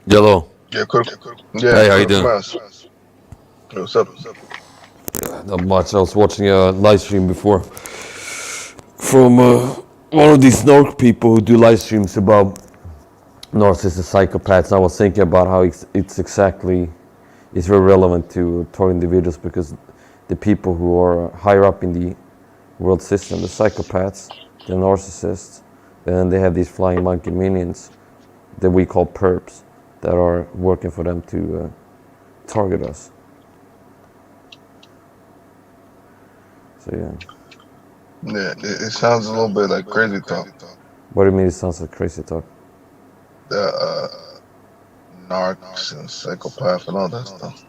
Yellow. Yeah, yeah, Hey, how you doing? Mouse. Hey, what's up? Not much. I was watching a live stream before from one of these narc people who do live streams about narcissist psychopaths. I was thinking about how it's exactly it's very relevant to individuals because the people who are higher up in the world system, the psychopaths, the narcissists, and they have these flying monkey minions that we call perps that are working for them to target us. So yeah. Yeah, it sounds a little bit like crazy talk. What do you mean it sounds like crazy talk? The narcs and psychopath and all that stuff.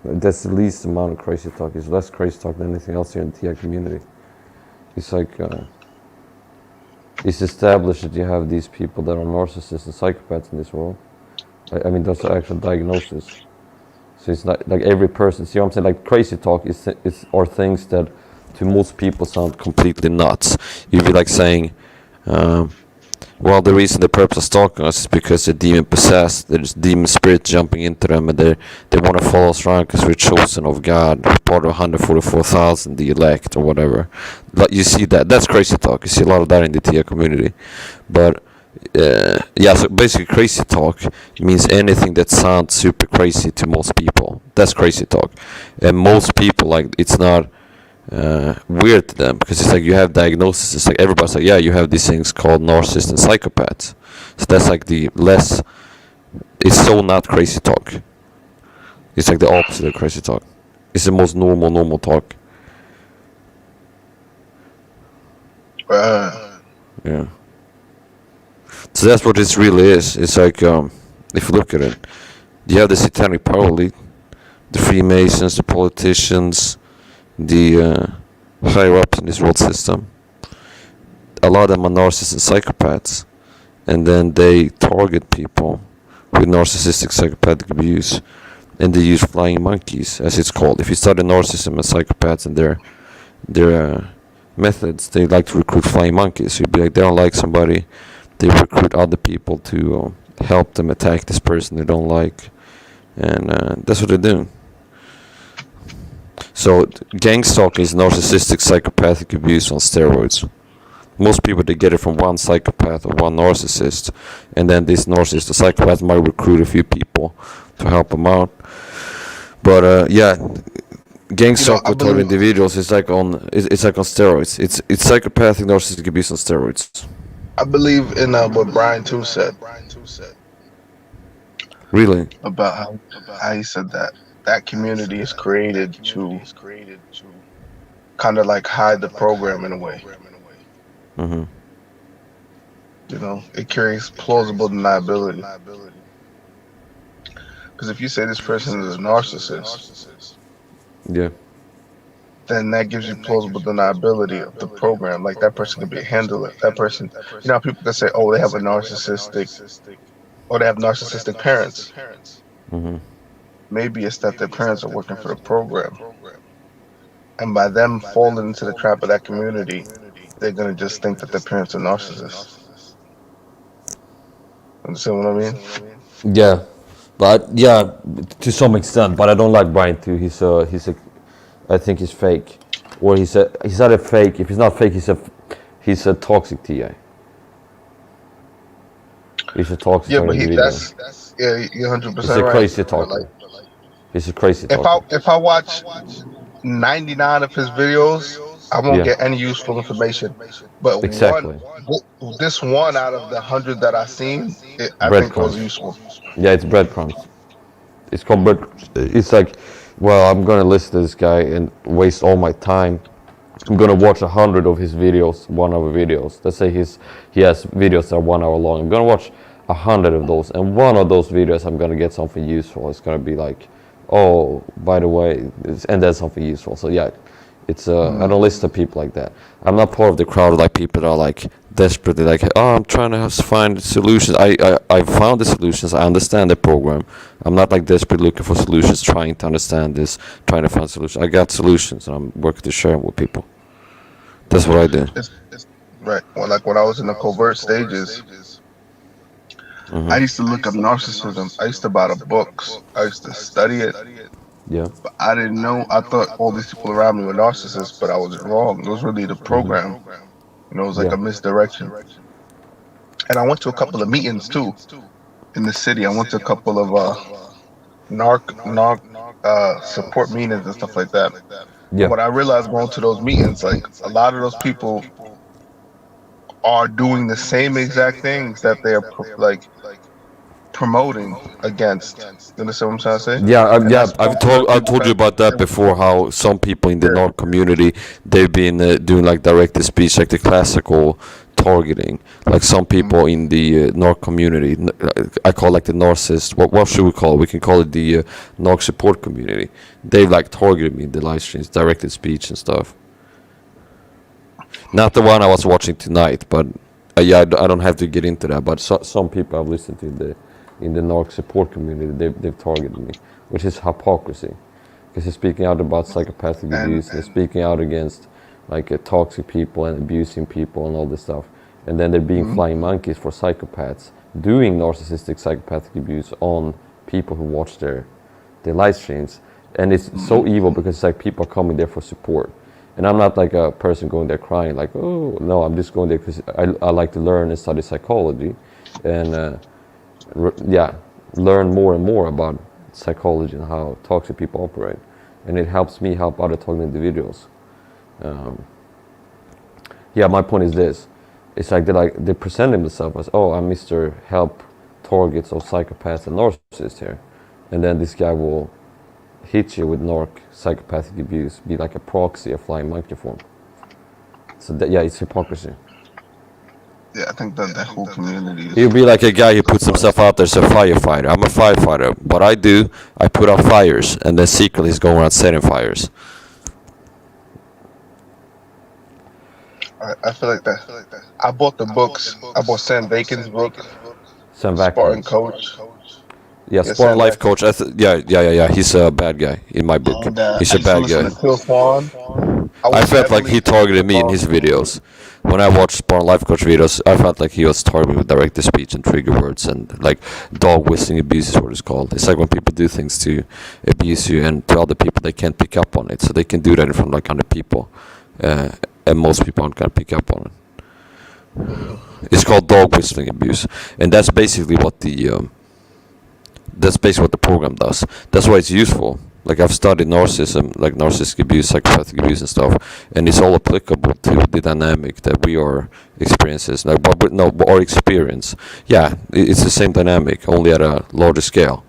That's the least amount of crazy talk. It's less crazy talk than anything else here in the TI community. It's like, it's established that you have these people that are narcissists and psychopaths in this world. I mean, those are actual diagnoses. So it's not like every person, see what I'm saying? Like crazy talk are things that to most people sound completely nuts. You'd be like saying, well, the reason the perps are stalking us is because they're demon possessed. There's demon spirits jumping into them, and they want to follow us around because we're chosen of God, part of 144,000, the elect or whatever. Like you see that's crazy talk. You see a lot of that in the TIA community, but yeah. So basically, crazy talk means anything that sounds super crazy to most people. That's crazy talk, and most people like it's not. Weird to them because it's like you have diagnoses. It's like everybody's like, yeah, you have these things called narcissists and psychopaths. So that's like the less. It's so not crazy talk. It's like the opposite of crazy talk. It's the most normal talk. Yeah. So that's what this really is. It's like if you look at it, you have the Satanic Power League, the Freemasons, the politicians, the higher ups in this world system. A lot of them are narcissists and psychopaths, and then they target people with narcissistic psychopathic abuse, and they use flying monkeys, as it's called. If you study narcissism and psychopaths and their methods, they like to recruit flying monkeys. So you'd be like, they don't like somebody, they recruit other people to help them attack this person they don't like, and that's what they're doing. So gang stalking is narcissistic psychopathic abuse on steroids. Most people, they get it from one psychopath or one narcissist, and then this narcissist or psychopath might recruit a few people to help them out. But yeah, gang stalk with other individuals is like on steroids. It's psychopathic narcissistic abuse on steroids. I believe in what Brian too said. Really? About how he said that community is created to kind of like hide the program in a way. Mm-hmm. You know, it creates plausible deniability. Because if you say this person is a narcissist, yeah, then that gives you plausible deniability of the program. Like that person can be a handler. That person, you know, people can say, oh, they have narcissistic parents. Mm-hmm. maybe it's that their parents are working for the program, and by them falling into the trap of that community, they're gonna just think that their parents are narcissists. Understand what I mean? Yeah, but yeah, to some extent. But I don't like Brian too. He's a I think he's fake, or he's not a fake. If he's not fake, he's a toxic TI. He's a toxic Yeah, but individual. yeah, you're He's 100% a right. crazy But like, talker. He's a crazy talker. if I watch 99 of his videos, I won't Yeah, get any useful information. But exactly. this one out of the 100 that I seen, I think it was Breadcrumbs. useful. Yeah, it's breadcrumbs. It's called bread. It's like, well, I'm gonna listen to this guy and waste all my time. I'm gonna watch 100 of his videos, 1 hour videos. Let's say he has videos that are 1 hour long. I'm gonna watch 100 of those, and one of those videos I'm gonna get something useful. It's gonna be like, oh, by the way, and then something useful. So yeah, it's I don't listen to people like that. I'm not part of the crowd of like people that are like desperately like, oh, I'm trying to find solutions. I found the solutions. I understand the program. I'm not like desperately looking for solutions, trying to understand this, trying to find solutions. I got solutions, and I'm working to share them with people. That's what I do. It's right. Well, like when I was in the covert stages, I used to look up narcissism. I used to buy the books. I used to study it. Yeah. But I didn't know. I thought all these people around me were narcissists, but I was wrong. It was really the program. You know, it was like Yeah. a misdirection. And I went to a couple of meetings too in the city. I went to a couple of narc support meetings and stuff like that. Yeah. What I realized going to those meetings, like a lot of those people are doing the same exact things that they are like promoting against. You understand what I'm trying to say? Yeah, And yeah. that's why I've told you about that before. How some people in the Yeah. North community they've been doing like direct speech, like the classical targeting. Like some people in the North community, I call like the narcissist. What should we call it? We can call it the North support community. They like targeted me in the live streams, directed speech and stuff. Not the one I was watching tonight, but yeah, I don't have to get into that. But some people I've listened to in the North support community, they've targeted me, which is hypocrisy, because they're speaking out about psychopathic And abuse, and they're speaking out against like toxic people and abusing people and all this stuff, and then they're being flying monkeys for psychopaths doing narcissistic psychopathic abuse on people who watch their live streams, and it's so evil because it's like people are coming there for support. And I'm not like a person going there crying like, oh no, I'm just going there because I like to learn and study psychology, and yeah, learn more and more about psychology and how toxic people operate, and it helps me help other toxic individuals. Yeah, my point is this: it's like they present themselves as, oh, I'm Mr. Help targets of psychopaths and narcissists here, and then this guy will hit you with psychopathic abuse, be like a proxy, a flying monkey form. So that, yeah, it's hypocrisy. yeah, I think that whole community is. He'll be like a guy who puts himself out there as a firefighter. I'm a firefighter. What I do, I put out fires, and then secretly he's going around setting fires. I feel like that. I bought the books. I bought Sam Bacon's book, Sam Spartan Vakman. Coach. Yeah, Yeah, Spartan Sam Life Vakman. Coach. Yeah. He's a bad guy in my book. And He's I a used to bad listen guy. to Phil Swan. I felt like he targeted me in his videos. When I watched Spartan Life Coach videos, I felt like he was targeting with directed speech and trigger words and like dog whistling abuse is what it's called. It's like when people do things to abuse you and to other people, they can't pick up on it. So they can do that in front of like 100 people. And most people aren't going to pick up on it. It's called dog whistling abuse. And that's basically what the program does. That's why it's useful. Like I've studied narcissism, like narcissistic abuse, psychopathic abuse and stuff, and it's all applicable to the dynamic that we are experiencing. Like, but no, our experience, yeah, it's the same dynamic, only at a larger scale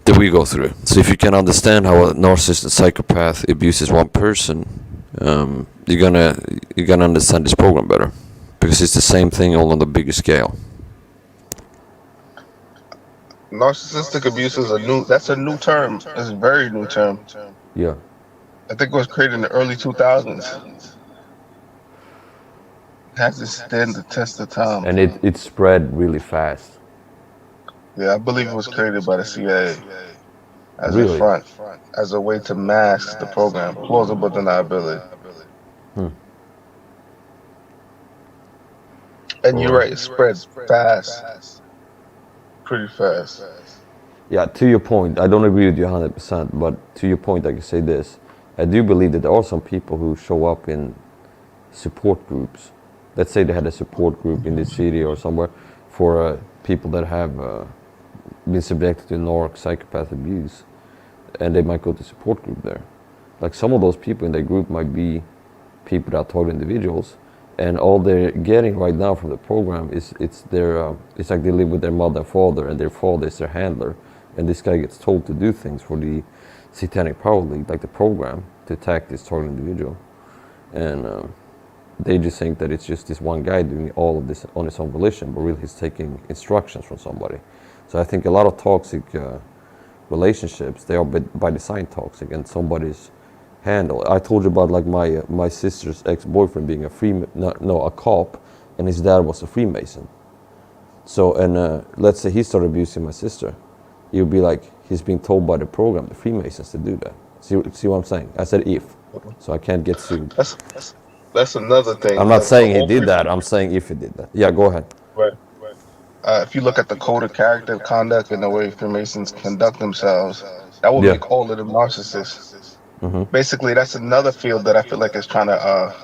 that we go through. So if you can understand how a narcissist and psychopath abuses one person, you're gonna understand this program better, because it's the same thing, all on the bigger scale. Narcissistic abuse is that's a new term. It's a very new term. Yeah. I think it was created in the early 2000s. It has to stand the test of time. And it spread really fast. Yeah, I believe it was created by the CIA. as a Really? front, as a way to mask the program. Plausible deniability. Hmm. And All you're right. right, it spread fast, pretty fast. Yeah, to your point, I don't agree with you 100%, but to your point, I can say this. I do believe that there are some people who show up in support groups. Let's say they had a support group in this city or somewhere for people that have been subjected to narc psychopath abuse, and they might go to support group there. Like some of those people in the group might be people that are total individuals, and all they're getting right now from the program is it's like they live with their mother and father, and their father is their handler, and this guy gets told to do things for the Satanic Power League, like the program, to attack this total individual, and they just think that it's just this one guy doing all of this on his own volition, but really he's taking instructions from somebody. So I think a lot of toxic relationships, they are by design toxic, and somebody's handle. I told you about like my sister's ex-boyfriend being a cop, and his dad was a Freemason. So, and let's say he started abusing my sister, you'd be like, he's being told by the program, the Freemasons, to do that. See what I'm saying? I said if, so I can't get sued. That's another thing. I'm not Like, for saying he all did people, that. I'm saying if he did that. Yeah, go ahead. right? If you look at the code of character, conduct, and the way Freemasons conduct themselves, that would Yeah. make all of them narcissists. Hmm. Basically, that's another field that I feel like is trying to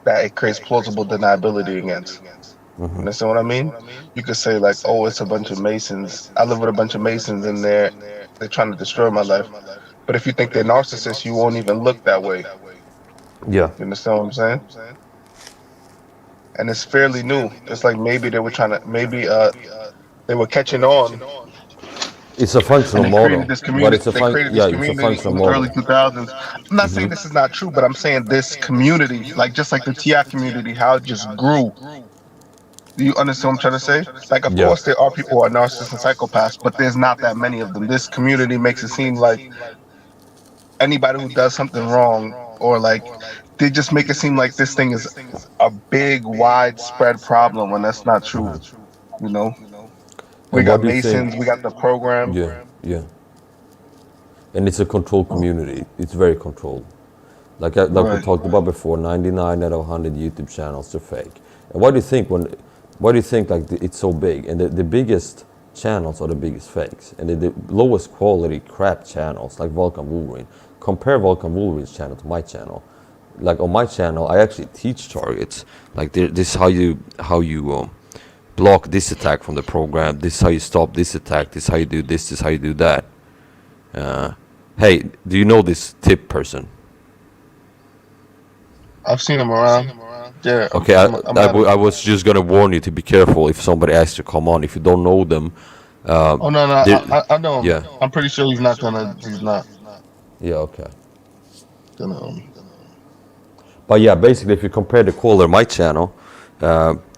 that it creates plausible deniability against. You Hmm. understand what I mean? You could say like, oh, it's a bunch of Masons. I live with a bunch of Masons in there. They're trying to destroy my life. But if you think they're narcissists, you won't even look that way. Yeah. You understand what I'm saying? And it's fairly new. It's like maybe they were trying to, maybe they were catching on, It's a and functional they created model, this but community. it's a They created this yeah, it's a community functional in the early model. 2000s. I'm not saying this is not true, but I'm saying this community, like just like the TI community, how it just grew. Do you understand what I'm trying to say? Like, of Yeah. course, there are people who are narcissists and psychopaths, but there's not that many of them. This community makes it seem like anybody who does something wrong, or like they just make it seem like this thing is a big, widespread problem when that's not true. You know, we And got what do you think? Masons, we got the program. Yeah, yeah. And it's a controlled community. It's very controlled. Like we Right. talked about before, 99 out of 100 YouTube channels are fake. And why do you think why do you think like it's so big? And the biggest channels are the biggest fakes, and the lowest quality crap channels like Vulcan Wolverine. Compare Vulcan Wolverine's channel to my channel. Like on my channel, I actually teach targets. Like this is how you block this attack from the program. This is how you stop this attack. This is how you do this. This is how you do that. Hey, do you know this tip person? I've seen them around. Yeah, Okay, I'm not. I was just gonna warn you to be careful if somebody asks to come on. If you don't know them, Oh no, no, I know him. yeah, I'm pretty sure he's not gonna. He's not yeah, okay. gonna. But yeah, basically, if you compare the quality of my channel,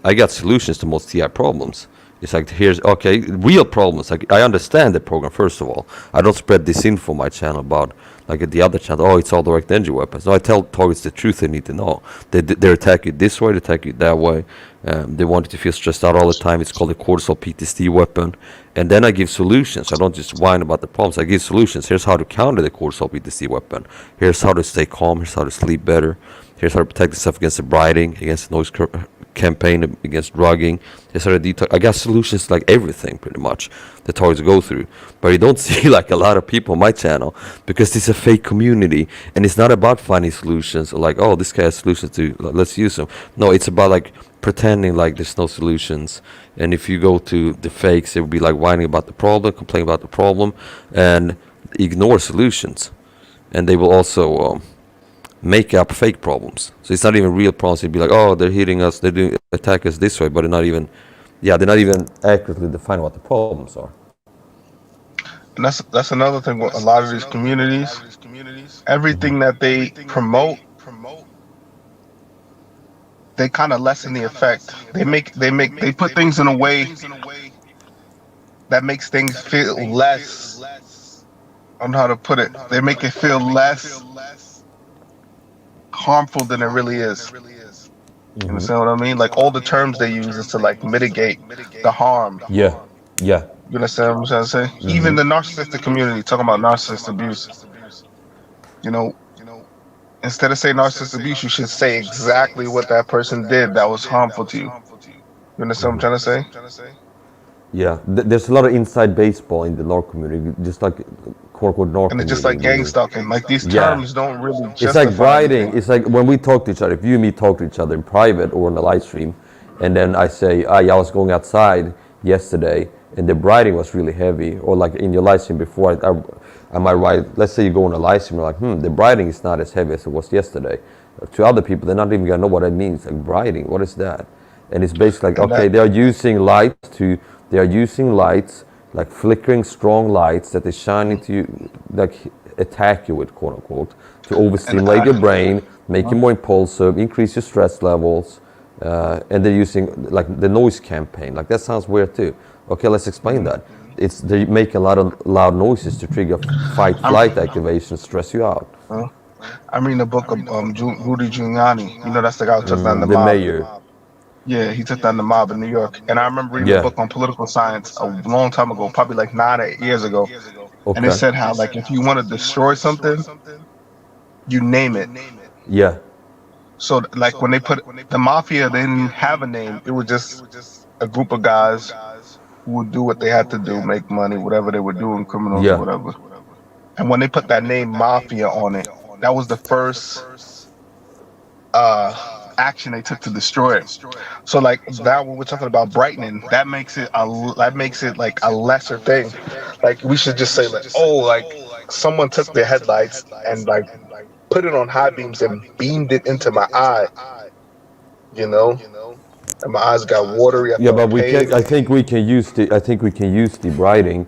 I got solutions to most TI problems. It's like here's okay, real problems. Like I understand the program first of all. I don't spread disinfo on my channel about like at the other channel. Oh, it's all direct energy weapons. No, I tell targets the truth they need to know. They attack you this way, they attack you that way. They want you to feel stressed out all the time. It's called a cortisol PTSD weapon. And then I give solutions. I don't just whine about the problems. I give solutions. Here's how to counter the cortisol PTSD weapon. Here's how to stay calm. Here's how to sleep better. Here's how to protect yourself against sobriety, against the noise campaign, against drugging. Here's how to detox. I got solutions like everything pretty much the targets go through. But you don't see like a lot of people on my channel because it's a fake community, and it's not about finding solutions or like, oh, this guy has solutions to, let's use them. No, it's about like pretending like there's no solutions. And if you go to the fakes, it would be like whining about the problem, complaining about the problem, and ignore solutions. And they will also make up fake problems. So it's not even real problems. It'd be like, oh, they're hitting us, they're doing attack us this way, but they're not even accurately defining what the problems are. And that's another thing with a lot of these communities. Everything that they promote, they kind of lessen the effect. They put things in a way that makes things feel less. I don't know how to put it. They make it feel less harmful than it really is. You understand what I mean? Like all the terms they use is to like mitigate the harm. Yeah, yeah, You understand what I'm trying to say? Even the narcissistic community talking about narcissist abuse. You know, instead of saying narcissist abuse, you should say exactly what that person did that was harmful to you. You understand what I'm trying to say? Yeah, there's a lot of inside baseball in the North community, just like quote-unquote North And it's just community like gang we do. stalking. Like these Yeah. terms don't really It's like justify writing. anything. It's like when we talk to each other. If you and me talk to each other in private or on the live stream, and then I say, "Ah, yeah, I was going outside yesterday, and the writing was really heavy," or like in your live stream before, I might write. Let's say you go on a live stream, you're like, the writing is not as heavy as it was yesterday. To other people, they're not even gonna know what it means. Like writing, what is that? And it's basically like, And okay, that they are using lights, like flickering strong lights that they shine into you, like attack you with, quote unquote, to and overstimulate your brain, make you more impulsive, increase your stress levels, and they're using like the noise campaign. Like that sounds weird too. Okay, let's explain that. It's they make a lot of loud noises to trigger fight I'm flight activation, stress you out. I'm reading a book of Rudy Giuliani. You know, that's the guy who took down the The mob. mayor. Yeah, he took down the mob in New York. And I remember reading a Yeah. book on political science a long time ago, probably like 9 or 8 years ago. And it Okay. said how, like, if you want to destroy something, you name it. Yeah. So, like, when they put the mafia, they didn't have a name. It was just a group of guys who would do what they had to do, make money, whatever they were doing, criminals or Yeah. whatever. And when they put that name mafia on it, that was the first action they took to destroy it. So like that when we're talking about brightening, that makes it like a lesser thing. Like we should just say like, oh, like someone took their headlights and like put it on high beams and beamed it into my eye, you know, and my eyes got watery. I Yeah, felt but we pain. can. I think we can use the. I think we can use the writing,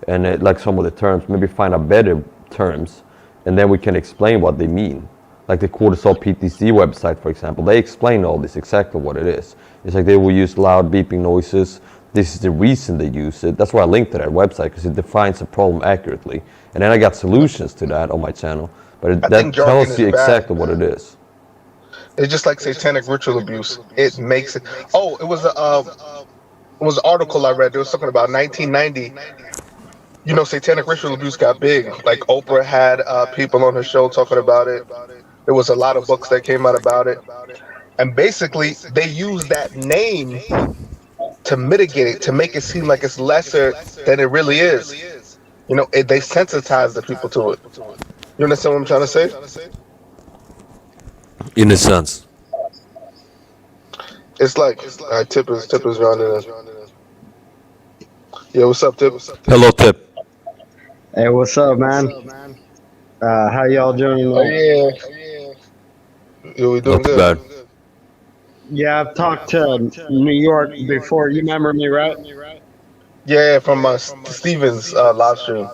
and like some of the terms, maybe find out better terms, and then we can explain what they mean. Like the cortisol PTSD website, for example, they explain all this exactly what it is. It's like they will use loud beeping noises. This is the reason they use it. That's why I linked to that website because it defines the problem accurately. And then I got solutions to that on my channel, but I that think jargon tells is you bad. exactly what it is. It's just like satanic ritual abuse. It makes it. Oh, it was an article I read. It was talking about 1990. You know, satanic ritual abuse got big. Like Oprah had people on her show talking about it. There was a lot of books that came out about it. And basically, they use that name to mitigate it, to make it seem like it's lesser than it really is. You know, they sensitize the people to it. You understand what I'm trying to say? In a sense. It's like, Tip is running in. Yeah, what's up, Tip? Hello, Tip. Hey, what's up, man? How y'all doing Oh tonight? yeah, yeah, we doing Not too good. bad. Yeah, I've talked to New York before. You remember me, right? Yeah, from Steven's live stream.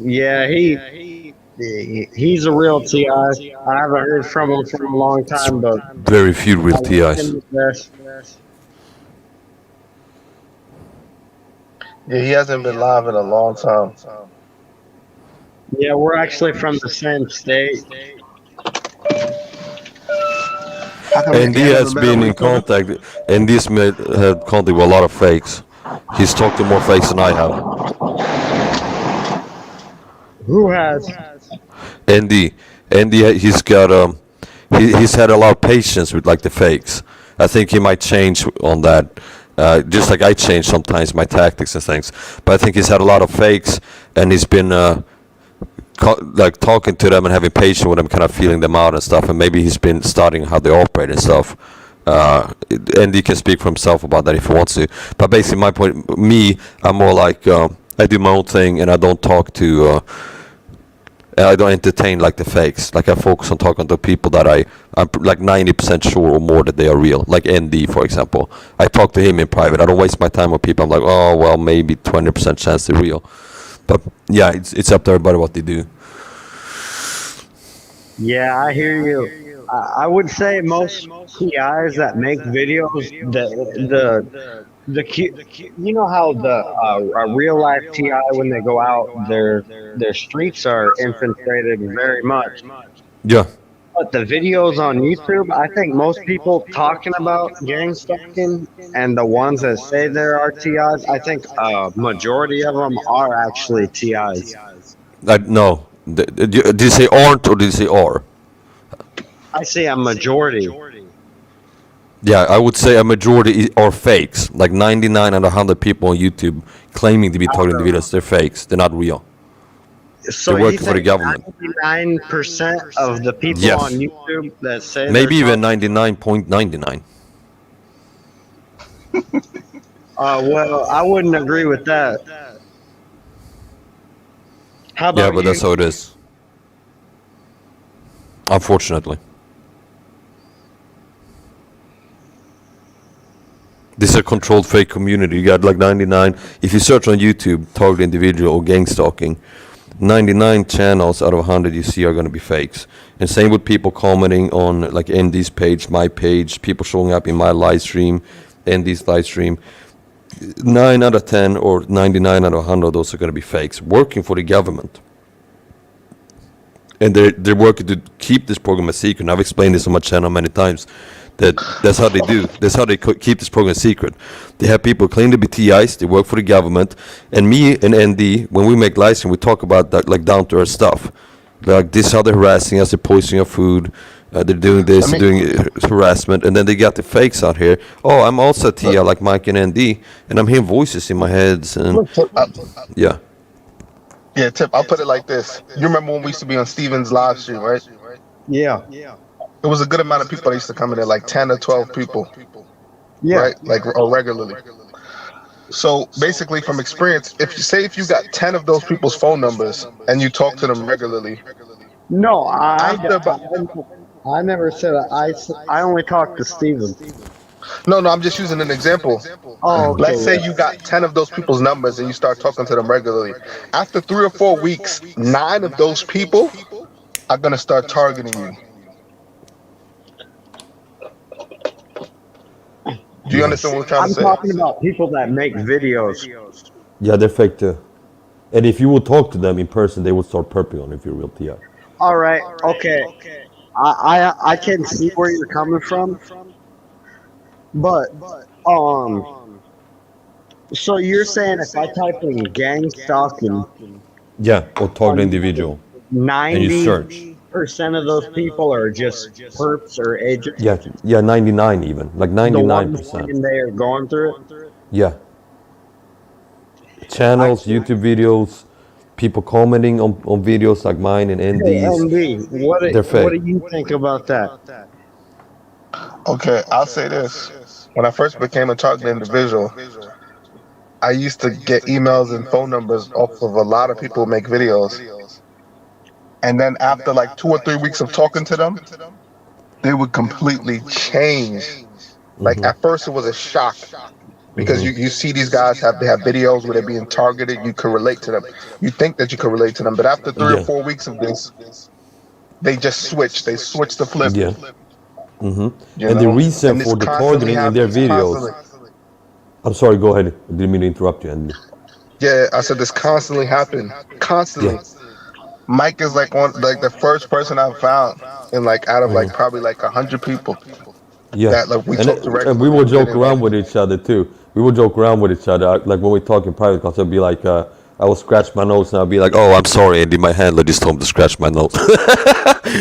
Yeah, he's a real TI. I haven't heard from him for a long time, but Very few real I wish TIs. him the best. Yeah, he hasn't been live in a long time. Yeah, we're actually from the same state. How come And he you has haven't met him been in recently? contact, and this made had contact with a lot of fakes. He's talked to more fakes than I have. Who has? Andy, he's got he's had a lot of patience with like the fakes. I think he might change on that, just like I change sometimes my tactics and things. But I think he's had a lot of fakes, and he's been like talking to them and having patience with them, kind of feeling them out and stuff. And maybe he's been studying how they operate and stuff. And he can speak for himself about that if he wants to. But basically, my point, I'm more like I do my own thing, and I don't talk to. I don't entertain like the fakes. Like I focus on talking to people that I'm like 90% sure or more that they are real. Like ND, for example. I talk to him in private. I don't waste my time with people. I'm like, oh well, maybe 20% chance they're real. But yeah, it's up to everybody what they do. Yeah, I hear you. I would say most TIs that make videos, you know how the a real life TI when they go out, their streets are infiltrated very much. Yeah. But the videos on YouTube, I think most people talking about gang stalking and the ones that say there are TIs, I think a majority of them are actually TIs. No. Did you say aren't or did you say are? I say a majority. Yeah, I would say a majority are fakes. Like 99 out of 100 people on YouTube claiming to be talking to videos, they're fakes. They're not real. So They're you working for the think government. 99% of the people Yes. on YouTube that say Maybe they're even 99.99. well, I wouldn't agree with that. How about Yeah, but you? that's how it is. Unfortunately. This is a controlled fake community. You got like 99. If you search on YouTube, target individual or gang stalking, 99 channels out of 100 you see are going to be fakes. And same with people commenting on like ND's page, my page, people showing up in my live stream, ND's live stream. 9 out of 10 or 99 out of 100 of those are going to be fakes, working for the government. And they're working to keep this program a secret. And I've explained this on my channel many times. That's how they do. That's how they keep this program secret. They have people claim to be TIs. They work for the government. And me and ND, when we make live stream, we talk about that like down to earth stuff. Like this, how they're harassing us, they're poisoning our food. They're doing this, doing harassment, and then they got the fakes out here. Oh, I'm also a TI like Mike and ND, and I'm hearing voices in my heads. And yeah, Yeah, Tip, I'll put it like this. You remember when we used to be on Steven's live stream, right? Yeah. It was a good amount of people that used to come in there, like 10 or 12 people, Yeah. right? Like regularly. So basically, from experience, if you got 10 of those people's phone numbers and you talk to them regularly, No, after about, I never said I only talked to Steven. no, I'm just using an example. Oh, okay. Let's say you got 10 of those people's numbers and you start talking to them regularly. After 3 or 4 weeks, 9 of those people are gonna start targeting you. Do you understand what I'm trying I'm to say? talking about people that make videos. yeah, they're fake too. And if you would talk to them in person, they would start perping on if you're a real TI. All right, okay. I can see where you're coming from, but so you're saying if I type in gang stalking, Yeah, or target individual. And you search. 90% of those people are just perps or agents. Yeah, 99 even, like The ones 99%. when they are going through it. Yeah. Channels, YouTube videos, people commenting on videos like mine and Hey, ND's. MB, what They're fake. do you think about that? Okay, I'll say this. When I first became a targeted individual, I used to get emails and phone numbers off of a lot of people who make videos. And then after like 2 or 3 weeks of talking to them, they would completely change. Like at first it was a shock because you see these guys they have videos where they're being targeted. You can relate to them. You think that you can relate to them, but after 3 or 4 weeks of this, they just switch. They switch the flip. Yeah. you And the know? reason And this for the constantly targeting in their happens, videos. constantly. I'm sorry, go ahead. I didn't mean to interrupt you, Andy. Yeah, I said this constantly happen. Constantly. Mike is like the first person I've found in like out of like probably like 100 people. Yeah. That, like, we talk directly and we will with joke them. around with each other too. We will joke around with each other. Like when we talk in private, because I'll be like, I will scratch my nose and I'll be like, oh, I'm sorry, Andy, my handler just told me to scratch my nose.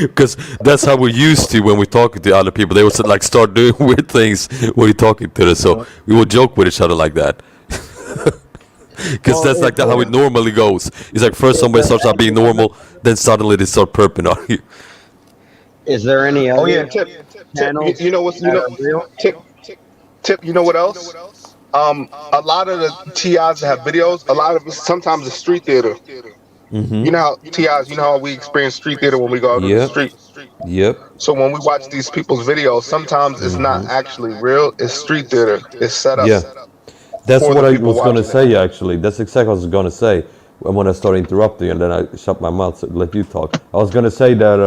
Because that's how we're used to when we're talking to other people. They would like start doing weird things when you're talking to them. So we will joke with each other like that. Because that's like how it normally goes. It's like first somebody starts out being normal, then suddenly they start perping on you. Is there any other Oh yeah, Tip. channels You know what's that are real? Tip. You know what else? A lot of the TIs that have videos, a lot of sometimes it's street theater. You know how TIs, you know how we experience street theater when we go out on the Yep. street. Yep. So when we watch these people's videos, sometimes it's not actually real. It's street theater. It's set up. Yeah. That's for what the I people was going to watching say, actually. That's exactly what I was going to say when I started interrupting, and then I shut my mouth to let you talk. I was going to say that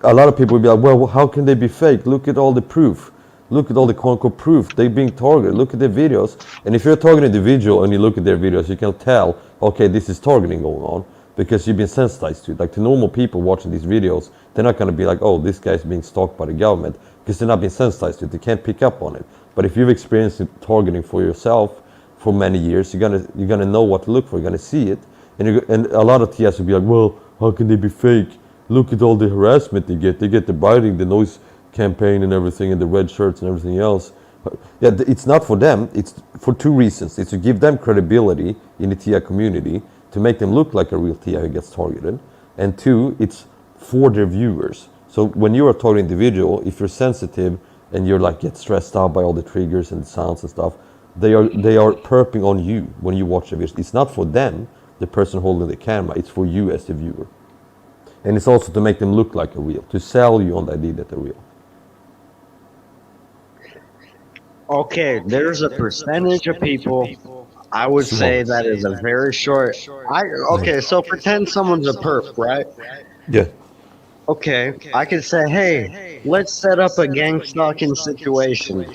a lot of people would be like, well, how can they be fake? Look at all the proof. Look at all the quote-unquote proof. They're being targeted. Look at their videos. And if you're a targeted individual and you look at their videos, you can tell, okay, this is targeting going on. because you've been sensitized to it. Like to normal people watching these videos, they're not going to be like, oh, this guy's being stalked by the government, because they're not being sensitized to it. They can't pick up on it. But if you've experienced targeting for yourself for many years, you're gonna know what to look for. You're gonna see it, and a lot of TIs will be like, well, how can they be fake? Look at all the harassment they get. They get the biting, the noise campaign, and everything, and the red shirts and everything else. Yeah, it's not for them. It's for two reasons. It's to give them credibility in the TI community, to make them look like a real TI who gets targeted, and two, it's for their viewers. So when you're a targeted individual, if you're sensitive and you're like get stressed out by all the triggers and the sounds and stuff, they are perping on you when you watch the video. It's not for them, the person holding the camera. It's for you as the viewer, and it's also to make them look like a real, to sell you on the idea that they're real. Okay, there's a percentage of people, I would say that is a very short. Okay, so pretend someone's a perp, right? Yeah. Okay, I could say, hey, let's set up a gang stalking situation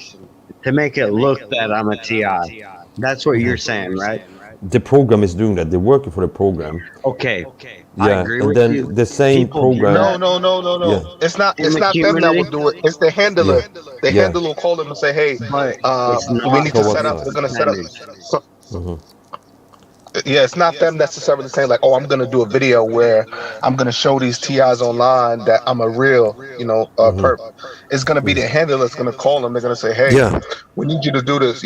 to make it look that I'm a TI. That's what you're saying, right? The program is doing that. They're working for the program. Okay, I Yeah, agree and with then you. the same People do program. No. Yeah. It's not. In It's the not them that will community? do it. It's the handler. Yeah. The Yeah. handler will call them and say, "Hey, But it's we not need to So set what's up. that? We're gonna set up." So, Mhm. yeah, it's not them necessarily saying like, "Oh, I'm gonna do a video where I'm gonna show these TIs online that I'm a real, perp." It's gonna be the handler that's gonna call them. They're gonna say, "Hey, Yeah. we need you to do this."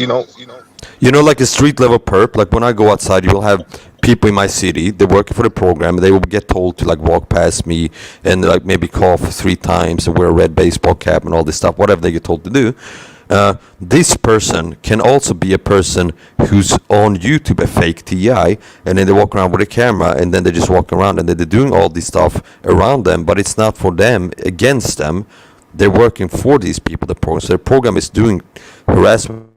Like a street level perp, like when I go outside, you'll have people in my city, they're working for the program, they will get told to like walk past me and like maybe cough 3 times and wear a red baseball cap and all this stuff, whatever they get told to do. This person can also be a person who's on YouTube, a fake TI, and then they walk around with a camera and then they just walk around and they're doing all this stuff around them, but it's not for them, against them. They're working for these people, the program. So their program is doing harassment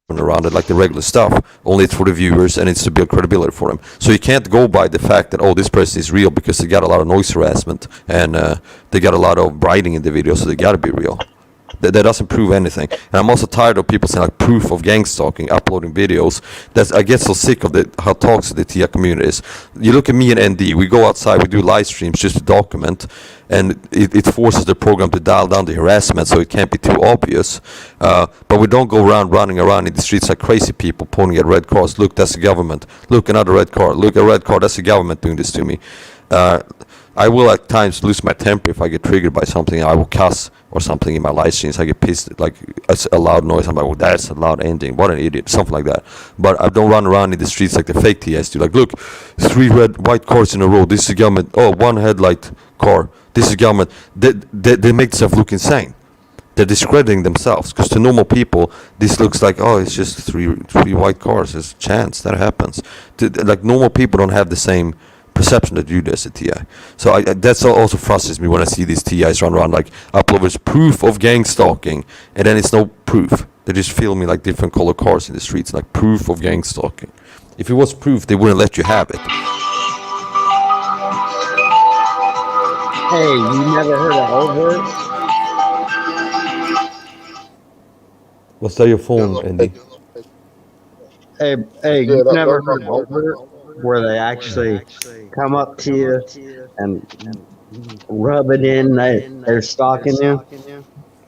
around it like the regular stuff, only it's for the viewers and it's to build credibility for them. So you can't go by the fact that, oh, this person is real because they got a lot of noise harassment and they got a lot of writing in the video, so they got to be real. That doesn't prove anything. And I'm also tired of people saying like proof of gang stalking, uploading videos. I get so sick of how toxic the TIA community is. You look at me and ND, we go outside, we do live streams just to document, and it forces the program to dial down the harassment so it can't be too obvious. But we don't go around running around in the streets like crazy people pointing at red cars. Look, that's the government. Look, another red car. Look, a red car, that's the government doing this to me. I will at times lose my temper if I get triggered by something. I will cuss or something in my live streams. I get pissed, like it's a loud noise. I'm like, well, that's a loud ending. What an idiot, something like that. But I don't run around in the streets like the fake TS do. Like, look, 3 white cars in a row. This is government. Oh, 1 headlight car. This is government. They make themselves look insane. They're discrediting themselves, because to normal people this looks like, oh, it's just three white cars. There's a chance that happens. Like normal people don't have the same perception that you do as a TI. So that's also frustrates me when I see these TIs run around like uploaders proof of gang stalking, and then it's no proof. They just film me like different color cars in the streets, like proof of gang stalking. If it was proof, they wouldn't let you have it. Hey, you never heard of Overt? What's that your phone, Andy? Hey, you never heard of Overt? Where they actually come up to you and rub it in that they're stalking you?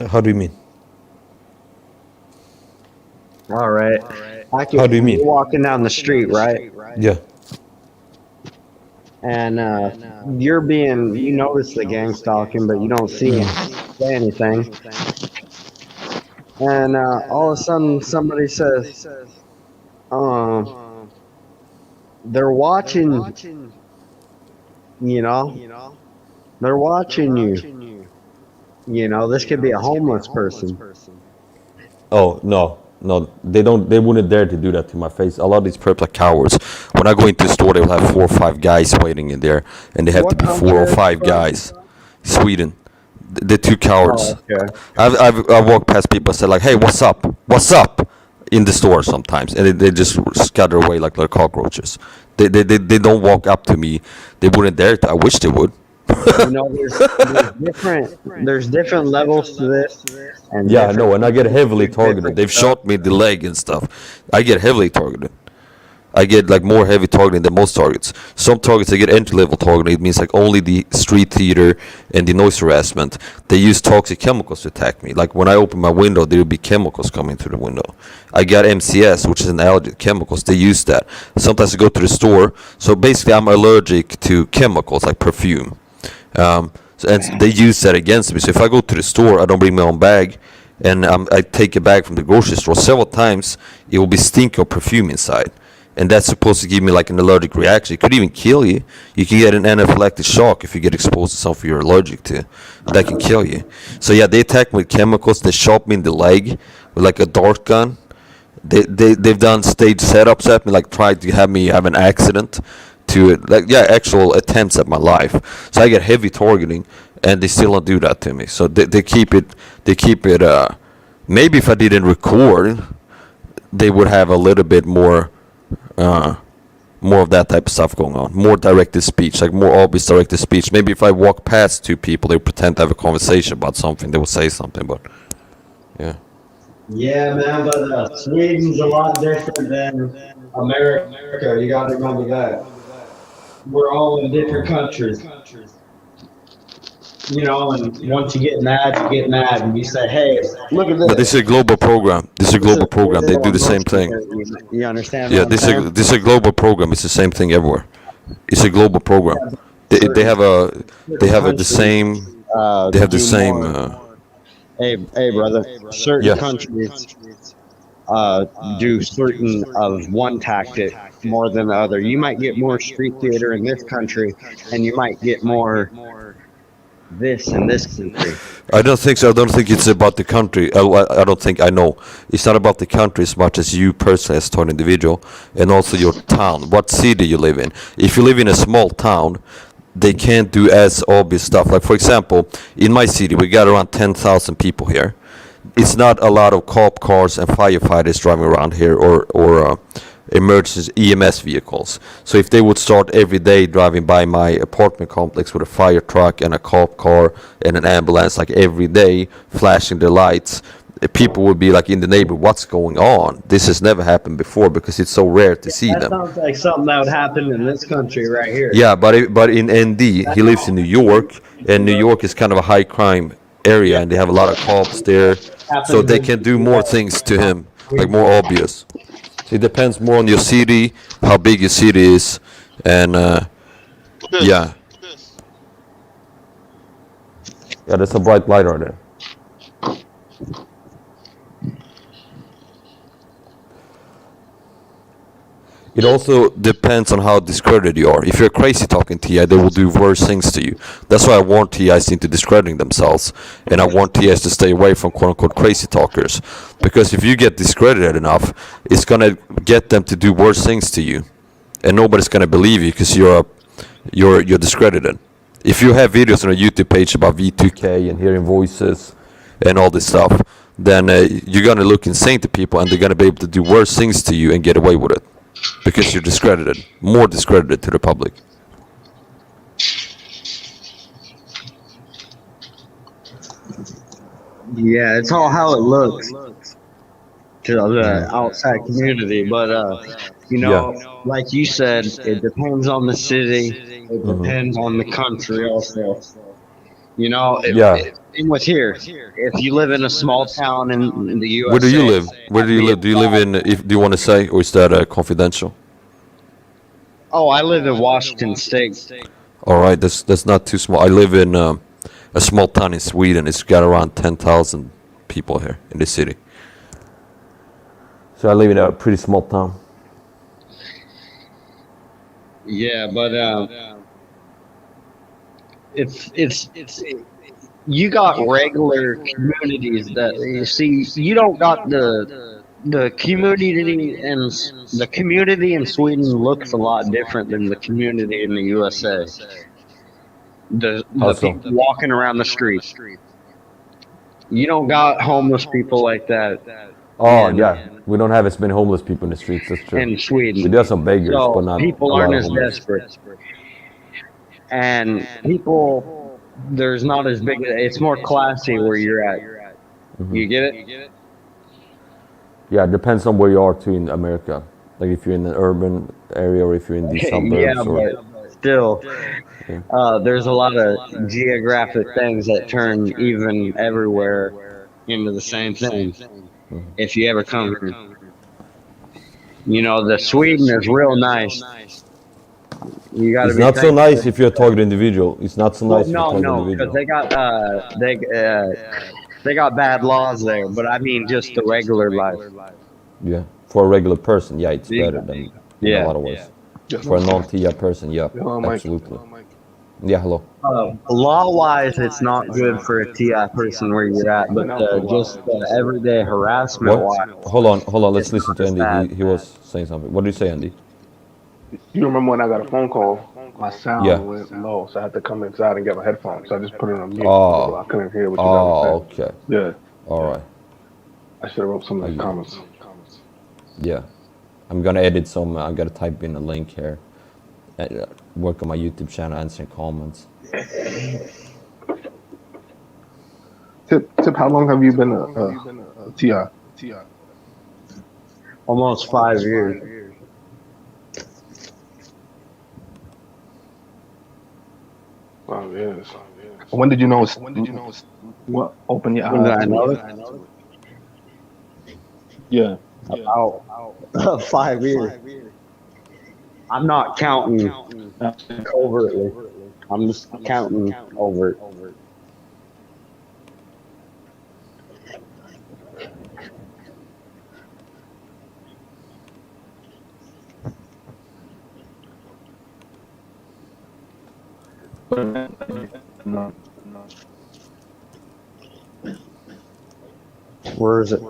How do you mean? All right. How do you mean? You're walking down the street, right? Yeah. And you notice the gang stalking, but you don't say anything. And all of a sudden somebody says, they're watching, they're watching you. This could be a homeless person. Oh, no, they wouldn't dare to do that to my face. A lot of these perps are cowards. When I go into the store, they will have 4 or 5 guys waiting in there, and they have to be 4 or 5 guys. Sweden. They're 2 cowards. Oh, okay. I've walked past people and said like, hey, what's up? In the store sometimes, and they just scatter away like cockroaches. They don't walk up to me. They wouldn't dare to. I wish they would. There's different levels to this. And yeah, I know, and I get heavily targeted. They've shot me in the leg and stuff. I get heavily targeted. I get like more heavy targeting than most targets. Some targets I get entry level targeting. It means like only the street theater and the noise harassment. They use toxic chemicals to attack me. Like when I open my window, there will be chemicals coming through the window. I got MCS, which is an allergy to chemicals. They use that. Sometimes I go to the store. So basically, I'm allergic to chemicals like perfume. And they use that against me. So if I go to the store, I don't bring my own bag, and I take a bag from the grocery store. Several times, it will be stink of perfume inside, and that's supposed to give me like an allergic reaction. It could even kill you. You can get an anaphylactic shock if you get exposed to something you're allergic to. That can kill you. So yeah, they attack me with chemicals. They shot me in the leg with like a dart gun. They've done stage setups at me, like tried to have me have an accident. To like actual attempts at my life. So I get heavy targeting, and they still don't do that to me. So they keep it. Maybe if I didn't record, they would have a little bit more of that type of stuff going on. More directed speech, like more obvious directed speech. Maybe if I walk past two people, they would pretend to have a conversation about something. They would say something, but yeah. Yeah, man, but Sweden's a lot different than America. You got to remember that. We're all in different countries. You know, and once you get mad, and you say, hey, look at this. But this is a global program. They do the same thing. You understand? Yeah, this is a global program. It's the same thing everywhere. It's a global program. They have the same. They have the same. Hey, brother. Certain countries do certain of one tactic more than the other. You might get more street theater in this country, and you might get more this in this country. I don't think so. I don't think it's about the country. I don't think I know. It's not about the country as much as you personally as an individual, and also your town. What city you live in. If you live in a small town, they can't do as obvious stuff. Like for example, in my city, we got around 10,000 people here. It's not a lot of cop cars and firefighters driving around here, or emergency EMS vehicles. So if they would start every day driving by my apartment complex with a fire truck and a cop car and an ambulance, like every day, flashing their lights, people would be like in the neighborhood, what's going on? This has never happened before because it's so rare to see them. That sounds like something that would happen in this country right here. Yeah, but in ND, he lives in New York, and New York is kind of a high crime area, and they have a lot of cops there, so they can do more things to him, like more obvious. So it depends more on your city, how big your city is, and yeah. Yeah, there's a bright light right there. It also depends on how discredited you are. If you're crazy talking TI, they will do worse things to you. That's why I warn TIs into discrediting themselves, and I want TIs to stay away from quote-unquote crazy talkers. Because if you get discredited enough, it's gonna get them to do worse things to you, and nobody's gonna believe you because you're discredited. If you have videos on a YouTube page about V2K and hearing voices and all this stuff, then you're gonna look insane to people, and they're gonna be able to do worse things to you and get away with it. Because you're discredited, more discredited to the public. Yeah, it's all how it looks to the outside community, but you know, like you said, it depends on the city. It depends on the country also. You know, same with here. If you live in a small town in the USA. Where do you live? Where do you live? Do you live in? Do you want to say, or is that confidential? Oh, I live in Washington State. All right, that's not too small. I live in a small town in Sweden. It's got around 10,000 people here in the city. So I live in a pretty small town. Yeah, but it's you got regular communities that you see. You don't got the community in Sweden looks a lot different than the community in the USA. The people walking around the street. You don't got homeless people like that. Oh yeah, we don't have as many homeless people in the streets. That's true. In Sweden, we do have some beggars, so but not people a lot aren't of as homeless. desperate. And people, there's not as big. It's more classy where you're at. You get it? Yeah, it depends on where you are too in America. Like if you're in an urban area or if you're in the Yeah, suburbs or but still, yeah. there's a lot of geographic things that turn even everywhere into the same thing. If you ever come, the Sweden is real nice. You got to It's be not so nice thankful. if you're a target individual. It's not so Well, nice if you're a no, target no, because individual. they got bad laws there. But I mean, just the regular life. Yeah. For a regular person, yeah, it's Yeah, better than in a yeah. lot of ways. Yes, For a non-TIA person, yeah, hello, Mike. absolutely. Yeah, hello. Law-wise, it's not good for a TI person where you're at, but just everyday What? harassment-wise, Hold on. Let's it's listen not to as Andy. bad. He was saying something. What did you say, Andy? You remember when I got a phone call? My Yeah. sound went low, so I had to come inside and get my headphones. So I just put it on mute, so Oh. I couldn't hear what you guys were Oh, saying. okay. Yeah, All right. I should have wrote some of I these get it. comments. Yeah. I'm gonna edit some. I gotta type in a link here. Work on my YouTube channel, answering comments. Tip, how long have you been a TI? Almost 5 years. Yes. When did you know? What opened your When did eyes I to know it? it? Yeah. About 5 years. I'm not counting overtly. I'm just counting overt. No. Where is it?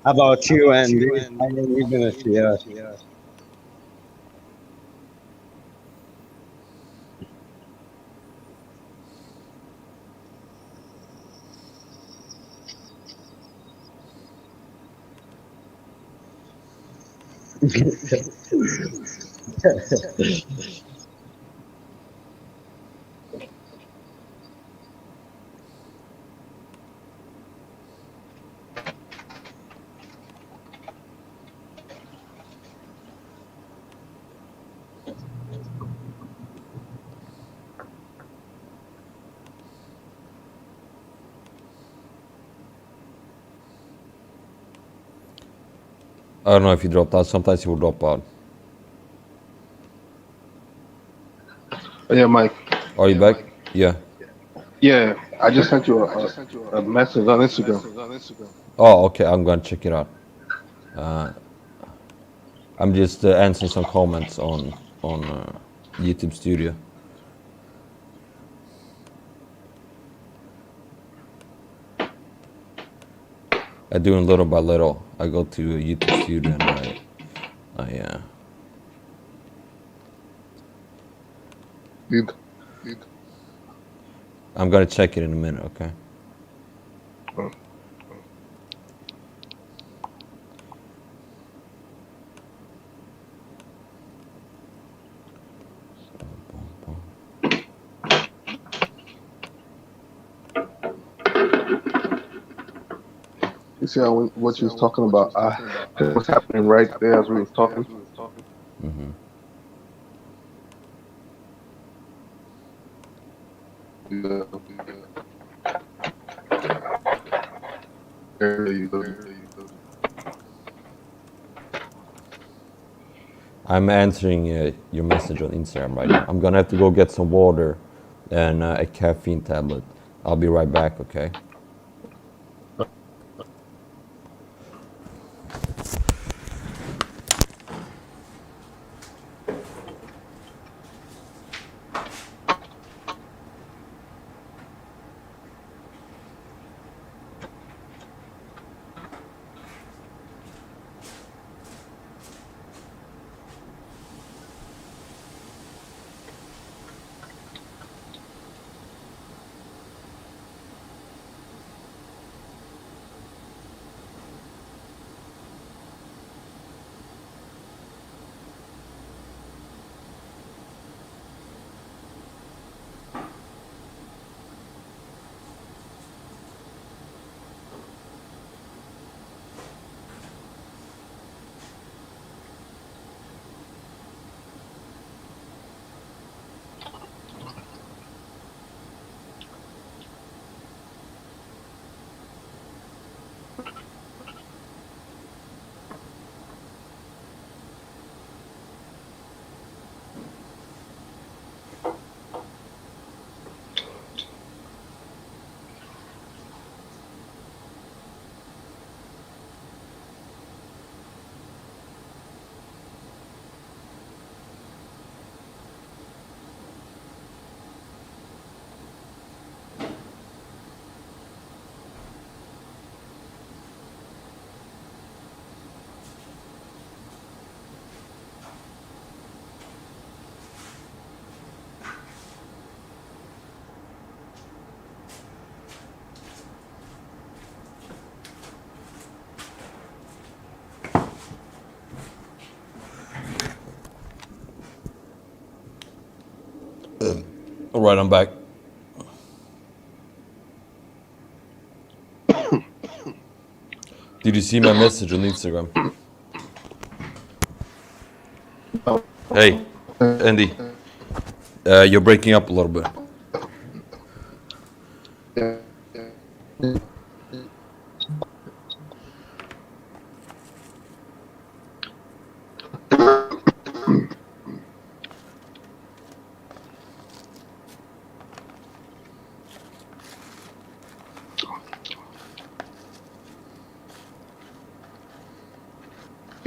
How about you, Andy? How long you been a TI? I don't know if he dropped out. Sometimes he will drop out. Yeah, Mike. Are you back? Yeah. Yeah, I just sent you a message on Instagram. Oh, okay. I'm gonna check it out. I'm just answering some comments on YouTube Studio. I do it little by little. I go to YouTube Studio and I Did- I'm gonna check it in a minute. Okay. uh, You see how what you was talking about? It was happening right there as we was talking. Mm-hmm. Yeah. There you go. I'm answering your message on Instagram right now. I'm gonna have to go get some water and a caffeine tablet. I'll be right back. Okay. right, I'm back. Did you see my message on Instagram? Hey, Andy, you're breaking up a little bit.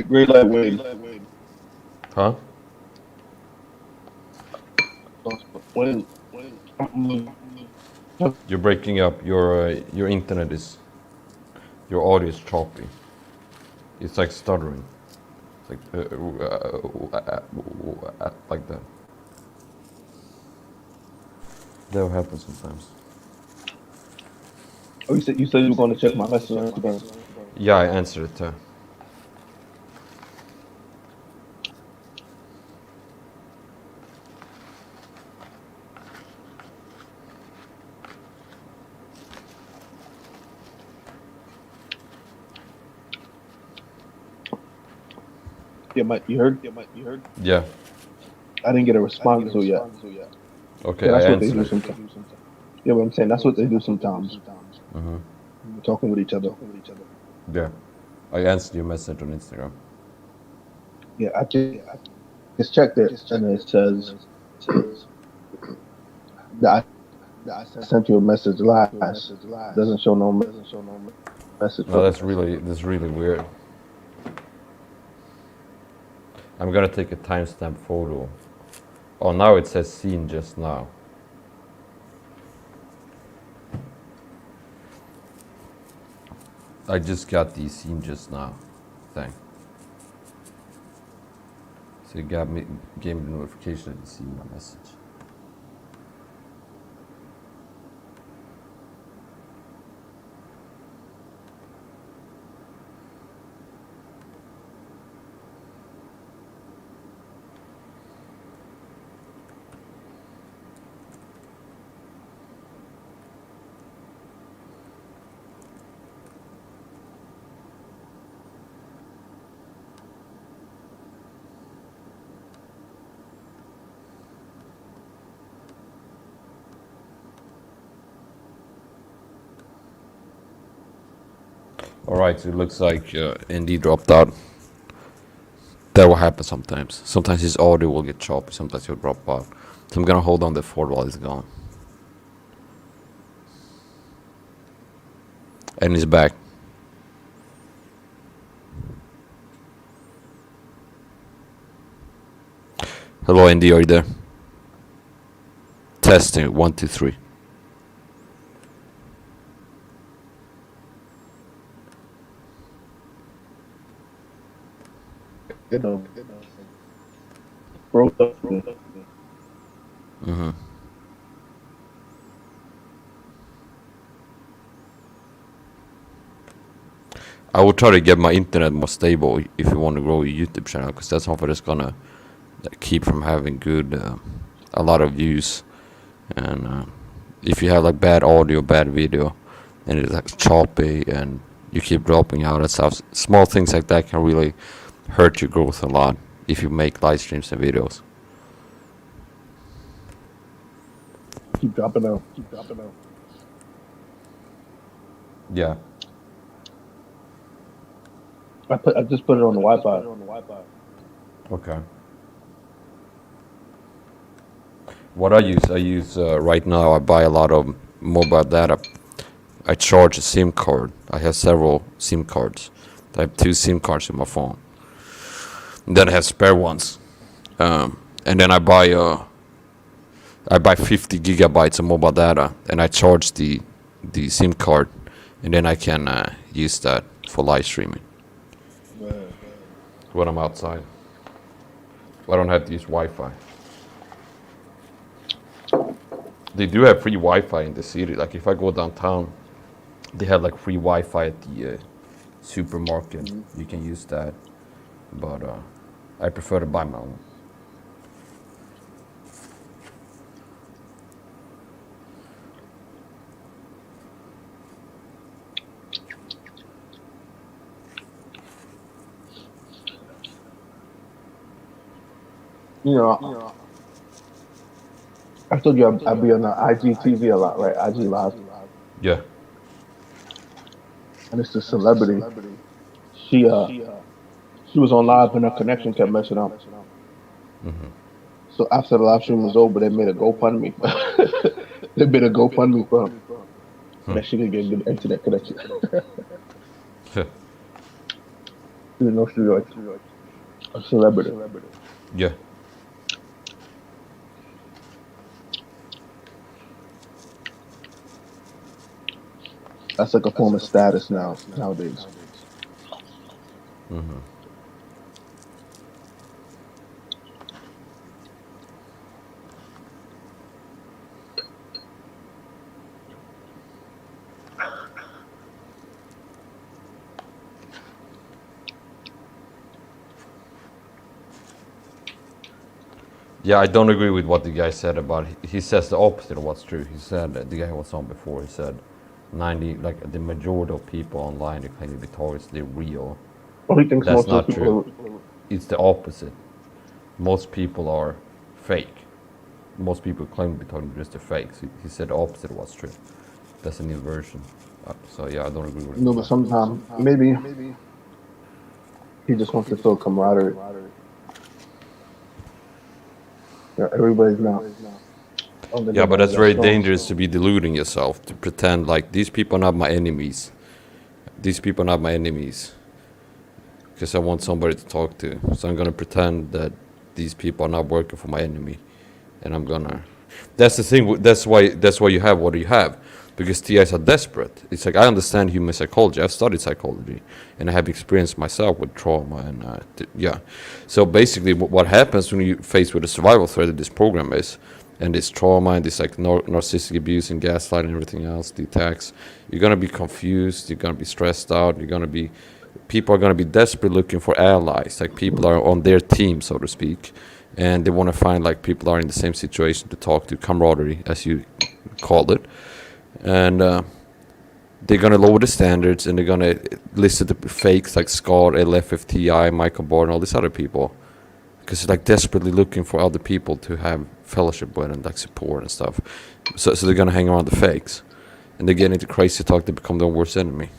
Great lightweight. Huh? When You're breaking up. Your internet is, your audio is choppy. It's like stuttering. It's like like that. That will happen sometimes. oh, you said you were going to check my message on Instagram. Yeah, I answered it too. Yeah, you heard? Yeah. I didn't get a response to yet. Okay, Yeah, I that's what they answered do it. sometimes. Yeah, but I'm saying that's what they do sometimes. Mm-hmm. We're talking with each other. Yeah, I answered your message on Instagram. Yeah, I just checked it, and it says that I sent you a message last. Doesn't show no message. No, that's really weird. I'm gonna take a timestamp photo. Oh, now it says seen just now. I just got the seen just now thing. So it gave me the notification that you see my message. Alright, so it looks like Indy dropped out. That will happen sometimes. Sometimes his audio will get choppy, sometimes he'll drop out. So I'm gonna hold on the fort while he's gone. And he's back. Hello, Indy, are you there? Testing, 1, 2, 3. Broke up. Mm-hmm. I will try to get my internet more stable if you want to grow a YouTube channel, because that's how it's gonna keep from having good, a lot of views. And if you have like bad audio, bad video, and it's like choppy, and you keep dropping out and stuff, small things like that can really hurt your growth a lot if you make live streams and videos. Keep dropping out. Yeah. I just put it on the Wi-Fi. Okay. What I use right now, I buy a lot of mobile data. I charge a SIM card. I have several SIM cards. I have 2 SIM cards in my phone. And then I have spare ones. And then I buy 50 gigabytes of mobile data, and I charge the SIM card, and then I can use that for live streaming when I'm outside. I don't have to use Wi-Fi. They do have free Wi-Fi in the city. Like if I go downtown, they have like free Wi-Fi at the supermarket. You can use that, but I prefer to buy my own. You know, I told you I be on the IGTV a lot, right? IG Live, Yeah. and it's a celebrity. She she was on live and her connection kept messing up. So after the live stream was over, they made a GoFundMe. They made a GoFundMe for her so that she could get good internet connection. You know, she's like a celebrity. Yeah. That's like a form of status nowadays. Yeah, I don't agree with what the guy said about. He says the opposite of what's true. He said the guy who was on before. He said 90, like the majority of people online that claim to be targets, they're real. Well, he thinks That's most of not those people. true. It's the opposite. Most people are fake. Most people claim to be targets, they're fake. So he said the opposite of what's true. That's a new version. So yeah, I don't agree with No, him. but sometimes maybe he just wants to feel camaraderie. Yeah, everybody's now. Yeah, but that's very dangerous to be deluding yourself, to pretend like these people are not my enemies. These people are not my enemies. Because I want somebody to talk to. So I'm gonna pretend that these people are not working for my enemy. And I'm gonna... That's the thing, that's why you have what you have. Because TIs are desperate. It's like, I understand human psychology. I've studied psychology. And I have experienced myself with trauma and yeah. So basically what happens when you face with a survival threat that this program is, and this trauma and this like narcissistic abuse and gaslighting and everything else, the attacks, you're gonna be confused, you're gonna be stressed out, people are gonna be desperately looking for allies, like people are on their team, so to speak, and they want to find like people are in the same situation to talk to, camaraderie, as you called it, and they're gonna lower the standards and they're gonna listen to fakes like Scott, LFFTI, Michael Barr, and all these other people. Because they're like desperately looking for other people to have fellowship with and like support and stuff. So they're gonna hang around the fakes. And they get into crazy talk, they become their worst enemy.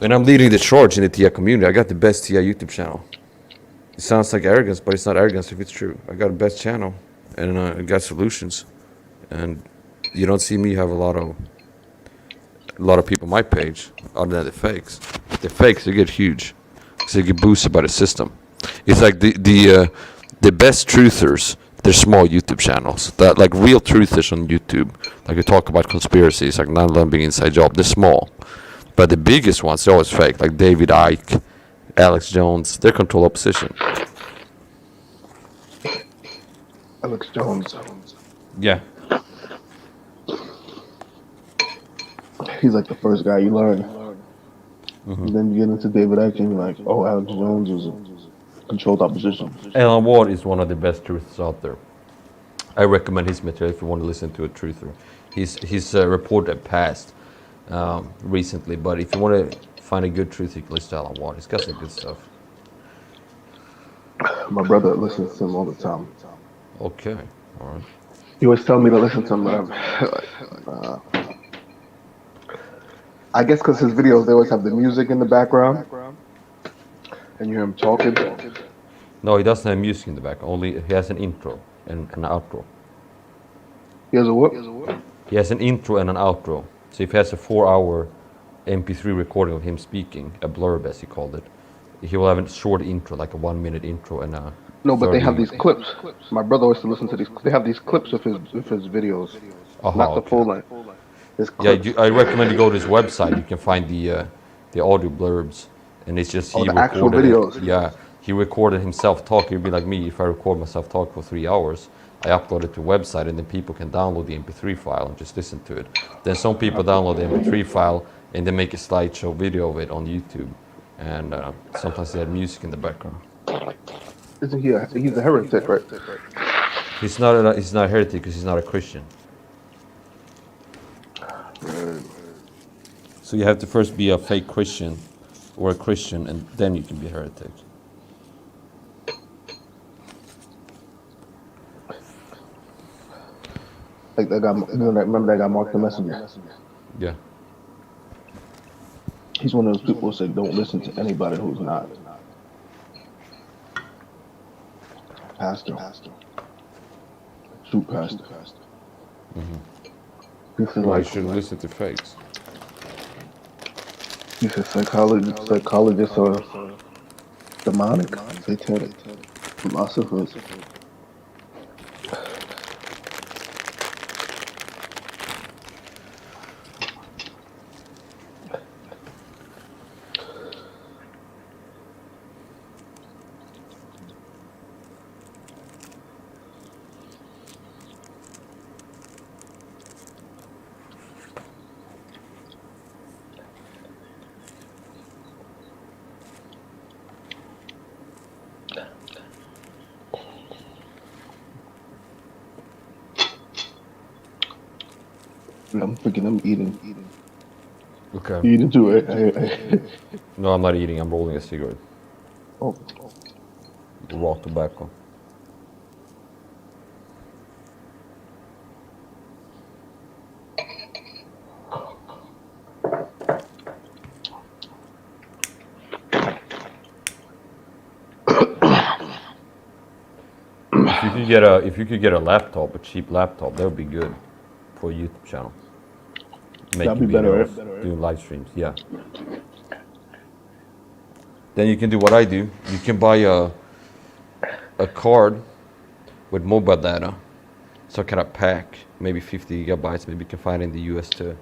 And I'm leading the charge in the TI community. I got the best TI YouTube channel. It sounds like arrogance, but it's not arrogance if it's true. I got the best channel and I got solutions. And you don't see me have a lot of people on my page other than the fakes. The fakes, they get huge. So they get boosted by the system. It's like the best truthers, they're small YouTube channels. That like real truthers on YouTube, like we talk about conspiracies, like 9/11 being inside job, they're small. But the biggest ones, they're always fake, like David Icke, Alex Jones, they control opposition. Alex Jones. Yeah. He's like the first guy you learn. And then you get into David Icke and you're like, oh, Alex Jones was a controlled opposition. Alan Ward is one of the best truthers out there. I recommend his material if you want to listen to a truther. His report had passed recently, but if you want to find a good truth, you can listen to Alan Ward. He's got some good stuff. My brother listens to him all the time. Okay, all right. He always tell me to listen to him, but I guess because his videos, they always have the music in the background, and you hear him talking. No, he doesn't have music in the back. Only he has an intro and an outro. He has a what? He has an intro and an outro. So if he has a 4-hour MP3 recording of him speaking, a blurb as he called it, he will have a short intro, like a 1-minute intro and a... No, but they have these clips. My brother always to listen to these. They have these clips of his videos, not the full length. Yeah, I recommend you go to his website. You can find the audio blurbs, and it's just he the actual recorded videos. it. Yeah, he recorded himself talking. It'd be like me if I record myself talk for 3 hours. I upload it to a website, and then people can download the MP3 file and just listen to it. Then some people download the MP3 file and they make a slideshow video of it on YouTube, and sometimes they have music in the background. Isn't he? He's a heretic, right? He's not a heretic because he's not a Christian. So you have to first be a fake Christian or a Christian, and then you can be a heretic. Like that guy, remember that guy Mark the Messenger? Yeah. He's one of those people who say don't listen to anybody who's not pastor, true pastor. He said Well, you like shouldn't listen to fakes. he said psychologists are demonic, satanic, philosophers. I'm freaking. I'm Okay. eating too. No, I'm not eating. I'm rolling a cigarette. Oh, Raw tobacco. If you could get a laptop, a cheap laptop, that would be good for a YouTube channel. Making that'd be better, videos, right? doing live streams. Yeah. Then you can do what I do. You can buy a card with mobile data, some kind of pack, maybe 50 gigabytes. Maybe you can find it in the US too.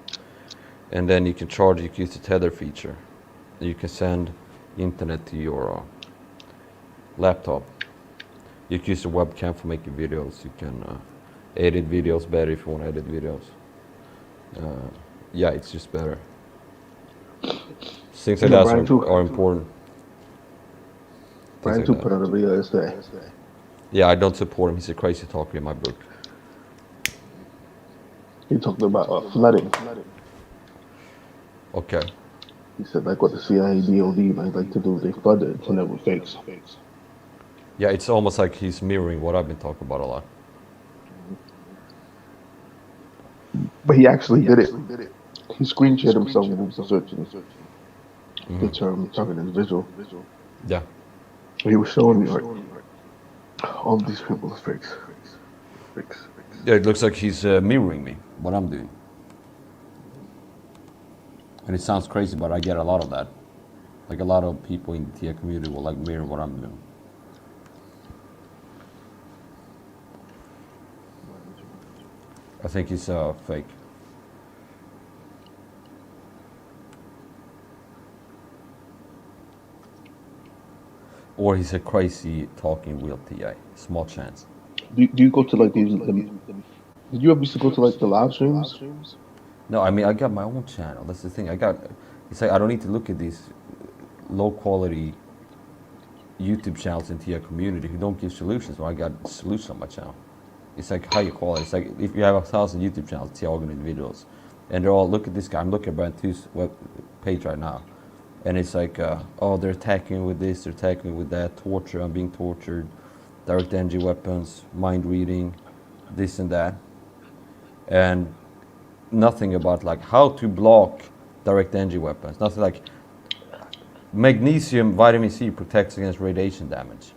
And then you can charge. You can use the tether feature. You can send internet to your laptop. You can use the webcam for making videos. You can edit videos better if you want to edit videos. Yeah, it's just better. Things like that are important. Brian Things too like put that. out a video yesterday. Yeah, I don't support him. He's a crazy talker in my book. He talked about flooding. Okay. He said like what the CIA, DOD like to do. They flood it and it was fakes. Yeah, it's almost like he's mirroring what I've been talking about a lot. But he actually did it. He screen shared himself when he was searching the term target individual. Yeah. He was showing me like all of these people are fakes. Fakes. Yeah, it looks like he's mirroring me, what I'm doing. And it sounds crazy, but I get a lot of that. Like a lot of people in the TIA community will like mirror what I'm doing. I think he's fake. Or he's a crazy talking wheel TI. Small chance. Do you go to like these? Did you ever used to go to like the live streams? No, I mean I got my own channel. That's the thing. It's like I don't need to look at these low quality YouTube channels in TI community who don't give solutions. Well, I got solutions on my channel. It's like higher quality. It's like if you have 1,000 YouTube channels, TI individuals, and they're all look at this guy. I'm looking at Brand 2's web page right now, and it's like, oh, they're attacking with this, they're attacking with that, torture. I'm being tortured, direct energy weapons, mind reading, this and that, and nothing about like how to block direct energy weapons. Nothing like magnesium, vitamin C protects against radiation damage.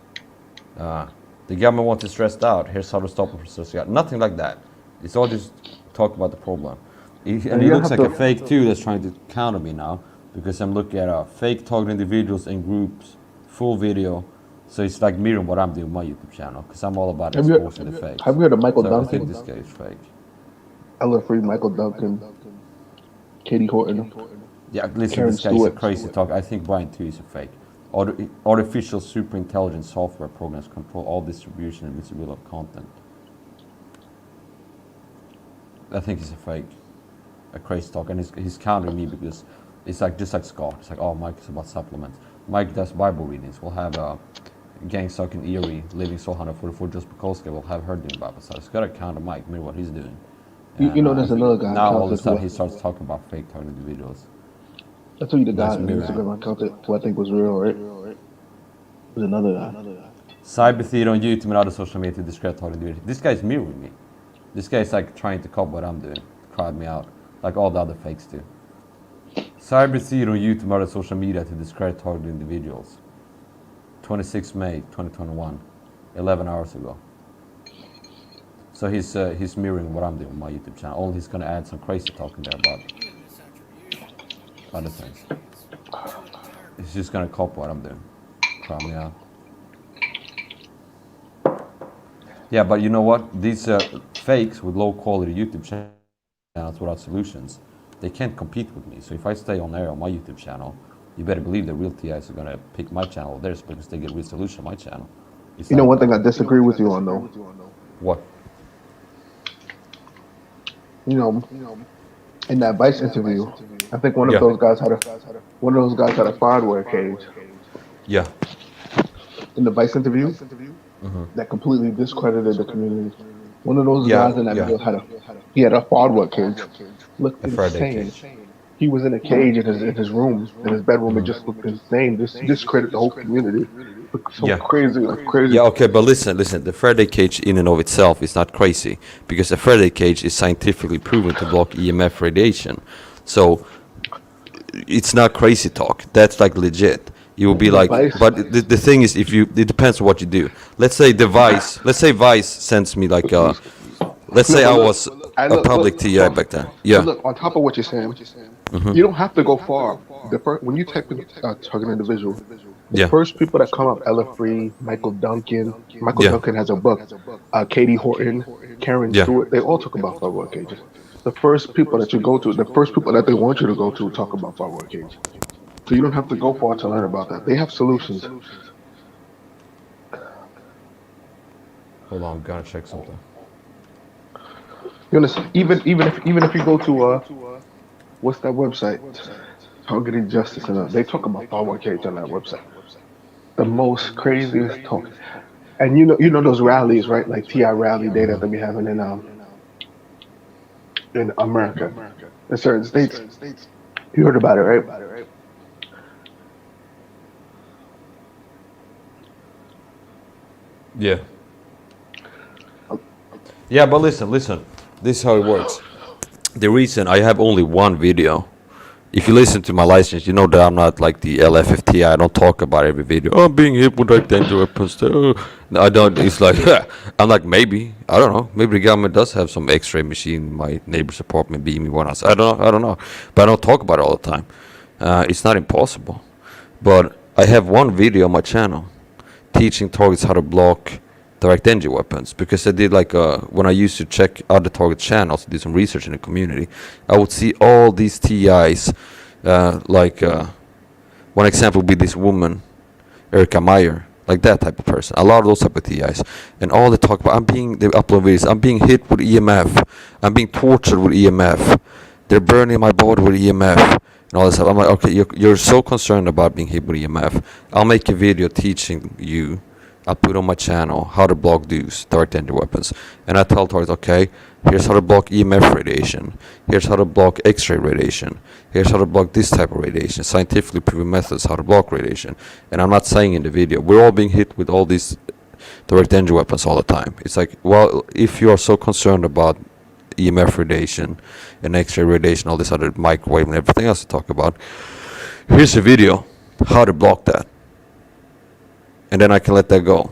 The government wants it stressed out. Here's how to stop it from stressing out. Nothing like that. It's all just talk about the problem. And he looks like a fake too that's trying to counter me now because I'm looking at fake target individuals and groups, full video. So it's like mirroring what I'm doing on my YouTube channel because I'm all about exposing the fakes. Have you heard of Michael So Duncan? I think this guy is fake. Ella Free, Michael Duncan, Katie Horton. Yeah, listen, Karen this guy is a Stewart. crazy talker. I think Brian too is a fake. Artificial super intelligence software programs control all distribution and visibility of content. I think he's a fake, a crazy talker, and he's countering me because it's like just like Scott. It's like, oh, Mike is about supplements. Mike does Bible readings. We'll have a gang stuck in Erie, living so 144 just because we'll have her doing Bible studies. It's gotta counter Mike, mirror what he's doing. You know, there's another guy. Now all of a sudden he starts talking about fake target individuals. I told you the guy That's on mirror. Instagram account who I think was real, right? There's another guy. Cyber theater on YouTube and other social media to discredit target individuals. This guy's mirroring me. This guy's like trying to copy what I'm doing. Crowd me out. Like all the other fakes do. Cyber Seed on YouTube and other social media to discredit targeted individuals. 26 May 2021. 11 hours ago. So he's mirroring what I'm doing on my YouTube channel. Only he's gonna add some crazy talk in there about other things. He's just gonna copy what I'm doing. Crowd me out. Yeah, but you know what? These fakes with low quality YouTube channels without solutions, they can't compete with me. So if I stay on air on my YouTube channel, you better believe the real TIs are gonna pick my channel over theirs because they get real solution on my channel. It's You know, like, one thing I disagree with you on, though. what? You know, in that Vice interview, I think one Yeah. of those guys had a hardware cage Yeah. in the Vice interview that completely discredited the community. One of those Yeah, guys in that yeah. video had a hardware cage. Looked A Faraday insane. cage. He was in a cage in his room, in his bedroom. It just looked insane. This discredit the whole community. Looked so Yeah. crazy, like crazy. Yeah, okay, but listen. The Faraday cage in and of itself is not crazy because the Faraday cage is scientifically proven to block EMF radiation. So it's not crazy talk. That's like legit. You will be like, Vice. but the thing is, it depends on what you do. Let's say Vice sends me like let's say I was a public TI back then. Yeah. Look, on top of what you're saying, you don't have to go far. When you type in target individual, the Yeah. first people that come up, Ella Free, Michael Duncan. Michael Yeah. Duncan has a book. Katie Horton, Karen Yeah. Stewart. They all talk about firewall cages. The first people that you go to, the first people that they want you to go to, talk about firewall cage. So you don't have to go far to learn about that. They have solutions. Hold on, I'm gonna check something. You understand? Even if you go to what's that website? Targeted Justice, and they talk about firewall cage on that website. The most craziest talk. And you know those rallies, right? Like TI rally day that they be having in America, in certain states. You heard about it, right? Yeah. Yeah, but listen. This is how it works. The reason I have only one video, if you listen to my license, you know that I'm not like the LFFT. I don't talk about every video. Oh, I'm being hit with like danger weapons. No, I don't. It's like, I'm like, maybe. I don't know. Maybe the government does have some x-ray machine in my neighbor's apartment being me one house. I don't know. But I don't talk about it all the time. It's not impossible. But I have one video on my channel teaching targets how to block direct energy weapons, because I did like when I used to check other target channels, do some research in the community, I would see all these TIs. One example would be this woman, Erica Meyer, like that type of person. A lot of those type of TIs, and all they talk about, they upload videos. I'm being hit with EMF. I'm being tortured with EMF. They're burning my body with EMF. And all this stuff. I'm like, okay, you're so concerned about being hit with EMF. I'll make a video teaching you. I'll put on my channel how to block these direct energy weapons. And I tell targets, okay, here's how to block EMF radiation. Here's how to block X-ray radiation. Here's how to block this type of radiation. Scientifically proven methods how to block radiation. And I'm not saying in the video, we're all being hit with all these direct energy weapons all the time. It's like, well, if you are so concerned about EMF radiation and X-ray radiation, all this other microwave and everything else to talk about, here's a video how to block that, and then I can let that go.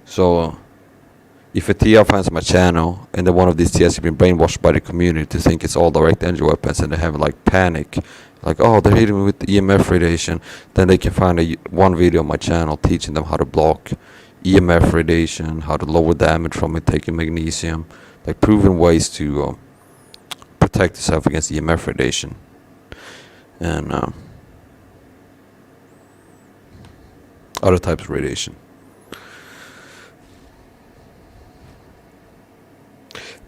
So if a TI finds my channel and then one of these TIs have been brainwashed by the community to think it's all direct energy weapons, and they have like panic, like, oh, they're hitting me with EMF radiation, then they can find one video on my channel teaching them how to block EMF radiation, how to lower damage from it, taking magnesium, like proven ways to protect yourself against EMF radiation. And other types of radiation.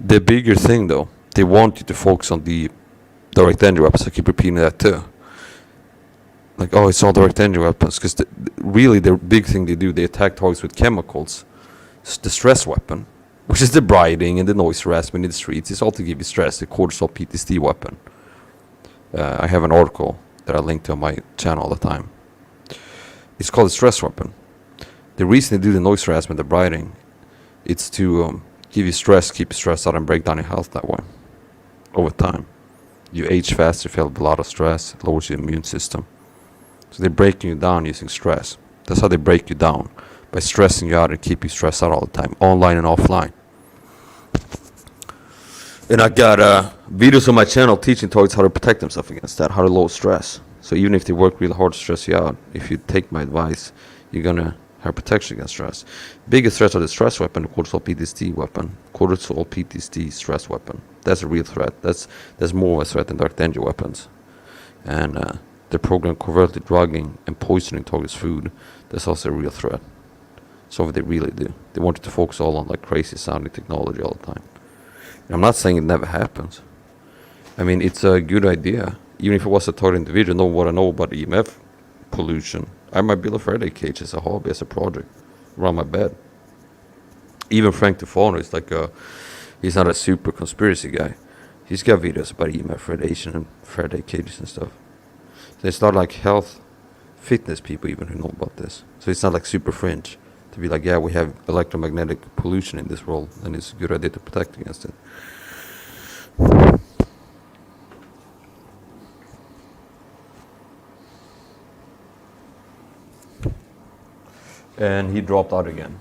The bigger thing though, they want you to focus on the direct energy weapons. I keep repeating that too. Like, oh, it's all direct energy weapons, because really the big thing they do, they attack targets with chemicals. It's the stress weapon, which is the briding and the noise harassment in the streets. It's all to give you stress, the cortisol PTSD weapon. I have an article that I link to on my channel all the time. It's called a stress weapon. The reason they do the noise harassment, the briding, it's to give you stress, keep you stressed out, and break down your health that way over time. You age faster, feel a lot of stress, it lowers your immune system. So they're breaking you down using stress. That's how they break you down, by stressing you out and keep you stressed out all the time, online and offline. And I got videos on my channel teaching toys how to protect themselves against that, how to lower stress. So even if they work really hard to stress you out, if you take my advice, you're gonna have protection against stress. Biggest threat of the stress weapon, the cortisol PTSD weapon. Cortisol PTSD stress weapon. That's a real threat. That's more of a threat than dark danger weapons. And the program covertly drugging and poisoning targets food. That's also a real threat. So what they really do, they want you to focus all on like crazy sounding technology all the time. And I'm not saying it never happens. I mean, it's a good idea. Even if it was a third individual, know what I know about EMF pollution. I might build a Faraday cage as a hobby, as a project, around my bed. Even Frank Tufano is like he's not a super conspiracy guy. He's got videos about EMF radiation and Faraday cages and stuff. So it's not like health, fitness people even who know about this. So it's not like super fringe to be like, yeah, we have electromagnetic pollution in this world, and it's a good idea to protect against it. And he dropped out again.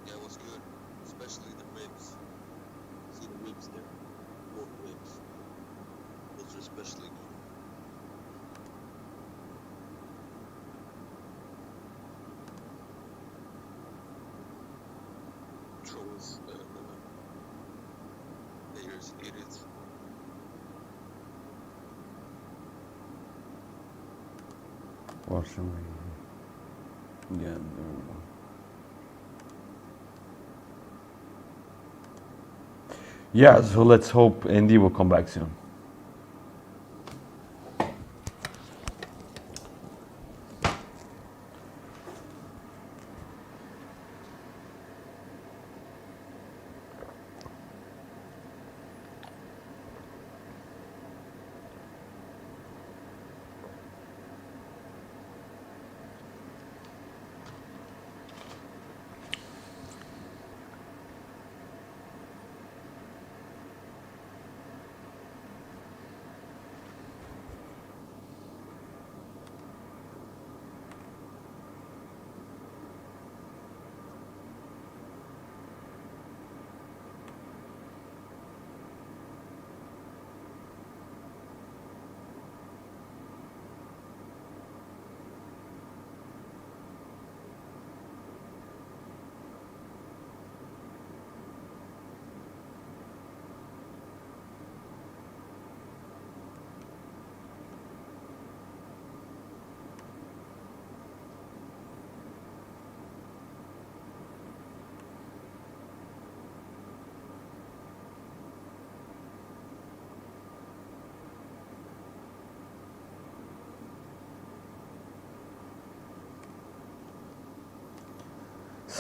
Yeah, it was good, especially the ribs. See the ribs there? Pork ribs. Those are especially good. Trolls, haters, idiots. Watching me. Yeah, there we go. Yeah, so let's hope Andy will come back soon.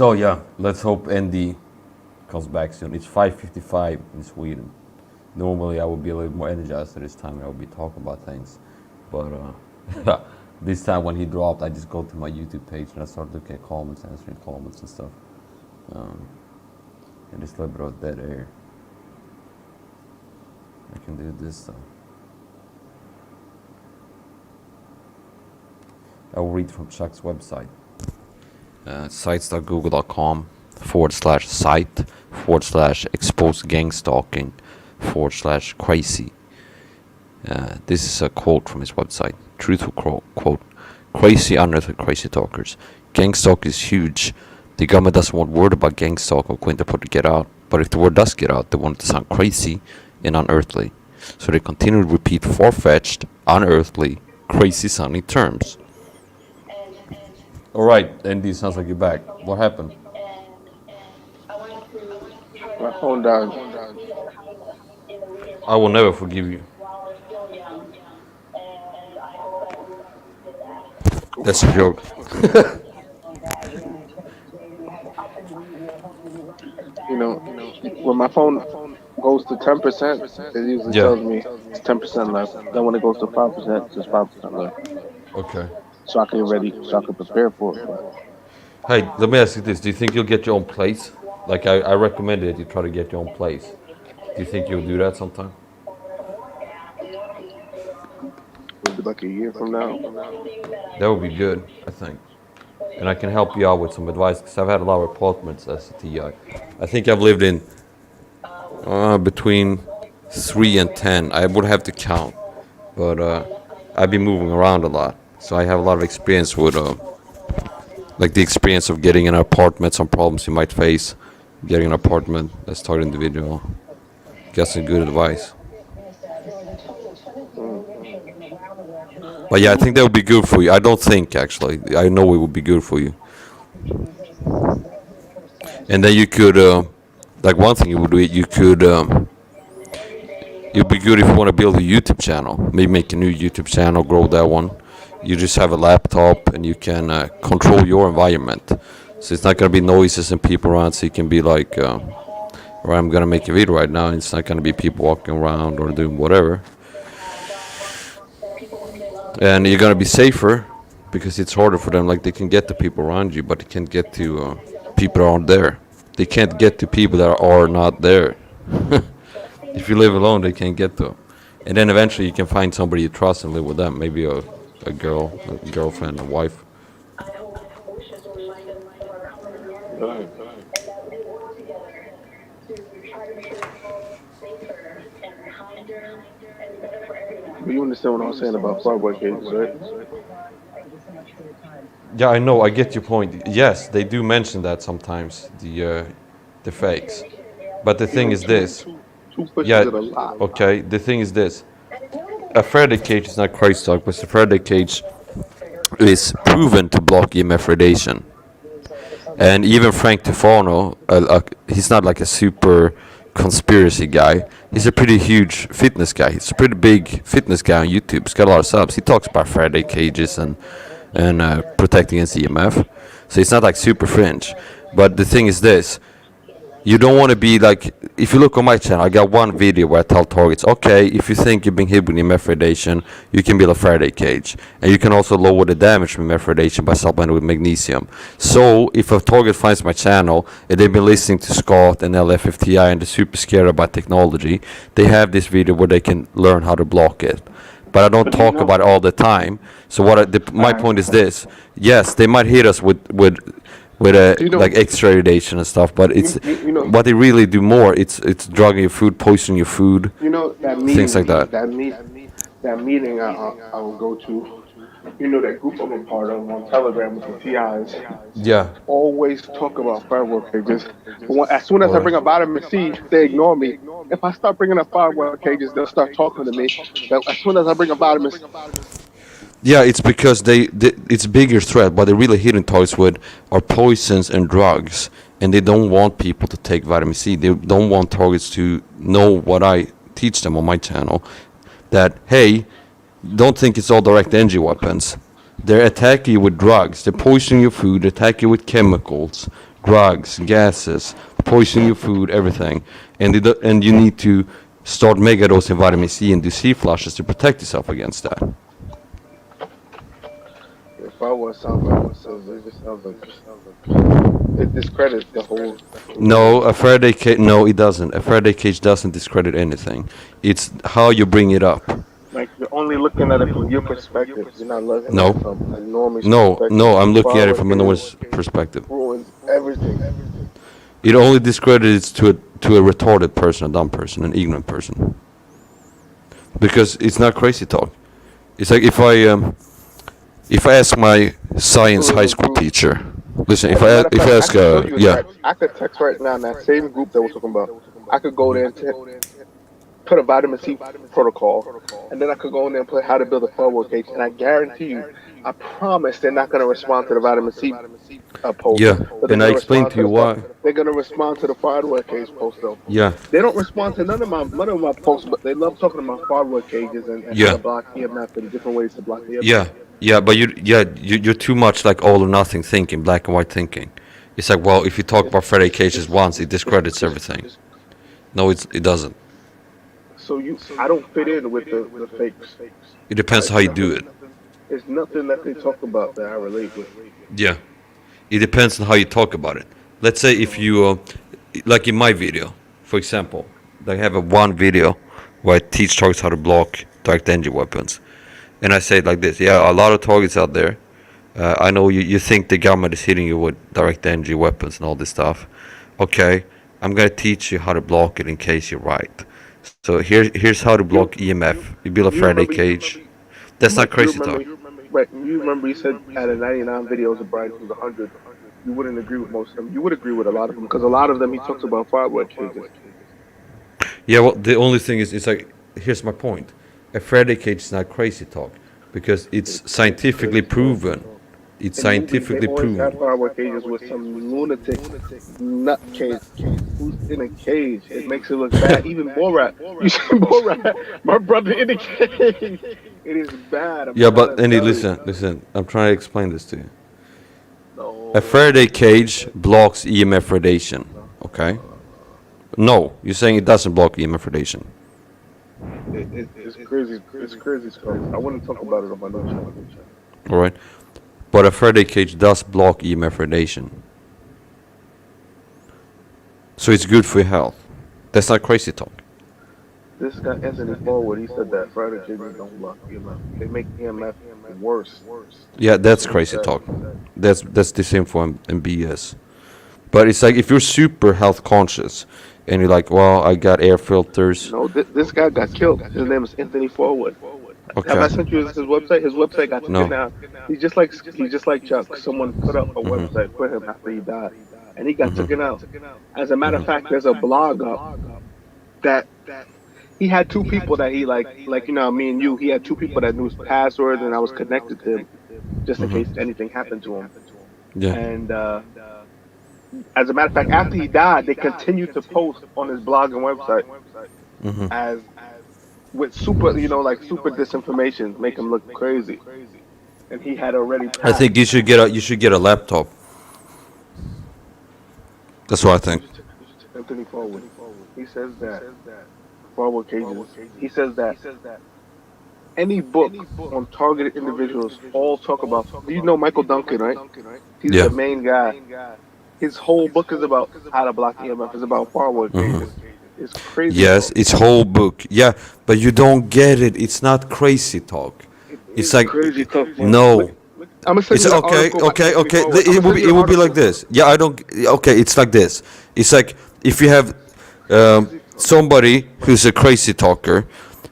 So yeah, let's hope Andy comes back soon. It's 5:55 in Sweden. Normally I would be a little more energized at this time and I would be talking about things. But this time when he dropped, I just go to my YouTube page and I start looking at comments, answering comments and stuff. And just a little bit of dead air. I can do this though. I will read from Chuck's website. sites.google.com/site/expose gang stalking/crazy. This is a quote from his website. Truthful quote. Crazy unearthed crazy talkers. Gang stalk is huge. The government doesn't want word about gang stalk or going to put it get out. But if the word does get out, they want it to sound crazy and unearthly. So they continue to repeat far-fetched, unearthly, crazy sounding terms. Alright, Andy, sounds like you're back. What happened? My phone died. I will never forgive you. That's a joke. You know, when my phone goes to 10%, it usually Yeah. tells me it's 10% left. Then when it goes to 5%, it's just 5% left. Okay. So I can prepare for it. But Hey, let me ask you this. Do you think you'll get your own place? Like, I recommended that you try to get your own place. Do you think you'll do that sometime? maybe like a year from now. That would be good, I think. And I can help you out with some advice because I've had a lot of apartments as a TI. I think I've lived in between 3 and 10. I would have to count. But I've been moving around a lot. So I have a lot of experience with like the experience of getting an apartment, some problems you might face, getting an apartment. Let's talk individual. Get some good advice. But yeah, I think that would be good for you. I don't think actually. I know it would be good for you. And then you could, like one thing you would do, you could, it'd be good if you want to build a YouTube channel. Maybe make a new YouTube channel, grow that one. You just have a laptop and you can control your environment. So it's not going to be noises and people around, so you can be like, or I'm going to make a video right now and it's not going to be people walking around or doing whatever. And you're going to be safer because it's harder for them. Like they can get to people around you, but they can't get to people that aren't there. They can't get to people that are not there. If you live alone, they can't get to them. And then eventually you can find somebody you trust and live with them. Maybe a girlfriend, a wife. But you understand what I'm saying about Firewall cages, right? Yeah, I know. I get your point. Yes, they do mention that sometimes, the fakes. But the thing is this. Two pushes Yeah, it a lot. okay. The thing is this. A Faraday cage is not crazy talk, but the Faraday cage is proven to block EMF radiation. And even Frank Tufano, he's not like a super conspiracy guy. He's a pretty huge fitness guy. He's a pretty big fitness guy on YouTube. He's got a lot of subs. He talks about Faraday cages and protecting against EMF. So it's not like super fringe. But the thing is this. You don't want to be like, if you look on my channel, I got one video where I tell targets, okay, if you think you've been hit with EMF radiation, you can build a Faraday cage. And you can also lower the damage from EMF radiation by supplementing with magnesium. So if a target finds my channel and they've been listening to Scott and LFFTI and they're super scared about technology, they have this video where they can learn how to block it. But I don't talk about it all the time. So my point is this. Yes, they might hit us with like X-ray radiation and stuff, but it's what they really do more. It's drugging your food, poisoning your food, You know that meeting, things like that. That meeting I will go to. You know that group I'm a part of on Telegram with the TIs. Yeah, Always talk about firewall cages. As soon as I bring up vitamin C, they ignore me. If I start bringing up firewall cages, they'll start talking to me. As soon as I bring up vitamin C, yeah. It's because it's bigger threat. What they're really hitting targets with are poisons and drugs, and they don't want people to take vitamin C. They don't want targets to know what I teach them on my channel. That hey, don't think it's all direct energy weapons. They're attacking you with drugs. They're poisoning your food. They attack you with chemicals. drugs, gases, poison your food, everything, and you need to start megadosing vitamin C and do C flushes to protect yourself against that. If I was sounds like it just sounds like it discredits the whole. No, a Faraday cage. No, it doesn't. A Faraday cage doesn't discredit anything. It's how you bring it up. Like you're only looking at it from your perspective. You're not looking No. at it from a norm's No, perspective. no, I'm looking at it from Power another's perspective. ruins everything. It only discredits to a retarded person, a dumb person, an ignorant person. Because it's not crazy talk. It's like if I ask my science high school teacher, listen, if I ask yeah, I could text right now in that same group that we're talking about. I could go there and put a vitamin C protocol, and then I could go in there and put how to build a firewall cage, and I guarantee you, I promise they're not going to respond to the vitamin C post. yeah, But they're and I gonna explained respond to you the- why. They're going to respond to the firewall cage post though. Yeah, They don't respond to none of my posts, but they love talking about firewall cages and Yeah. how to block EMF and different ways to block EMF. yeah, but you're too much like all or nothing thinking, black and white thinking. It's like, well, if you talk about Faraday cages once, it discredits everything. No, it doesn't. So I don't fit in with the fakes. It depends how you do it. There's nothing that they talk about that I relate with. Yeah, it depends on how you talk about it. Let's say if you, like in my video, for example, I have one video where I teach targets how to block direct energy weapons, and I say it like this: yeah, a lot of targets out there. I know you think the government is hitting you with direct energy weapons and all this stuff. Okay, I'm gonna teach you how to block it in case you're right. So here's how to block EMF. You build a Faraday cage. That's not crazy talk. Right, you remember you said out of 99 videos of Brian from the 100, you wouldn't agree with most of them. You would agree with a lot of them because a lot of them he talks about firewall cages. Yeah, well, the only thing is, it's like, here's my point. A Faraday cage is not crazy talk because it's scientifically proven. It's scientifically They always have proven. firewall cages with some lunatic nutcase who's in a cage. It makes it look bad. Even Borat. You see Borat? My brother in the cage. It is bad. I'm Yeah, trying but to Andy, tell you. listen. I'm trying to explain this to you. No. A Faraday cage blocks EMF radiation. Okay? No, you're saying it doesn't block EMF radiation. It's crazy. It's crazy stuff. I want to talk about it on my notes. All right? But a Faraday cage does block EMF radiation. So it's good for your health. That's not crazy talk. This guy Anthony Forward, he said that Friday cages don't block EMF. They make EMF worse. Yeah, that's crazy talk. That's disinfo and BS. But it's like if you're super health conscious and you're like, well, I got air filters. No, this guy got killed. His name is Anthony Forward. Have I Okay. sent you his website? His website got No. taken down. He's just like Chuck. Someone put up a website for him after he died, and he got taken out. As a matter of fact, there's a blog up that he had two people that he like you know me and you. He had two people that knew his passwords, and I was connected to him just in case anything happened to him. Yeah. And as a matter of fact, after he died, they continued to post on his blog and website as with super, super disinformation, make him look crazy. And he had already passed. I think you should get a laptop. That's what I think. Anthony Forward. He says that Forward cages. He says that any book on targeted individuals all talk about. You know Michael Duncan, right? He's Yeah. the main guy. His whole book is about how to block EMF. It's about forward cages. It's crazy. Yes, it's whole book. Yeah, but you don't get it. It's not crazy talk. It's like crazy tough. Man. no. I'm gonna send It's you the okay, article by okay, Anthony okay. Forward. It will be like this. Yeah, I don't. Okay, it's like this. It's like if you have somebody who's a crazy talker,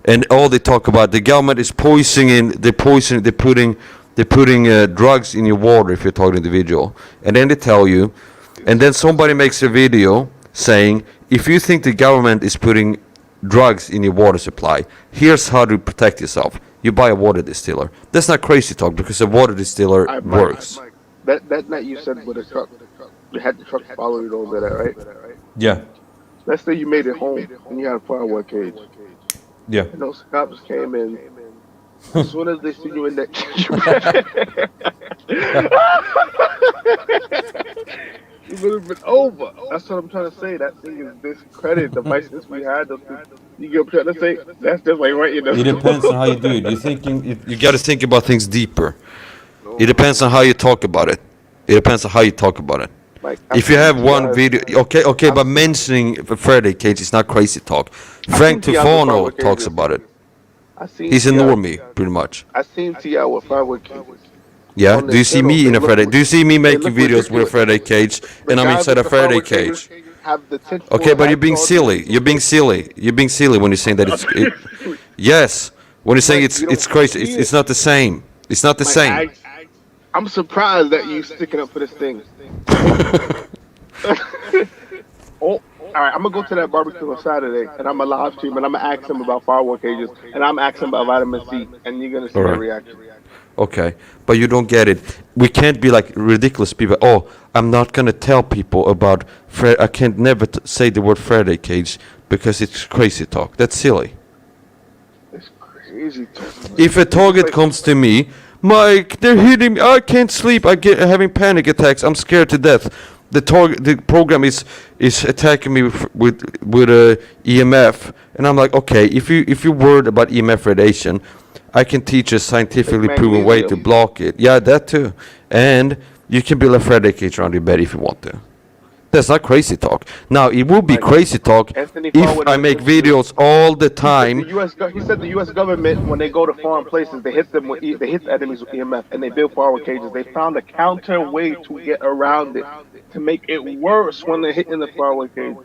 and all they talk about the government is poisoning. They're putting drugs in your water if you're talking individual, and then they tell you, and then somebody makes a video saying, if you think the government is putting drugs in your water supply, here's how to protect yourself. You buy a water distiller. That's not crazy talk because a water distiller Mike, works. That night you said with a truck, you had the truck follow you over there, right? Yeah. Let's say you made it home and you had a firework cage. Yeah. And those cops came in. As soon as they see you in that it would have been over. That's what I'm trying to say. That thing is discredited. The vices we had, those things. You get what I'm trying to say? That's just like right in the It depends on how you do it. You got to think about things deeper. It depends on how you talk about it. It depends on how you talk about it. Like I've If you seen have one T.I.'s video, okay, but mentioning Faraday cage is not crazy talk. I've Frank seen T.I. with Tufano firewood talks cages. about it. I seen He's a T.I. normie, pretty much. I seen T.I. with firewood cages. Yeah. On Do their you see channels, me in they a look Faraday? Do you see me they making look videos with a ridiculous. Faraday cage The and I'm guys inside with a the Faraday firewood cage? cages have the Okay, tinfoil but you're hats being on. They silly. You're being silly. You're being silly when you're saying that yes. When you're saying Mike, you it's don't crazy, see it's it. not the same. It's not the Mike, same. I'm surprised that you sticking up for this thing. Oh, all right. I'm gonna go to that barbecue on Saturday, and I'm gonna live stream, and I'm gonna ask him about firewood cages, and I'm asking about vitamin C, and you're gonna see All their right. reaction. Okay, but you don't get it. We can't be like ridiculous people. Oh, I'm not gonna tell people about I can't never say the word Faraday cage because it's crazy talk. That's silly. It's crazy talk, man. If a It's just target like comes to me, Mike, they're hitting me. I can't sleep. I get having panic attacks. I'm scared to death. The program is attacking me with a EMF, and I'm like, okay, if you're worried about EMF radiation, I can teach a take scientifically proven way to magnesium. block it. Yeah, that too, and you can build a Faraday cage around your bed if you want to. That's not crazy talk. Now, it will be Mike, crazy talk Anthony if Fauci I was make listening. videos all the He said time. he said the U.S. government when they go to foreign places they hit them with they hit the enemies with EMF and they build firework cages. They found a counter way to get around it to make it worse when they're hitting the firework cage.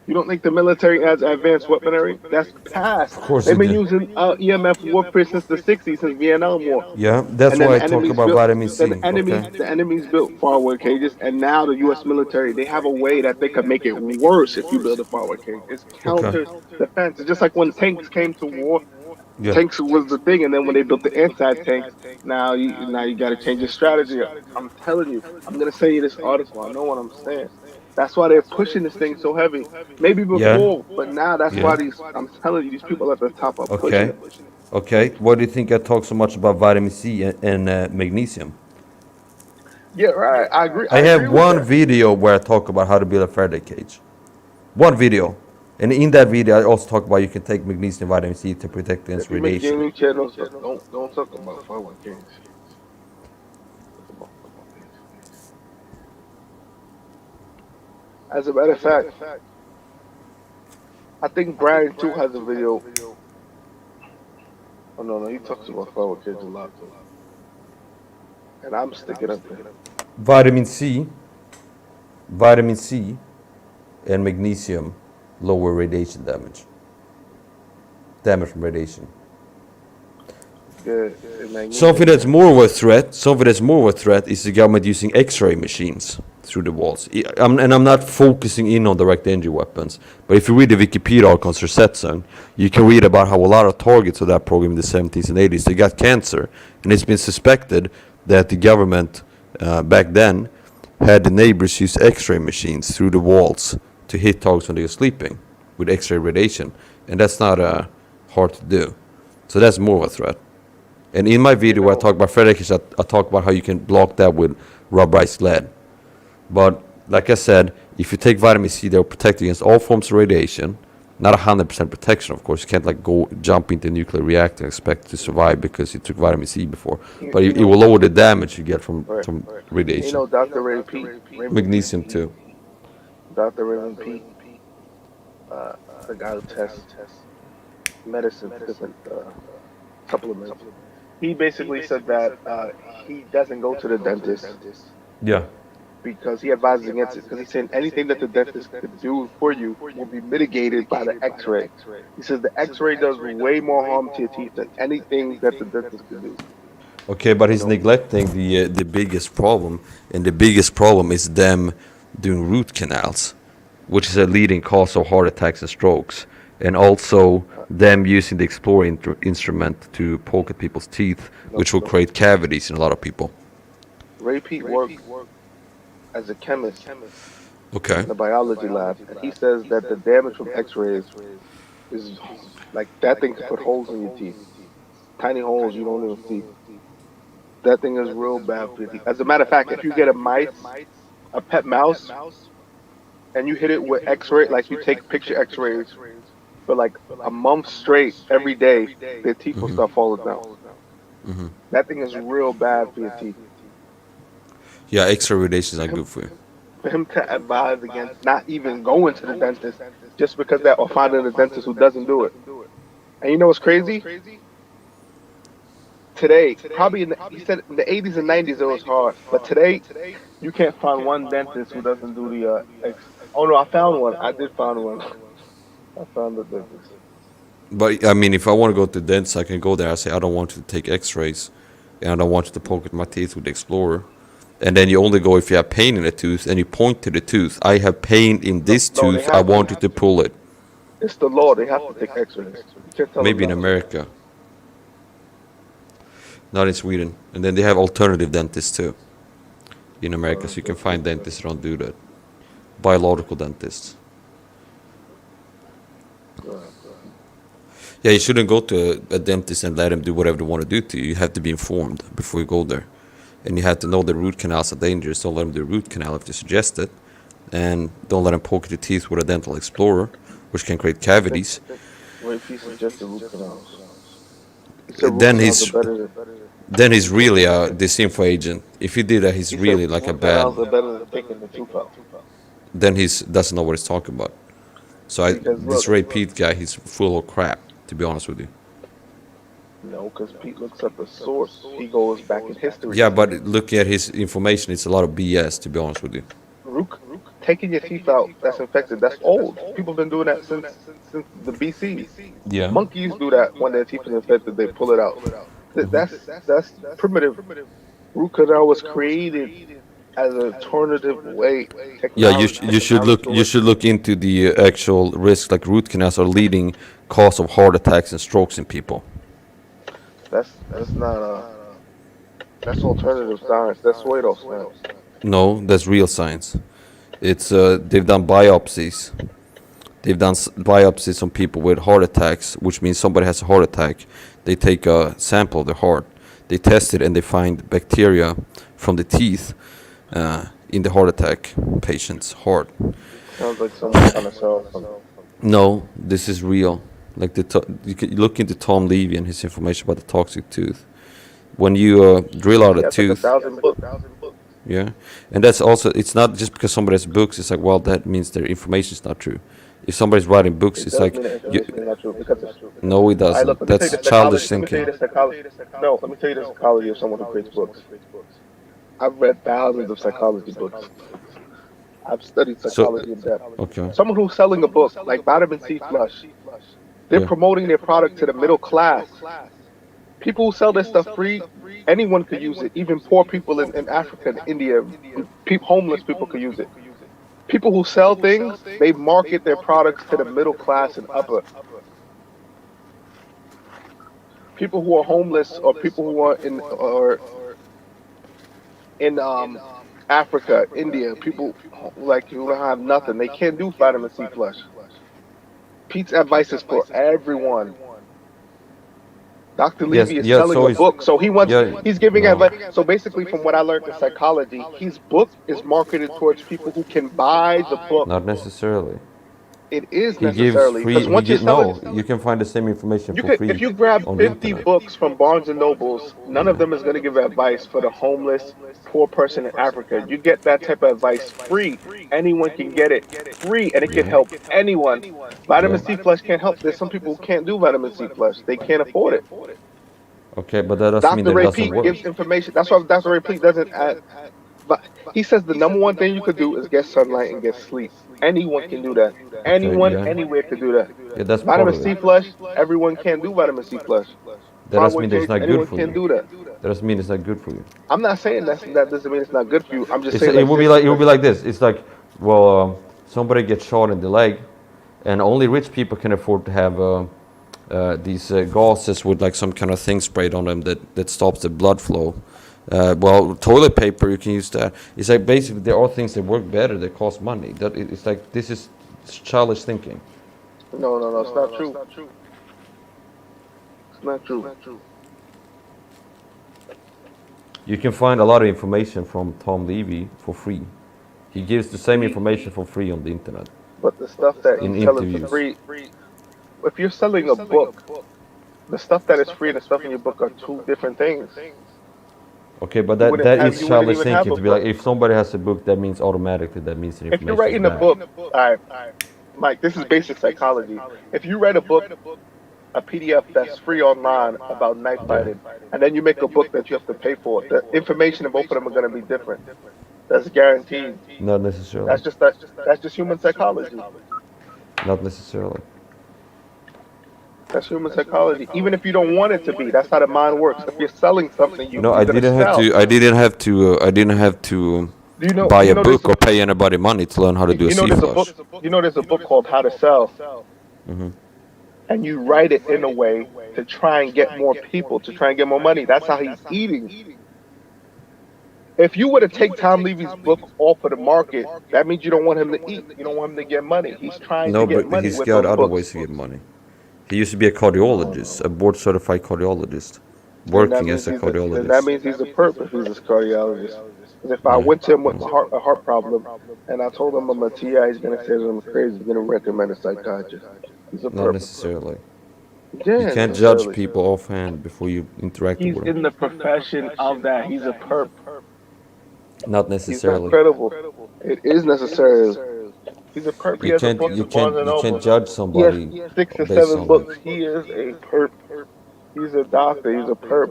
You don't think the military has advanced weaponry? That's past. Of course They've it been did. using EMF warfare since the '60s, since Vietnam War. Yeah, that's And then why I the talk enemies about built vitamin C. Okay. the enemies built firework cages, and now the U.S. military they have a way that they can make it worse if you build a firework cage. It's Okay. counter defense. It's just like when tanks came to war, Yeah. tanks was the thing, and then when they built the anti-tanks, now you got to change your strategy. I'm telling you, I'm gonna send you this article. I know what I'm saying. That's why they're pushing this thing so heavy. Maybe Yeah. before, but now that's Yeah. why these. I'm telling you, these people at the top are pushing Okay. it. Okay. Why do you think I talk so much about vitamin C and magnesium? Yeah, right. I agree. I I agree have with one that. video where I talk about how to build a Faraday cage. One video. And in that video, I also talk about you can take magnesium and vitamin C to protect against If you make radiation. gaming channels, don't talk about firework games. Talk about football games. As a matter of fact, I think Brian too has a video. Oh no, he talks about firework games a lot too. And I'm sticking up there. Vitamin C, vitamin C, and magnesium lower radiation damage. Damage from radiation. Yeah, Something that's more of a threat is the government using X-ray machines through the walls. I'm not focusing in on direct energy weapons, but if you read the Wikipedia article on Sursetson, you can read about how a lot of targets of that program in the 70s and 80s, they got cancer, and it's been suspected that the government back then had the neighbors use X-ray machines through the walls to hit targets when they were sleeping with X-ray radiation, and that's not hard to do. So that's more of a threat. And in my video where I talk about Frederick, I talk about how you can block that with rubberized lead. But like I said, if you take vitamin C, they'll protect you against all forms of radiation. Not 100% protection, of course. You can't like go jump into a nuclear reactor and expect to survive because you took vitamin C before. But it will lower the damage you get from radiation. You know, Dr. Ray Pete, Magnesium too. Dr. Raymond Pete, the guy who tests medicine, different supplements. He basically said that he doesn't go to the dentist Yeah. because he advises against it. Because he's saying anything that the dentist could do for you will be mitigated by the X-ray. He says the X-ray does way more harm to your teeth than anything that the dentist could do. Okay, but he's neglecting the biggest problem, and the biggest problem is them doing root canals, which is a leading cause of heart attacks and strokes, and also them using the Explorer instrument to poke at people's teeth, which will create cavities in a lot of people. Ray Pete worked as a chemist Okay. in the biology lab, and he says that the damage from X-rays is like that thing can put holes in your teeth, tiny holes you don't even see. That thing is real bad for your teeth. As a matter of fact, if you get a mice a pet mouse and you hit it with X-ray, like you take picture X-rays for like a month straight every day, their teeth will start falling down. That thing is real bad for your teeth. Yeah, X-ray radiation is For not him, good for you. for him to advise against not even going to the dentist just because that, or finding a dentist who doesn't do it. And you know what's crazy? Today, probably he said in the 80s and 90s it was hard, but today you can't find one dentist who doesn't do the Oh no, I found one. I did find one. I found the dentist. But I mean, if I want to go to the dentist, I can go there. I say I don't want you to take X-rays, and I don't want you to poke at my teeth with the Explorer. And then you only go if you have pain in the tooth, and you point to the tooth. I have pain in this No, they tooth. I have want to. you to pull it. It's the law. They have to take X-rays. You can't tell Maybe in them no. America, not in Sweden. And then they have alternative dentists too in America, so you can find dentists that don't do that. Biological dentists. Yeah, you shouldn't go to a dentist and let them do whatever they want to do to you. You have to be informed before you go there. And you have to know the root canals are dangerous. Don't let them do a root canal if they suggest it. And don't let them poke your teeth with a dental explorer, which can create cavities. What if he suggested root canals? He said root Then canals he's are better then he's really a disinfo agent. If he did that, he's he really said like a root canals bad. are better than taking the tooth out. Then he's doesn't know what he's talking about. So Because this look, Ray Pete guy, he's full of crap. To be honest with you. no, because Pete looks at the source. He goes back in history. Yeah, but looking at his information, it's a lot of BS. To be honest with you. Taking your teeth out that's infected, that's old. People have been doing that since the BC. Yeah. Monkeys do that when their teeth is infected, they pull it out. That's primitive. Root canal was created as an alternative way. Yeah, you should look into the actual risks. Like root canals are leading cause of heart attacks and strokes in people. That's not that's alternative science. That's pseudo science. No, that's real science. It's they've done biopsies. They've done biopsies on people with heart attacks, which means somebody has a heart attack. They take a sample of the heart, they test it, and they find bacteria from the teeth in the heart attack patient's heart. Sounds like someone trying to sell something. No, this is real. Like you can look into Tom Levy and his information about the toxic tooth. When you drill out a That's like tooth, 1,000 books. yeah, and that's also, it's not just because somebody has books. It's like, well, that means their information is not true. If somebody's writing books, It it's does like, mean that information is not true because it's true. no, it All right, doesn't. look, let me tell you That's the childish psychology. Let me tell you thinking. the psychology. No, let me tell you the psychology of someone who creates books. I've read thousands of psychology books. I've studied So, psychology in depth. okay, Someone who's selling a book like Vitamin C Flush, they're yeah, promoting their product to the middle class. People who sell their stuff free, anyone could use it. Even poor people in Africa and India, homeless people could use it. People who sell things, they market their products to the middle class and upper. People who are homeless or people who are in Africa, India, people like who don't have nothing, they can't do vitamin C flush. Pete's advice is for everyone. Dr. yes, Levy is yeah. selling So a book, so yeah, he's giving no, advice. So basically, from what I learned in psychology, his book is marketed towards people who can buy the book. not necessarily. It is He gives necessarily free. because He once you're get selling, no. You can find the same information you for could if free you grab on the 50 internet. books from Barnes and Nobles, none of Yeah. them is going to give advice for the homeless, poor person in Africa. You get that type of advice free. Anyone can get it free, and it can Yeah. help anyone. Vitamin Yeah. C flush can't help. There's some people who can't do vitamin C flush. They can't afford it. Okay, but that doesn't mean Dr. that it Ray doesn't Peat work. gives information. That's why Dr. Ray Peat doesn't add. But he says the number one thing you could do is get sunlight and get sleep. Anyone can do that. Okay, Anyone, yeah, anywhere could do that. yeah. That's part Vitamin of C it. flush, everyone can do vitamin C flush. That doesn't mean that 501k, it's not good anyone for can you. do that. That doesn't mean it's not good for you. I'm not saying that doesn't mean it's not good for you. I'm just It's, saying it like would be this. like, it would be like this. It's like, well, somebody gets shot in the leg, and only rich people can afford to have these gauzes with like some kind of thing sprayed on them that stops the blood flow. Well, toilet paper, you can use that. It's like basically there are things that work better that cost money. It's like this is childish thinking. No, it's not true. It's not true. You can find a lot of information from Tom Levy for free. He gives the same information for free on the internet But the stuff that in he's selling for interviews. free, if you're selling a book, the stuff that is free and the stuff in your book are two different things. Okay, but You that, wouldn't that have, is you wouldn't childish even have thinking a to be like, book. if somebody has a book, that means automatically that means the If you're information is writing a bad. book, all right, Mike, this is basic psychology. If you write a book, a PDF that's free online about knife fighting, and then you make a book that you have to pay for, the information in both of them are going to be different. That's guaranteed. Not necessarily. That's just human psychology. Not necessarily. That's human psychology. Even if you don't want it to be, that's how the mind works. If you're selling something, No, you're I gonna didn't have sell. to. I didn't have to. I didn't have to Do you know? buy you a know book there's or pay anybody money to learn how to do a you know C there's a flush. book. You know there's a book called How to Sell, Mm-hmm. and you write it in a way to try and get more people, to try and get more money. That's how he's eating. If you were to take Tom Levy's book off of the market, that means you don't want him to eat. You don't want him to get money. He's trying No, to get but money he's with got those other books. ways to get money. He used to be a cardiologist, a board certified cardiologist, working as a Then that cardiologist. means he's a perp if he's a cardiologist. 'Cause if I Yeah. went to him with a heart problem and I told him I'm a TI, he's gonna say I'm crazy. He's gonna recommend a psychiatrist. He's a Not perp. necessarily. Yeah, You can't necessarily. judge people offhand before you interact He's with them. in the profession of that. He's a perp. Not He's not necessarily. credible. It is necessary. He's a perp. He You has a can't. book You to can't. Barnes and You can't Noble. judge He somebody has 6 or based 7 on books. that. He is a perp. He's a doctor. He's a perp.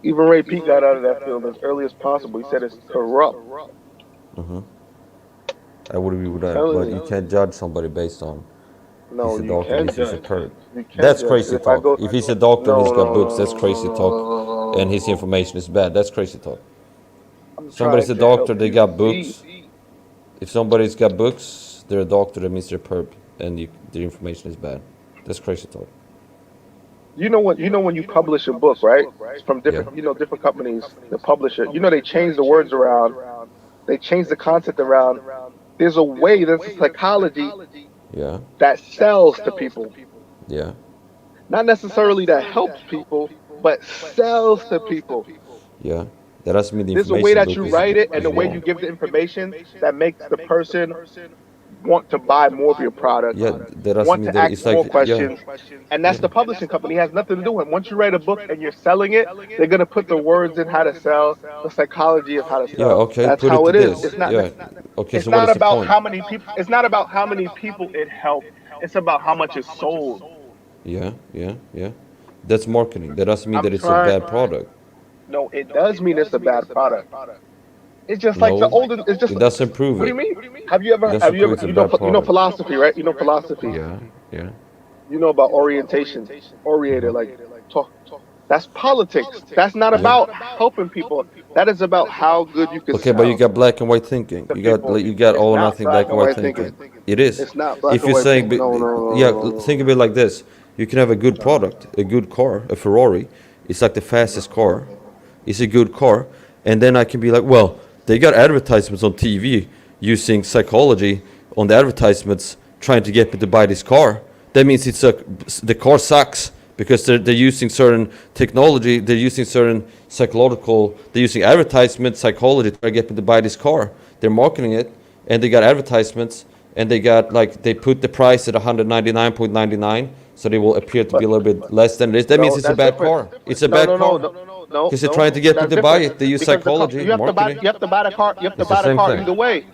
Even Ray Peake got out of that field as early as possible. He said it's corrupt. Mm-hmm. I would agree with that, Telling but you. you can't judge somebody based on No, he's a you doctor, can't he's a judge. perp. You can't That's judge. crazy If I talk. go, If he's a doctor and no, he's got no, books, that's crazy talk, and his information is bad. That's crazy talk. I'm Somebody's a trying to help doctor, they you got see. books. If somebody's got books, they're a doctor, that means they're perp, and their information is bad. That's crazy talk. You know what? You know when you publish a book, right? It's from Yeah. different, different companies that publish it. You know they change the words around. They change the concept around. There's a way. There's a psychology Yeah, that sells to people. yeah, Not necessarily that helps people, but sells to people. yeah. That doesn't mean the There's a way information that you book write it and is the way wrong. you give the information that makes the person want to buy more of your product, Yeah, that doesn't want mean to that ask it's more like, questions. yeah, And that's the publishing company. It has nothing to do with it. Once you write a book and you're selling it, they're going to put the words in how to sell, the psychology of how to yeah, sell. okay, That's put how it it to is. this. It's not. Yeah, okay, It's so what not is the about point? how many people. It's not about how many people it helped. It's about how much is sold. Yeah, yeah, yeah. That's marketing. That doesn't mean I'm that it's a trying. bad product. No, it does mean it's a bad product. It's just like the No, olden. It's just. it doesn't prove What do it. you mean? Have you ever? It Have doesn't you prove ever? it's a You know? bad You know product. philosophy, right? You know philosophy. Yeah, yeah. You know about orientation, oriented, like talk. That's politics. That's not Yeah. about helping people. That is about how good you can Okay, but you sell got black and white thinking. to You got people. you got It's all or not nothing black black and and white white thinking. thinking. It is. It's not black If and you're white saying, thinking. No. yeah, think of it like this: you can have a good product, a good car, a Ferrari. It's like the fastest car. It's a good car, and then I can be like, well, they got advertisements on TV using psychology on the advertisements trying to get me to buy this car. That means the car sucks because they're using certain technology, they're using certain they're using advertisement psychology to get me to buy this car. They're marketing it, and they got advertisements, and they put the price at 199.99, so they will appear to be a little bit less than it is. That means it's a bad car. It's a bad car. No. Because they're trying to get me to buy it. They use Because psychology, you have to buy. marketing. You have to buy the car. You have to It's the buy the same car thing. either way.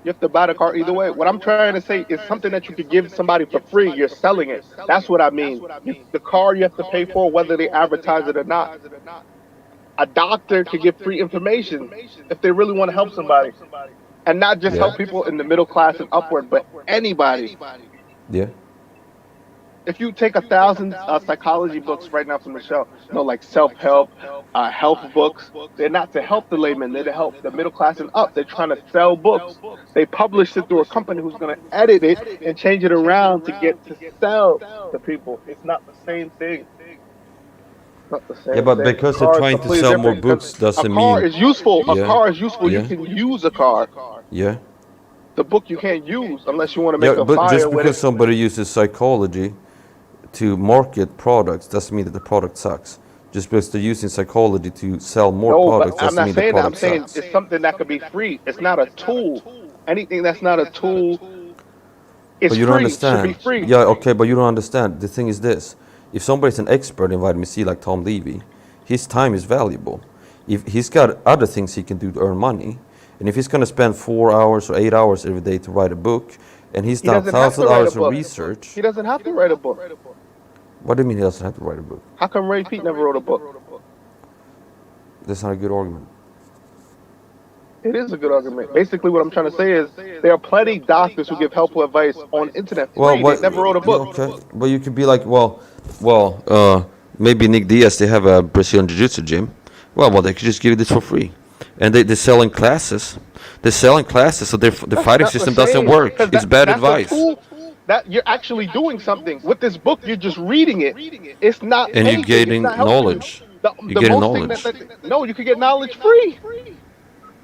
You have to buy the car either way. What I'm trying to say is something that you could give somebody for free. You're selling it. That's what I mean. The car you have to pay for, whether they advertise it or not. A doctor can give free information if they really want to help somebody, and not just Yeah. help people in the middle class and upward, but anybody. Yeah. If you take 1,000 psychology books right now from the shelf, like self-help, health books, they're not to help the layman, they're to help the middle class and up. They're trying to sell books. They publish it through a company who's going to edit it and change it around to get to sell to people. It's not the same thing. Not the same Yeah, but thing. because A they're car is trying to completely sell more different books because doesn't a car mean. is useful. Yeah. A car is useful. Yeah. You can use a car. Yeah. The book you can't use unless you want to make Yeah, a but fire just with because somebody uses psychology to market products doesn't mean that the product sucks. Just because they're using psychology to sell more No, products but I'm doesn't not mean the saying that. I'm product saying sells. it's something that could be free. It's not a tool. Anything that's not a tool is But you don't free. Should be understand. free. Yeah, okay, but you don't understand. The thing is this: if somebody's an expert in vitamin C, like Tom Levy, his time is valuable. If he's got other things he can do to earn money, and if he's going to spend 4 hours or 8 hours every day to write a book, and he's He done doesn't have to 1,000 write a hours of book. research, He doesn't have to write a book. what do you mean he doesn't have to write a book? How come Ray Pete never wrote a book? That's not a good argument. It is a good argument. Basically, what I'm trying to say is there are plenty doctors who give helpful advice on internet free. Well, They never wrote a book. Okay, but you could be like, maybe Nick Diaz, they have a Brazilian Jiu-Jitsu gym. Well, they could just give you this for free. And they're selling classes. They're selling classes, so the fighting That's what system I'm doesn't saying, work. 'cause It's bad that's a advice. tool that you're actually doing something. With this book, you're just reading it. It's not And you're anything. It's getting not helping you. knowledge. The You're getting most thing knowledge. no, you can get knowledge free.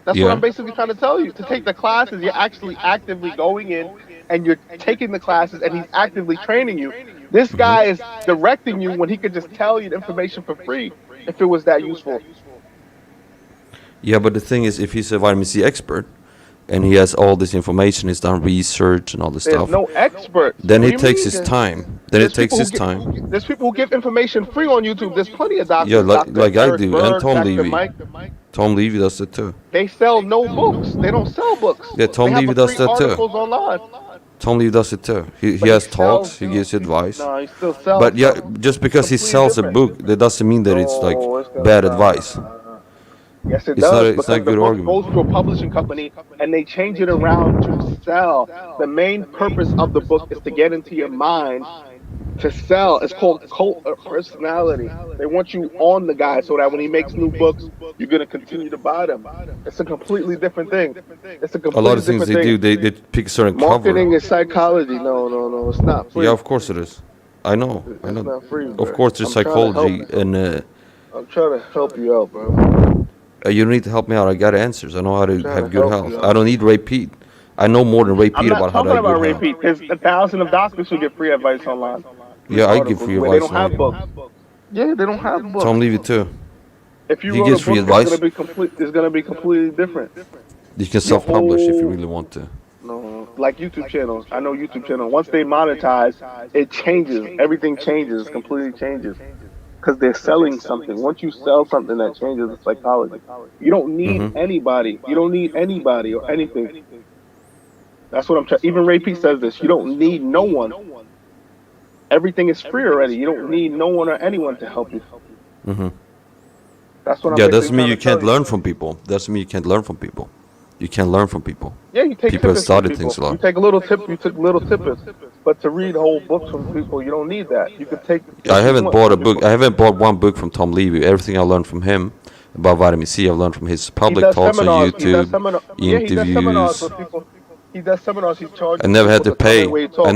That's Yeah. what I'm basically trying to tell you. To take the classes, you're actually actively going in and you're taking the classes and he's actively training you. This guy is directing you when he could just tell you the information for free if it was that useful. Yeah, but the thing is, if he's a vitamin C expert, and he has all this information, he's done research and all this There's stuff, no expert. then What he do you takes mean? his time. Then it takes his time. There's people who give information free on YouTube. There's plenty of doctors. Yeah, like- Dr. like I Eric do, and Berg, Tom Dr. Levy. Mike. Tom Levy does it too. They sell no books. They don't sell books. Yeah, Tom They have Levy a does free that too. articles online. Tom Levy does it too. He But has he talks, sells he you- gives advice. No, he still sells. But yeah, something just because he completely sells a different. book, that doesn't mean that it's like No, it's not- bad advice. Yes, it It's does. not a- it's because not a good the book argument. goes to a publishing company and they change it around to sell. The main purpose of the book is to get into your mind to sell. It's called cult of personality. They want you on the guy so that when he makes new books, you're gonna continue to buy them. It's a completely different thing. It's a A completely lot of things different they do, thing. they pick a certain Marketing cover. is psychology. No, it's not free. Yeah, of course it is. I know. It's not free. Of bro. course, there's I'm trying to psychology, help- and I'm trying to help you out, bro. you don't need to help me out. I got answers. I know how to Trying have to good help health. you I don't need Ray Pete. I know more than Ray I'm Pete not about how to talking have about good Ray health. Pete. There's 1,000 of doctors who give free advice online. Yeah, I give Articles free where they advice. don't have now. books. Yeah, they don't have books. Tom Levy too. If you he wrote gives a free book, advice. It's gonna be completely different. You can self-publish if you whole- really want to. No, like YouTube channels. I know YouTube channels. Once they monetize, it changes. Everything changes. Completely changes. Because they're selling something. Once you sell something, that changes the psychology. You don't need Mhm. anybody. You don't need anybody or anything. That's what I'm trying. Even Ray Pete says this. You don't need no one. Everything is free already. You don't need no one or anyone to help you. Hmm. That's what I'm Yeah, basically doesn't mean trying you to tell can't learn from people. Doesn't mean you can't learn from people. You can learn from people. Yeah, you take People have tips from started people. things a lot. You take a little tip. You took little tippets, but to read whole books from people, you don't need that. You could take. I haven't bought a book. I haven't bought one book from Tom Levy. Everything I learned from him about vitamin C, I've learned from his He public does talks on seminars. He does YouTube, seminar- Yeah, he does seminars interviews. with people. He does seminars. He charges. I never had to people come pay. in where he talks.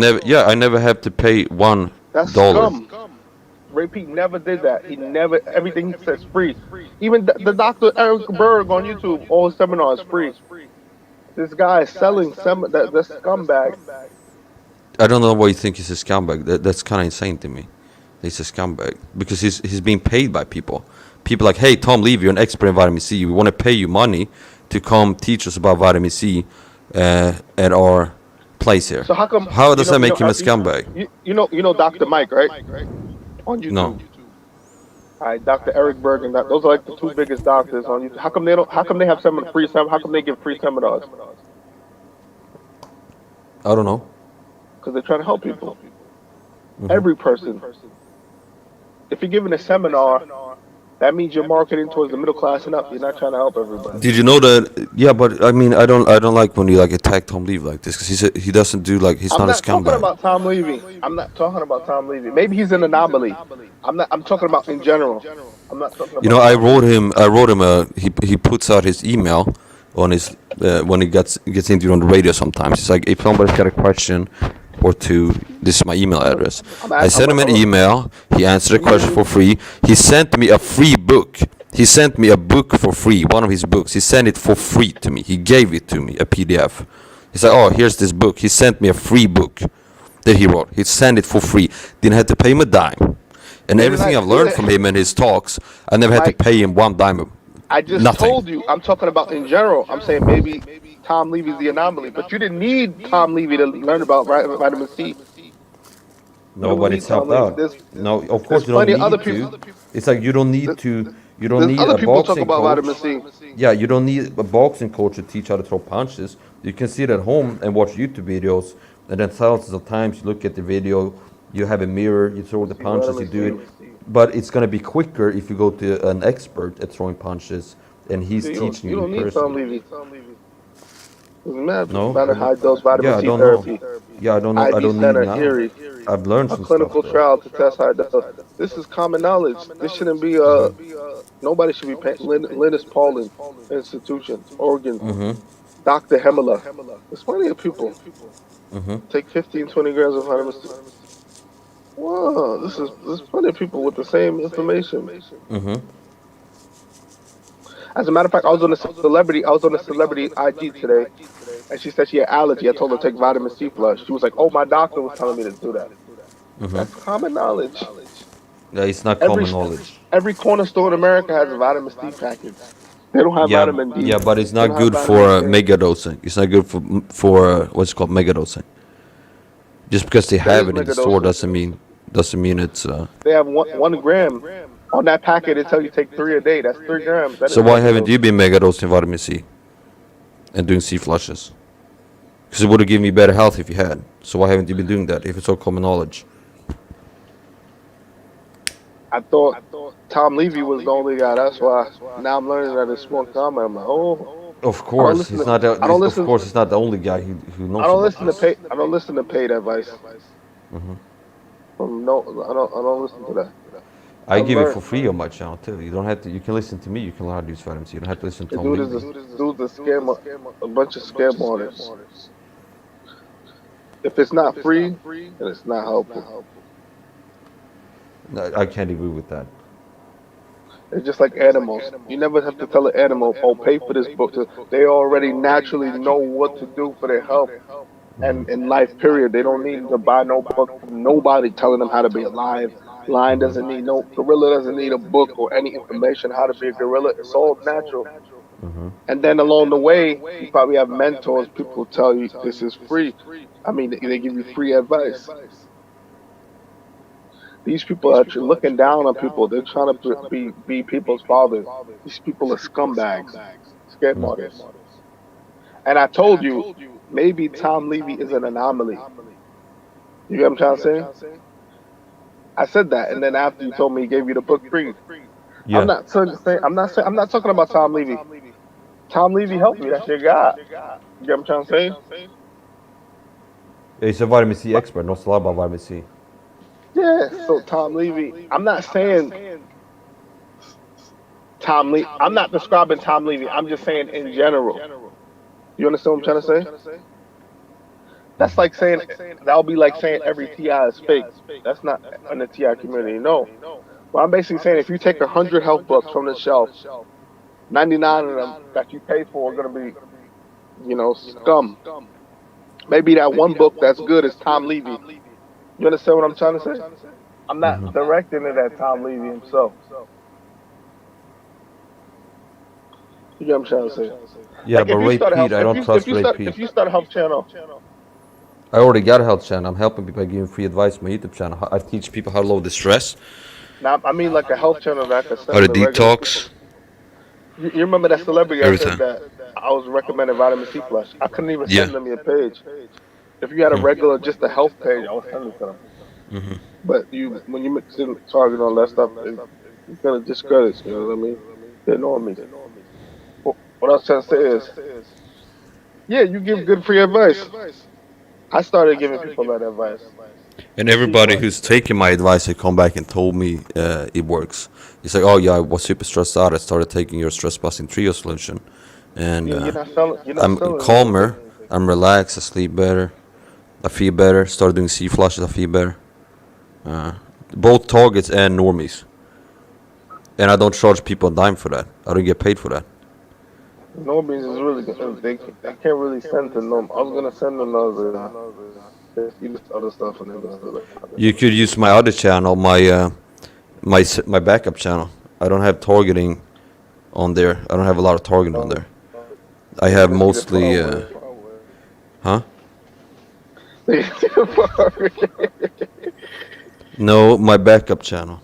I never had to pay $1. That's scum. Ray Pete never did that. He never. Everything he says free. Even the Dr. Eric Berg on YouTube, all his seminars free. This guy is selling the scumbag. I don't know why you think he's a scumbag. That's kind of insane to me. He's a scumbag because he's being paid by people. People like, hey, Tom Levy, you're an expert in vitamin C. We want to pay you money to come teach us about vitamin C at our place here. So how come? How does that make him a you- scumbag? You know Dr. Mike, right? On YouTube. No. All right, Dr. Eric Berg and those are like the two biggest doctors on YouTube. How come they don't? How come they have free seminars? How come they give free seminars? I don't know. Because they're trying to help people. Mhm. Every person. If you're giving a seminar, that means you're marketing towards the middle class and up. You're not trying to help everybody. Did you know that? Yeah, but I mean, I don't like when you like attack Tom Levy like this because he doesn't do like he's I'm not a not talking scumbag. about Tom Levy. I'm not talking about Tom Levy. Maybe he's an anomaly. I'm talking about in general. I'm not talking about. You know, I wrote him he puts out his email on his when he gets interviewed on the radio sometimes. It's like if somebody's got a question or two, this is my email address. I sent him an email. He answered the question for free. He sent me a free book. He sent me a book for free, one of his books. He sent it for free to me. He gave it to me, a PDF. He said, oh, here's this book. He sent me a free book that he wrote. He sent it for free. Didn't have to pay him a dime. And everything I've learned from him and his talks, I never had to pay him one dime. I just Nothing. told you. I'm talking about in general. I'm saying maybe Tom Levy's the anomaly, but you didn't need Tom Levy to learn about vitamin C. No, but it's helped out. No, of course you don't plenty need of other to. people. It's like you don't need to. You don't There's need other a people talk boxing about vitamin coach. C. Yeah, you don't need a boxing coach to teach how to throw punches. You can sit at home and watch YouTube videos, and then thousands of times you look at the video. You have a mirror, you throw the punches, you do it. But it's gonna be quicker if you go to an expert at throwing punches, and he's teaching You you don't need Tom personally. Levy. Doesn't No. matter high dose vitamin Yeah, I C don't know. therapy. Yeah, I don't know. I ID don't need Center, now. Erie, I've learned a some stuff clinical though. trial to test high dose. This is common knowledge. This shouldn't be nobody should be paying. Linus Pauling Institution, Oregon, Dr. Hemela. There's plenty of people. Take 15, 20 grams of vitamin C. Wow, there's plenty of people with the same information. As a matter of fact, I was on a celebrity IG today, and she said she had allergy. I told her to take vitamin C flush. She was like, "Oh, my doctor was telling me to do that." That's common knowledge. Yeah, it's not common knowledge. Every corner store in America has a vitamin C package. They don't have Yeah, vitamin D. yeah, but it's They not don't have good for vitamin K. megadosing. It's not good for what's called megadosing. Just because they have it in the store doesn't mean it's. They have 1 gram on that packet. They tell you take 3 a day. That's 3 grams. That So is why haven't megadosing. you been megadosing vitamin C and doing C flushes? Because it would have given me better health if you had. So why haven't you been doing that if it's all common knowledge? I thought Tom Levy was the only guy. That's why. Now I'm learning that it's more common. I'm like, oh. Of course, listen he's to- not. I don't listen- Of course, he's not the only guy who knows. I don't about listen to this. paid. I don't listen to paid advice. No, I don't listen to that. I give it learned- for free on my channel too. You don't have to. You can listen to me. You can learn how to use vitamin C. You don't have to listen to The Tom dude Levy. is a scam, a bunch of scam artists. If it's not free, then it's not helpful. No, I can't agree with that. It's just like animals. You never have to tell an animal, "Oh, pay for this book." They already naturally know what to do for their health and in life. Period. They don't need to buy no book from nobody telling them how to be alive. Lion doesn't need no gorilla doesn't need a book or any information how to be a gorilla. It's all natural. And then along the way, you probably have mentors. People tell you this is free. I mean, they give you free advice. These people are looking down on people. They're trying to be people's fathers. These people are scumbags, scam artists. And I told you, maybe Tom Levy is an anomaly. You get what I'm trying to say? I said that, and then after you told me he gave you the book free. Yeah. I'm not talking about Tom Levy. Tom Levy helped me. That's your guy. You get what I'm trying to say? He's a vitamin C expert. Knows a lot about vitamin C. Yeah. So Tom Levy, I'm not saying Tom Levy. I'm not describing Tom Levy. I'm just saying in general. You understand what I'm trying to say? That's like saying that would be like saying every TI is fake. That's not in the TI community. No. Well, I'm basically saying if you take 100 health books from the shelf, 99 of them that you pay for are going to be, scum. Maybe that one book that's good is Tom Levy. You understand what I'm trying to say? I'm not directing it at Tom Levy himself. You get what I'm trying to say? Yeah, Like, but if you Ray start a Pete, health- I don't if you- trust if you Ray start- Pete. If you start a health channel, I already got a health channel. I'm helping people by giving free advice on my YouTube channel. I teach people how to lower the stress, now I mean like a health channel that I could send how to the regular detox. people. You remember that celebrity I Everything. said that I was recommending vitamin C flush? I couldn't even Yeah. send them your page. If you had a regular, just a health page, I would send it to them. But when you mix in Target and all that stuff, you're gonna discredit. You know what I mean? They know me. What I was trying to say is, yeah, you give good free advice. I started giving people that advice. And everybody who's taken my advice had come back and told me it works. It's like, oh yeah, I was super stressed out. I started taking your stress busting trio solution, and You're not selling. You're not I'm selling calmer. I'm relaxed. I sleep better. I feel better. Started doing C flushes. I feel better. Both targets and normies. And I don't charge people a dime for that. I don't get paid for that. Normies is really good. They can't really send to Norm. I was gonna send them other stuff and everything. You could use my other channel, my My backup channel. I don't have targeting on there. I don't have a lot of targeting on there. I have mostly, huh? No, my backup channel.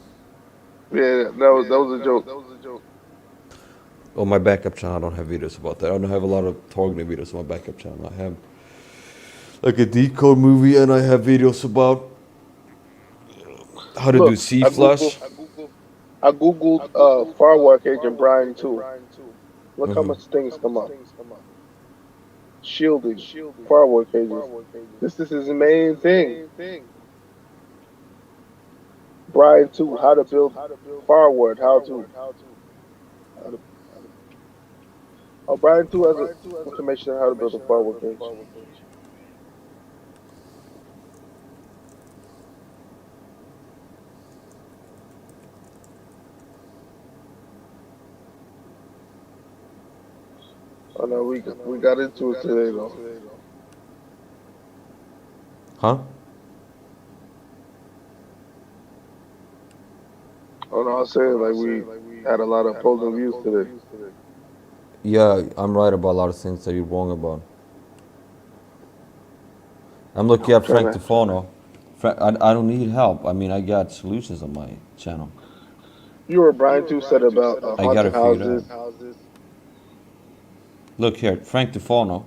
Yeah, that was a joke. Oh, my backup channel. I don't have videos about that. I don't have a lot of targeting videos on my backup channel. I have like a decode movie, and I have videos about how to do C flash. I googled Firewalk Agent Brian too. Look how much things come up. Shielding, Firewalk Agents. This is his main thing. Brian 2, how to build firewall, how to. Oh, Brian 2 has information on how to build a firewall page. Oh no, we got into it today though. Huh? Oh no, I was saying like we had a lot of opposing views today. Yeah, I'm right about a lot of things that you're wrong about. I'm looking at Frank Tufano. I don't need help. I mean, I got solutions on my channel. You were Brian 2 said about I got haunted it figured houses. out. Look here, Frank Tufano.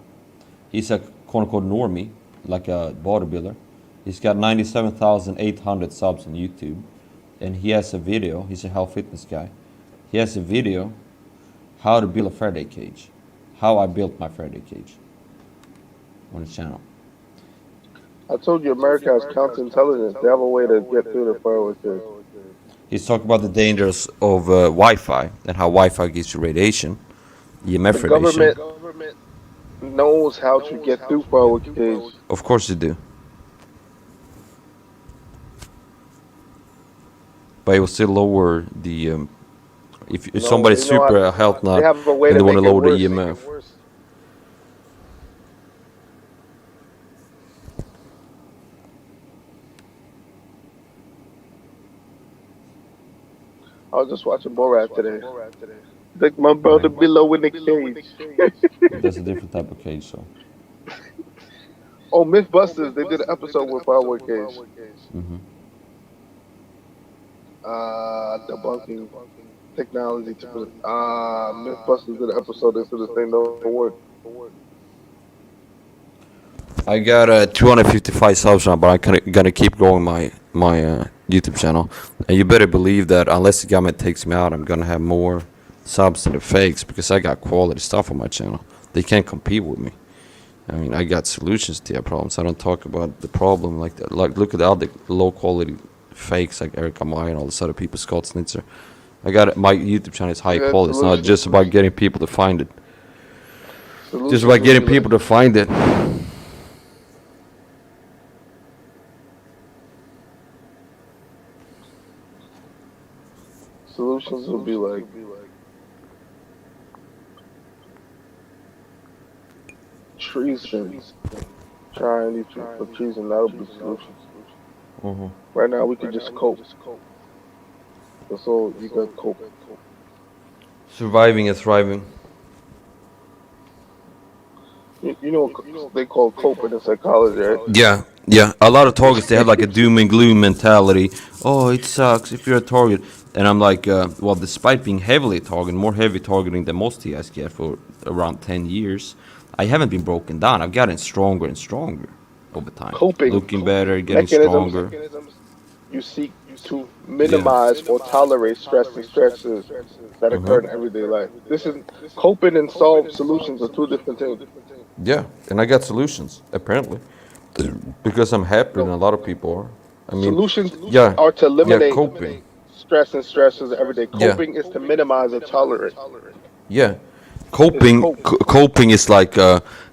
He's a quote unquote normie, like a bodybuilder. He's got 97,800 subs on YouTube. And he has a video. He's a health fitness guy. He has a video how to build a Faraday cage. How I built my Faraday cage on his channel. I told you America has counterintelligence. They have a way to get through the firewall cage. He's talking about the dangers of Wi-Fi and how Wi-Fi gives you radiation, EMF The radiation. government knows how to get through firewall cage. Of course they do. But it will still lower the if No, somebody's they know super health They nut have a way and to they want to make it lower the worse. EMF. I was just watching Borat today. Like my brother below in the cage. That's a different type of cage, so. Oh, Mythbusters, they did an episode with Firewall Cage. Debunking technology to put Mythbusters did an episode that said the thing don't work. I got 255 subs now, but I'm gonna keep growing my YouTube channel. And you better believe that unless the government takes me out, I'm gonna have more subs than the fakes because I got quality stuff on my channel. They can't compete with me. I mean, I got solutions to their problems. I don't talk about the problem like that. Like, look at all the low quality fakes like Erica Maya and all this other people, Scott Snitzer. I got it. My YouTube channel is high Yeah, quality. It's not solutions. just about getting people to find it. Solutions Just about would getting be people to find it. Solutions would be like treason. Trying these people for treason, that would be solutions. Right now we could just cope. That's all you got cope. Surviving and thriving. You know what they call coping in psychology, right? Yeah, yeah. A lot of targets, they have like a doom and gloom mentality. Oh, it sucks if you're a target. And I'm like, well, despite being heavily targeted, more heavy targeting than most TIs get for around 10 years, I haven't been broken down. I've gotten stronger and stronger over time. Coping. Looking better, getting Mechanisms stronger. you seek to minimize or tolerate stress and stresses that occur in everyday life. This is coping and solve solutions are two different things. Yeah, and I got solutions, apparently. Because I'm happier than a lot of people are. I mean, Solutions yeah, are to eliminate coping. stress and stresses every day. Yeah. Coping is to minimize or tolerate. Yeah, coping is like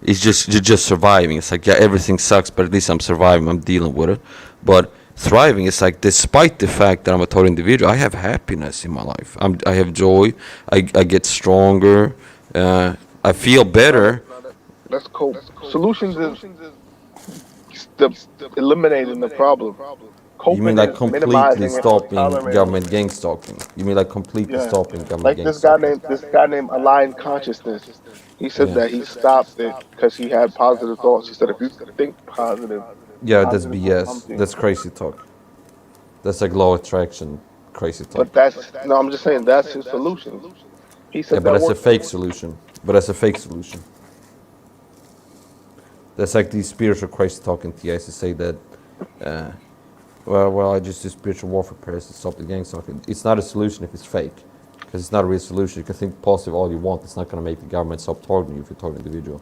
it's just you're just surviving. It's like, yeah, everything sucks, but at least I'm surviving. I'm dealing with it. But thriving is like, despite the fact that I'm a total individual, I have happiness in my life. I have joy. I get stronger. I feel better. That's cope. Solutions is eliminating the problem. You mean Coping like is completely minimizing it or stopping tolerating government it. gang stalking? You mean like completely Yeah. stopping government Like gang stalking? this guy named Aligned Consciousness. He said Yeah. that he stopped it because he had positive thoughts. He said if you think positive, Yeah, that's positive will come BS. to you. That's crazy talk. That's like law of attraction, crazy talk. But that's no, I'm just saying that's his solution. He Yeah, said but that that's a works. fake solution. But that's a fake solution. That's like these spiritual crazy talking TIs to say that, well, I just do spiritual warfare prayers to stop the gang stalking. It's not a solution if it's fake, because it's not a real solution. You can think positive all you want. It's not going to make the government stop targeting you if you're targeting individual.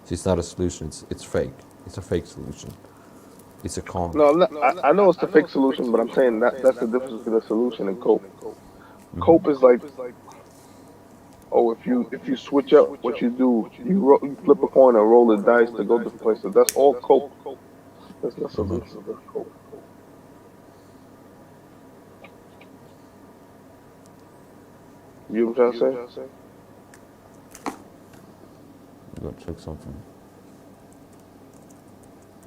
So it's not a solution. It's fake. It's a fake solution. It's a con. No, I'm not, I know it's the fake solution, but I'm saying that's the difference between the solution and cope. Cope is like, oh, if you switch up what you do, you flip a coin and roll the dice to go different places. That's all cope. That's not solution. That's cope. You know what I'm trying to say? I'm going to check something.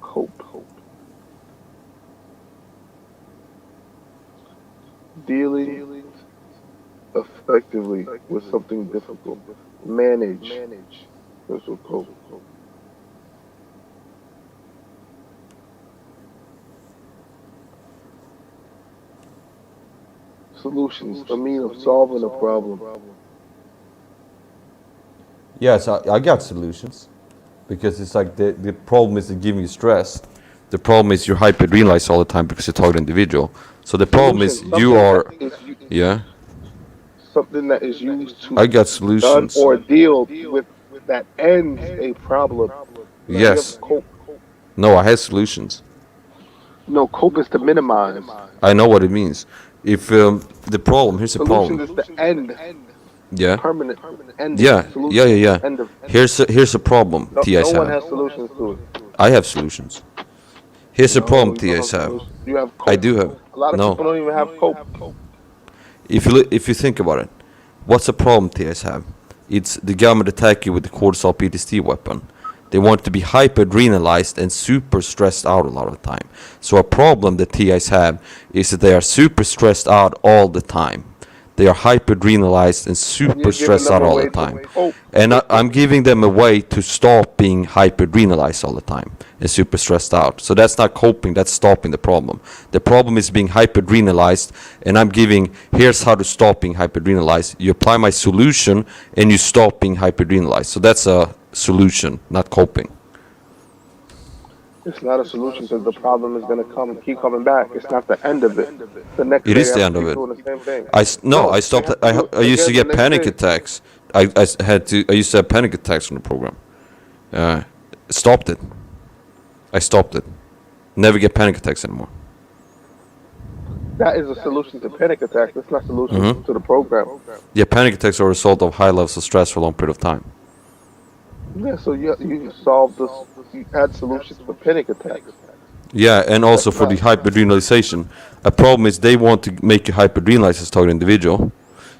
Cope. Dealing effectively with something difficult. Manage. That's what cope. Solutions, a mean of solving a problem. Yes, I got solutions. Because it's like the problem is giving you stress. The problem is you're hyper-adrenalized all the time because you're targeting individual. So the problem is Solution, you something are, that is yeah, something that is used to I got done solutions. or deal with that ends a problem. Like you have Yes. cope. No, I have solutions. No, cope is to minimize. I know what it means. If the problem, here's the Solution problem. is the end, Yeah. permanent end. Yeah. Solution, End of. Here's a problem No, TIs no one have. has solutions to it. I have solutions. Here's a No, problem you don't TIs have have. solutions. You have I cope. do have. A lot of No. people don't even have cope. If you think about it, what's the problem TIs have? It's the government attack you with the cortisol PTSD weapon. They want to be hyper-adrenalized and super stressed out a lot of the time. So a problem that TIs have is that they are super stressed out all the time. They are hyper-adrenalized and super You're giving stressed them out a all way the to time. cope. And I'm giving them a way to stop being hyper-adrenalized all the time and super stressed out. So that's not coping, that's stopping the problem. The problem is being hyper-adrenalized, and I'm giving, here's how to stop being hyper-adrenalized. You apply my solution, and you stop being hyper-adrenalized. So that's a solution, not coping. It's not a solution because the problem is going to keep coming back. It's not the end of it. The next It day, is the you end have of to it. keep doing the same thing. I stopped. you have to do I it used to again get the next panic day. attacks. I used to have panic attacks from the program. Stopped it. I stopped it. Never get panic attacks anymore. That is a solution to panic attacks. It's not a solution to the program. Yeah, panic attacks are a result of high levels of stress for a long period of time. Yeah, so you solved this. You had solutions for panic attacks. Yeah, and also for the hyperadrenalization. A problem is they want to make you hyperadrenalized as a target individual.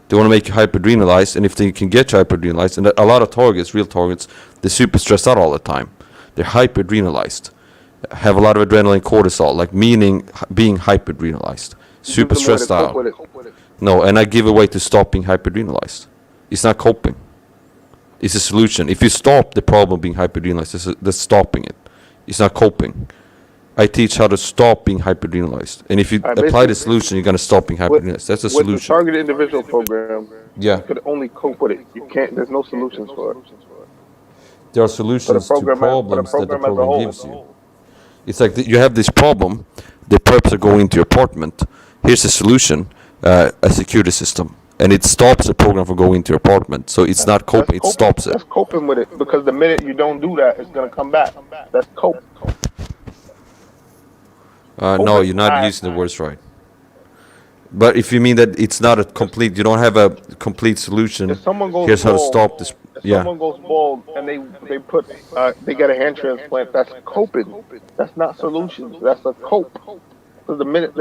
They want to make you hyperadrenalized, and if they can get you hyperadrenalized, and a lot of targets, real targets, they're super stressed out all the time. They're hyperadrenalized, have a lot of adrenaline, cortisol, like meaning being hyperadrenalized, super Give them a way to stressed cope out. with it. No, and I give a way to stop being hyperadrenalized. It's not coping. It's a solution. If you stop the problem of being hyperadrenalized, that's stopping it. It's not coping. I teach how to stop being hyperadrenalized. And if you Alright, apply the basically, solution, you're going to stop being hyperadrenalized. That's a With the solution. targeted individual program, Yeah. you could only cope with it. You can't. There's no solutions for it. There are For the solutions to program, problems that the as a program whole. gives you. It's like you have this problem, the perps are going into your apartment. Here's a solution, a security system. And it stops the program from going into your apartment. So it's not coping, it stops it. That's coping with it because the minute you don't do that, it's gonna come back. That's cope. No, you're not using the words right. But if you mean that it's not a complete, you don't have a complete solution, If someone goes here's how to bald, stop this. If Yeah. someone goes bald and they get a hand transplant, that's coping. That's not solutions. That's a cope. Because the minute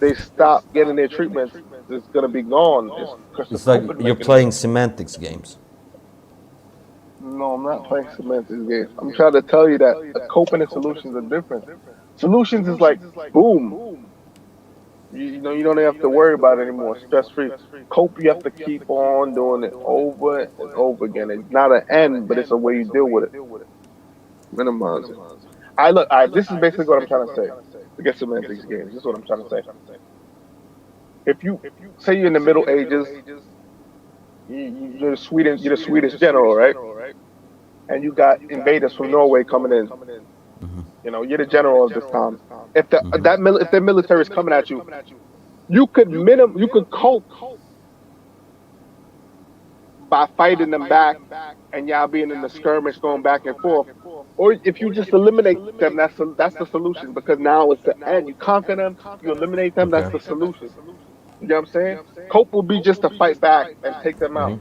they stop getting their treatments, it's gonna be gone. 'Cause It's the like coping you're mechanism. playing semantics games. No, I'm not playing semantics game. I'm trying to tell you that coping and solutions are different. Solutions is like, boom. You know, you don't have to worry about it anymore. Stress free. Cope, you have to keep on doing it over and over again. It's not an end, but it's a way you deal with it. Minimize it. I look. This is basically what I'm trying to say. Forget semantics games. This is what I'm trying to say. If you say you're in the Middle Ages, you're the Swedish general, right? And you got invaders from Norway coming in. You know, you're the general of this time. If the military is coming at you, you could cope by fighting them back, and y'all being in the skirmish, going back and forth. Or if you just eliminate them, that's the solution. Because now it's the end. You conquer them, you eliminate them. That's Okay. the solution. You know what I'm saying? Cope will be just to fight back and take them out.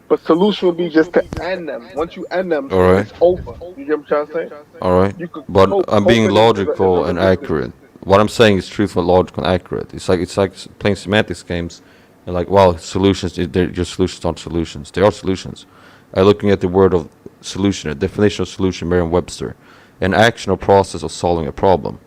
But solution will be just to end them. Once you end them, All right. it's over. You get what I'm trying to say? All right. You could But cope- I'm being coping is a- logical is a and good- accurate. What I'm saying is truthful, logical, and accurate. It's like playing semantics games. And like, well, solutions. Your solutions aren't solutions. They are solutions. Looking at the word of solution, a definition of solution, Merriam-Webster, an action or process of solving a problem.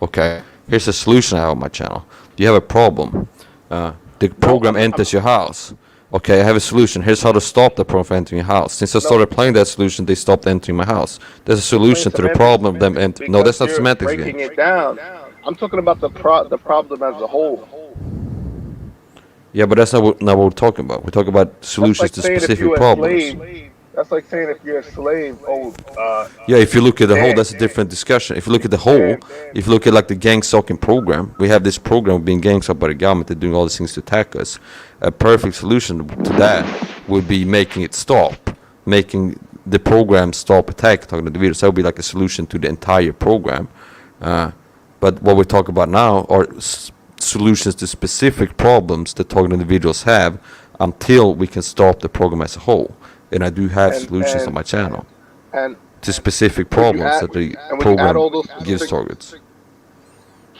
Okay. Here's a solution I have on my channel. You have a problem. The program enters your house. Okay, I have a solution. Here's how to stop the program from entering your house. Since I started playing that solution, they stopped entering my house. There's a solution to the problem. Them enter. No, that's not Because semantics you're breaking game. it down. I'm talking about the problem as a whole. Yeah, but that's not what we're talking about. We're talking about solutions to saying if specific you're a problems. slave. That's like saying if you're a slave. Yeah, if you look at the whole, that's a Dan. different discussion. If you look at the whole, if you look at like the gang stalking program, we have this program being gang stalked by the government. They're doing all these things to attack us. A perfect solution to that would be making it stop, making the program stop attack, talking to the virus. That would be like a solution to the entire program. But what we're talking about now are solutions to specific problems that targeted individuals have until we can stop the program as a whole. And I do have solutions on my channel And to specific when you problems add- that the and when you add program all those gives specific- targets.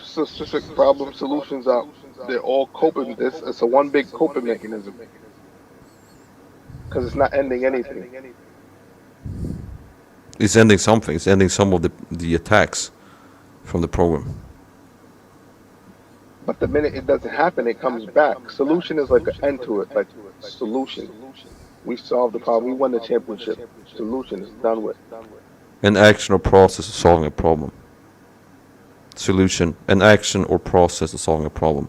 specific problem solutions out, they're all coping. It's a one big coping mechanism. Because it's not ending anything. It's ending something. It's ending some of the attacks from the program. But the minute it doesn't happen, it comes back. Solution is like an end to it, like solution. We solved the problem. We won the championship. Solution is done with. An action or process of solving a problem. Solution. An action or process of solving a problem.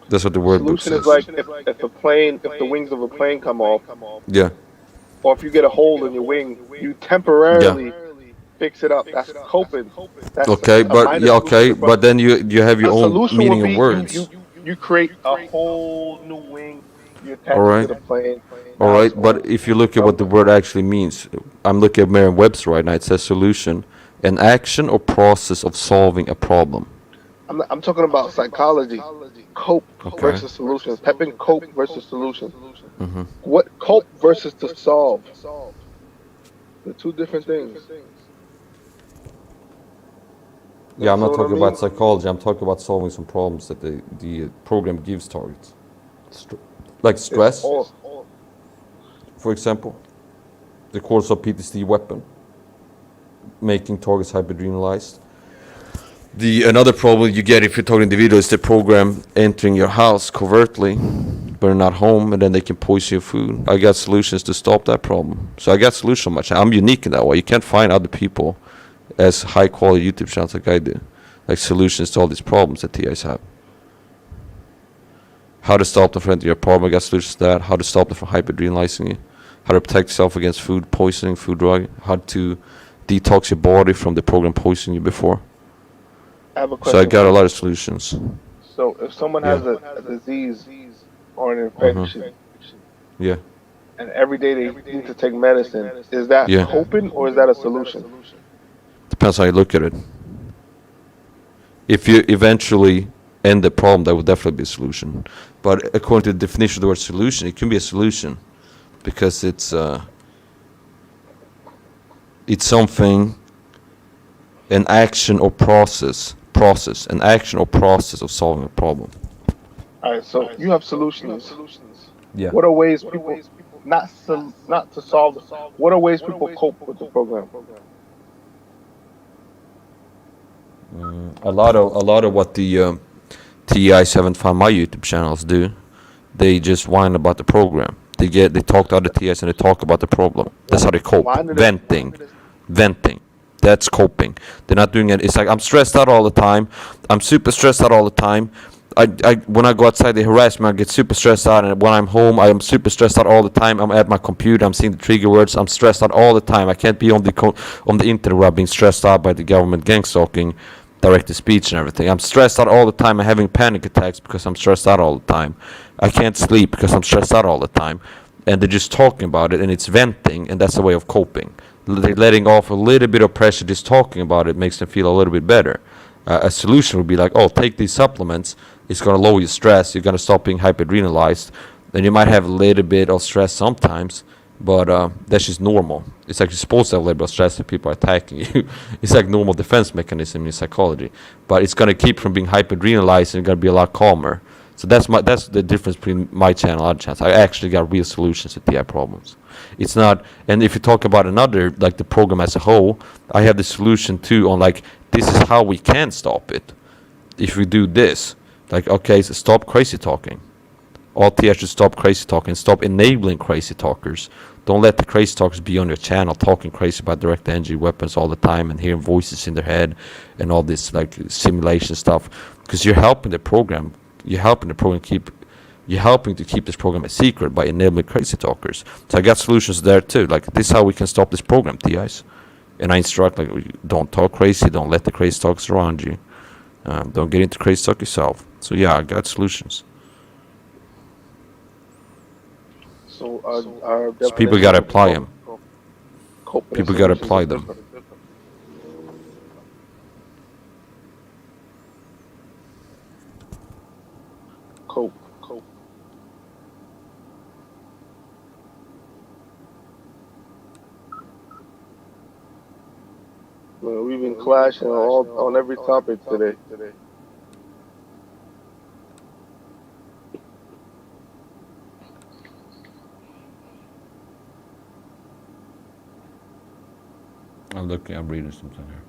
That's what the word book Solution says. is like if the wings of a plane come off, Yeah. or if you get a hole in your wing, you temporarily fix it up. That's coping. That's Okay, a but minor yeah, okay, solution, but then you have your a own solution meaning would of be words. You create a whole new wing. You attach All it right. to the plane. All Now right, it's but over. if you look at what the word actually means, I'm looking at Merriam-Webster right now. It says solution, an action or process of solving a problem. I'm talking about psychology. Cope Okay. versus solution. Type in cope versus solution. Mm-hmm. What cope versus to solve? They're two different things. Yeah, I'm not That's what I talking about mean. psychology. I'm talking about solving some problems that the program gives targets, like stress, All- for example. The course of PTSD weapon, making targets hyperadrenalized. Another problem you get if you're talking individual is the program entering your house covertly, but they're not home, and then they can poison your food. I got solutions to stop that problem. So I got solutions on my channel. I'm unique in that way. You can't find other people as high quality YouTube channels like I do, like solutions to all these problems that TIs have. How to stop them from entering your apartment, I got solutions to that. How to stop them from hyperadrenalizing you. How to protect yourself against food poisoning, food drug. How to detox your body from the program poisoning you before. I have a So question. I got a lot of solutions. So if someone has a disease or an Mm-hmm. infection, Yeah. and every day they need to take medicine, is that Yeah. coping or is that a solution? Depends how you look at it. If you eventually end the problem, that would definitely be a solution. But according to the definition of the word solution, it can be a solution because it's something, an action or process, an action or process of solving a problem. All right. So you have solutions. Yeah. What are ways people? not to solve. What are ways people cope with the program? A lot of what the TI 75 my YouTube channels do, they just whine about the program. They talk to other TIs and they talk about the problem. That's how they cope. Venting. That's coping. They're not doing it. It's like I'm stressed out all the time. I'm super stressed out all the time. I when I go outside, they harass me. I get super stressed out, and when I'm home, I am super stressed out all the time. I'm at my computer. I'm seeing the trigger words. I'm stressed out all the time. I can't be on the internet where I'm being stressed out by the government gang stalking, directed speech, and everything. I'm stressed out all the time. I'm having panic attacks because I'm stressed out all the time. I can't sleep because I'm stressed out all the time. And they're just talking about it, and it's venting, and that's a way of coping. They're letting off a little bit of pressure. Just talking about it makes them feel a little bit better. A solution would be like, oh, take these supplements. It's going to lower your stress. You're going to stop being hyperadrenalized. Then you might have a little bit of stress sometimes, but that's just normal. It's like you're supposed to have a little bit of stress if people are attacking you. It's like normal defense mechanism in psychology. But it's going to keep from being hyperadrenalized, and you're going to be a lot calmer. So that's the difference between my channel and other channels. I actually got real solutions to TI problems. It's not, and if you talk about another, like the program as a whole, I have the solution too on like, this is how we can stop it. If we do this, like, okay, so stop crazy talking. All TIs should stop crazy talking, stop enabling crazy talkers. Don't let the crazy talkers be on your channel talking crazy about direct energy weapons all the time and hearing voices in their head and all this like simulation stuff, because you're helping the program. You're helping to keep this program a secret by enabling crazy talkers. So I got solutions there too. Like, this is how we can stop this program, TIs. And I instruct, like, don't talk crazy. Don't let the crazy talks around you. Don't get into crazy talk yourself. So yeah, I got solutions. So So people gotta apply them. People gotta apply them. Cope. Man, we've been clashing on every topic today. I'm reading something here.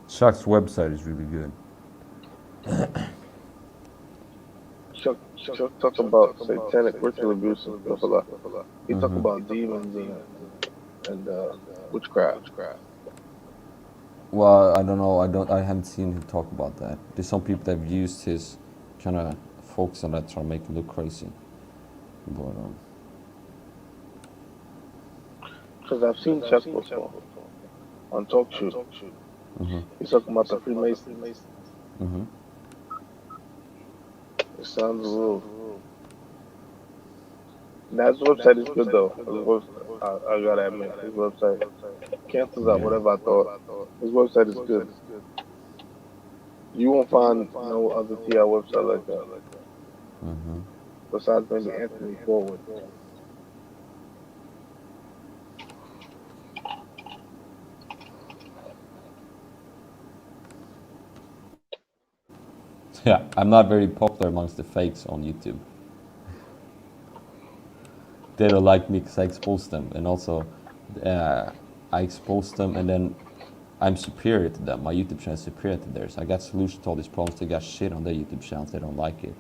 Chuck's website is really good. Chuck talk about satanic ritual abuse and stuff a lot. He talk about demons and witchcraft. Well, I don't know. I haven't seen him talk about that. There's some people that have used his kind of focus on that to make him look crazy. But Because I've seen Chuck before on talk show. He's talking about the Freemasons. It sounds rude. That website is good though. I gotta admit, his website cancels out whatever I thought. His website is good. You won't find no other TI website like that. Besides maybe Anthony Forward. yeah, I'm not very popular amongst the fakes on YouTube. They don't like me because I expose them, and also I expose them, and then I'm superior to them. My YouTube channel is superior to theirs. I got solutions to all these problems. They got shit on their YouTube channels. They don't like it,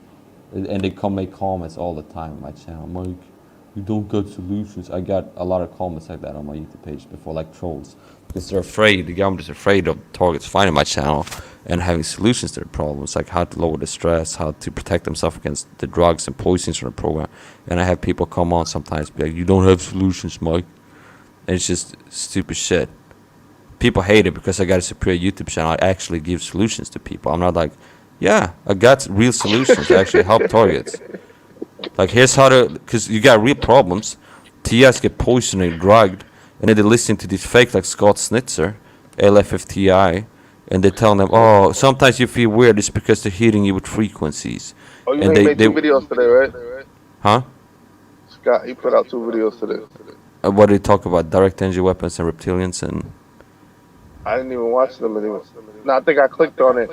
and they come make comments all the time on my channel. Mike, you don't got solutions. I got a lot of comments like that on my YouTube page before, like trolls, because they're afraid. The government is afraid of targets finding my channel and having solutions to their problems, like how to lower the stress, how to protect themselves against the drugs and poisons from the program. And I have people come on sometimes be like, you don't have solutions, Mike. And it's just stupid shit. People hate it because I got a superior YouTube channel. I actually give solutions to people. I'm not like, yeah, I got real solutions to actually help targets. Like, here's how to, because you got real problems. TIs get poisoned and drugged, and then they're listening to these fake like Scott Snitzer, LFFTI, and they're telling them, oh, sometimes you feel weird. It's because they're hitting you with frequencies. Oh, you and made 2 videos today, right? Huh? Scott, he put out 2 videos today. What did he talk about? Direct energy weapons and reptilians and. I didn't even watch them anyway. No, I think I clicked on it.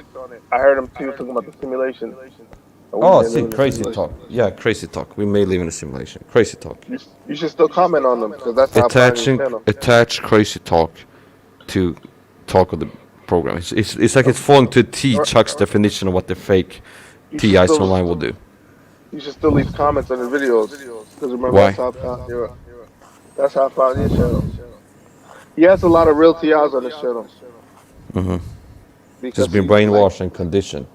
I heard him. He was talking about the simulation. And we Oh, may live see, in a crazy simulation. talk. Yeah, crazy talk. We may live in a simulation. Crazy talk. You should still comment on them because that's how I find your channel. Attach crazy talk to talk of the program. It's like it's falling to a T. Chuck's definition of what the fake You should TIs still- online will do. You should still leave comments on your videos because remember Why? that's how I found your channel. He has a lot of real TIs on his channel. Mm-hmm. Because Just been he's brainwashed and conditioned,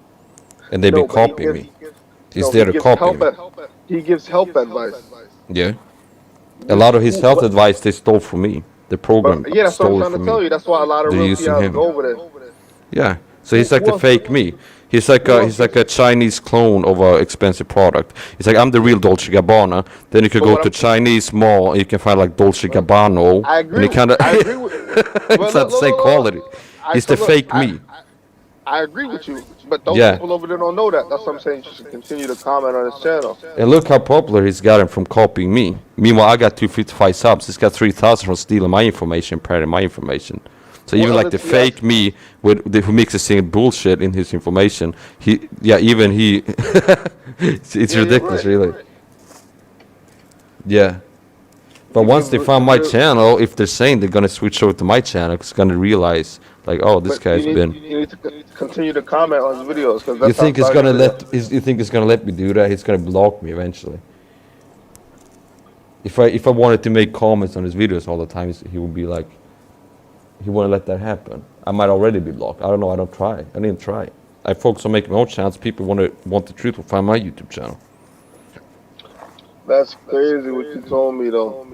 and they've been No, but he copying gives- me. He's there to copy me. He gives help advice. Yeah. A lot of his health advice they stole from me. The program But, yeah, that's what I'm stole it trying to from tell me. you. That's why a lot of They're real using TIs him. go over there. Yeah. So he's like the Well- fake me. He's like a Chinese clone of an expensive product. It's like I'm the real Dolce Gabbana. Then you could But go what to I'm- Chinese mall and you can find like Dolce Gabbano. I And agree. it kinda I agree with. it's not the same quality. He's the fake me. I agree with you, but those Yeah. people over there don't know that. That's what I'm saying. You should continue to comment on his channel. And look how popular he's gotten from copying me. Meanwhile, I got 255 subs. He's got 3,000 from stealing my information, parroting my information. So even like the other fake me who mixes in bullshit in his information, it's you're ridiculous, right. really. Yeah. But You once give they found my real- channel, if they're saying they're gonna switch over to my channel, it's gonna realize like, oh, this But guy's you need, been. You need to continue to comment on his videos because that's You think how it's I gonna started it. you think it's gonna let me do that? He's gonna block me eventually. If I wanted to make comments on his videos all the time, he would be like, he wouldn't let that happen. I might already be blocked. I don't know. I don't try. I didn't try. I focus on making my own channels. People want the truth will find my YouTube channel. That's crazy what you told me though.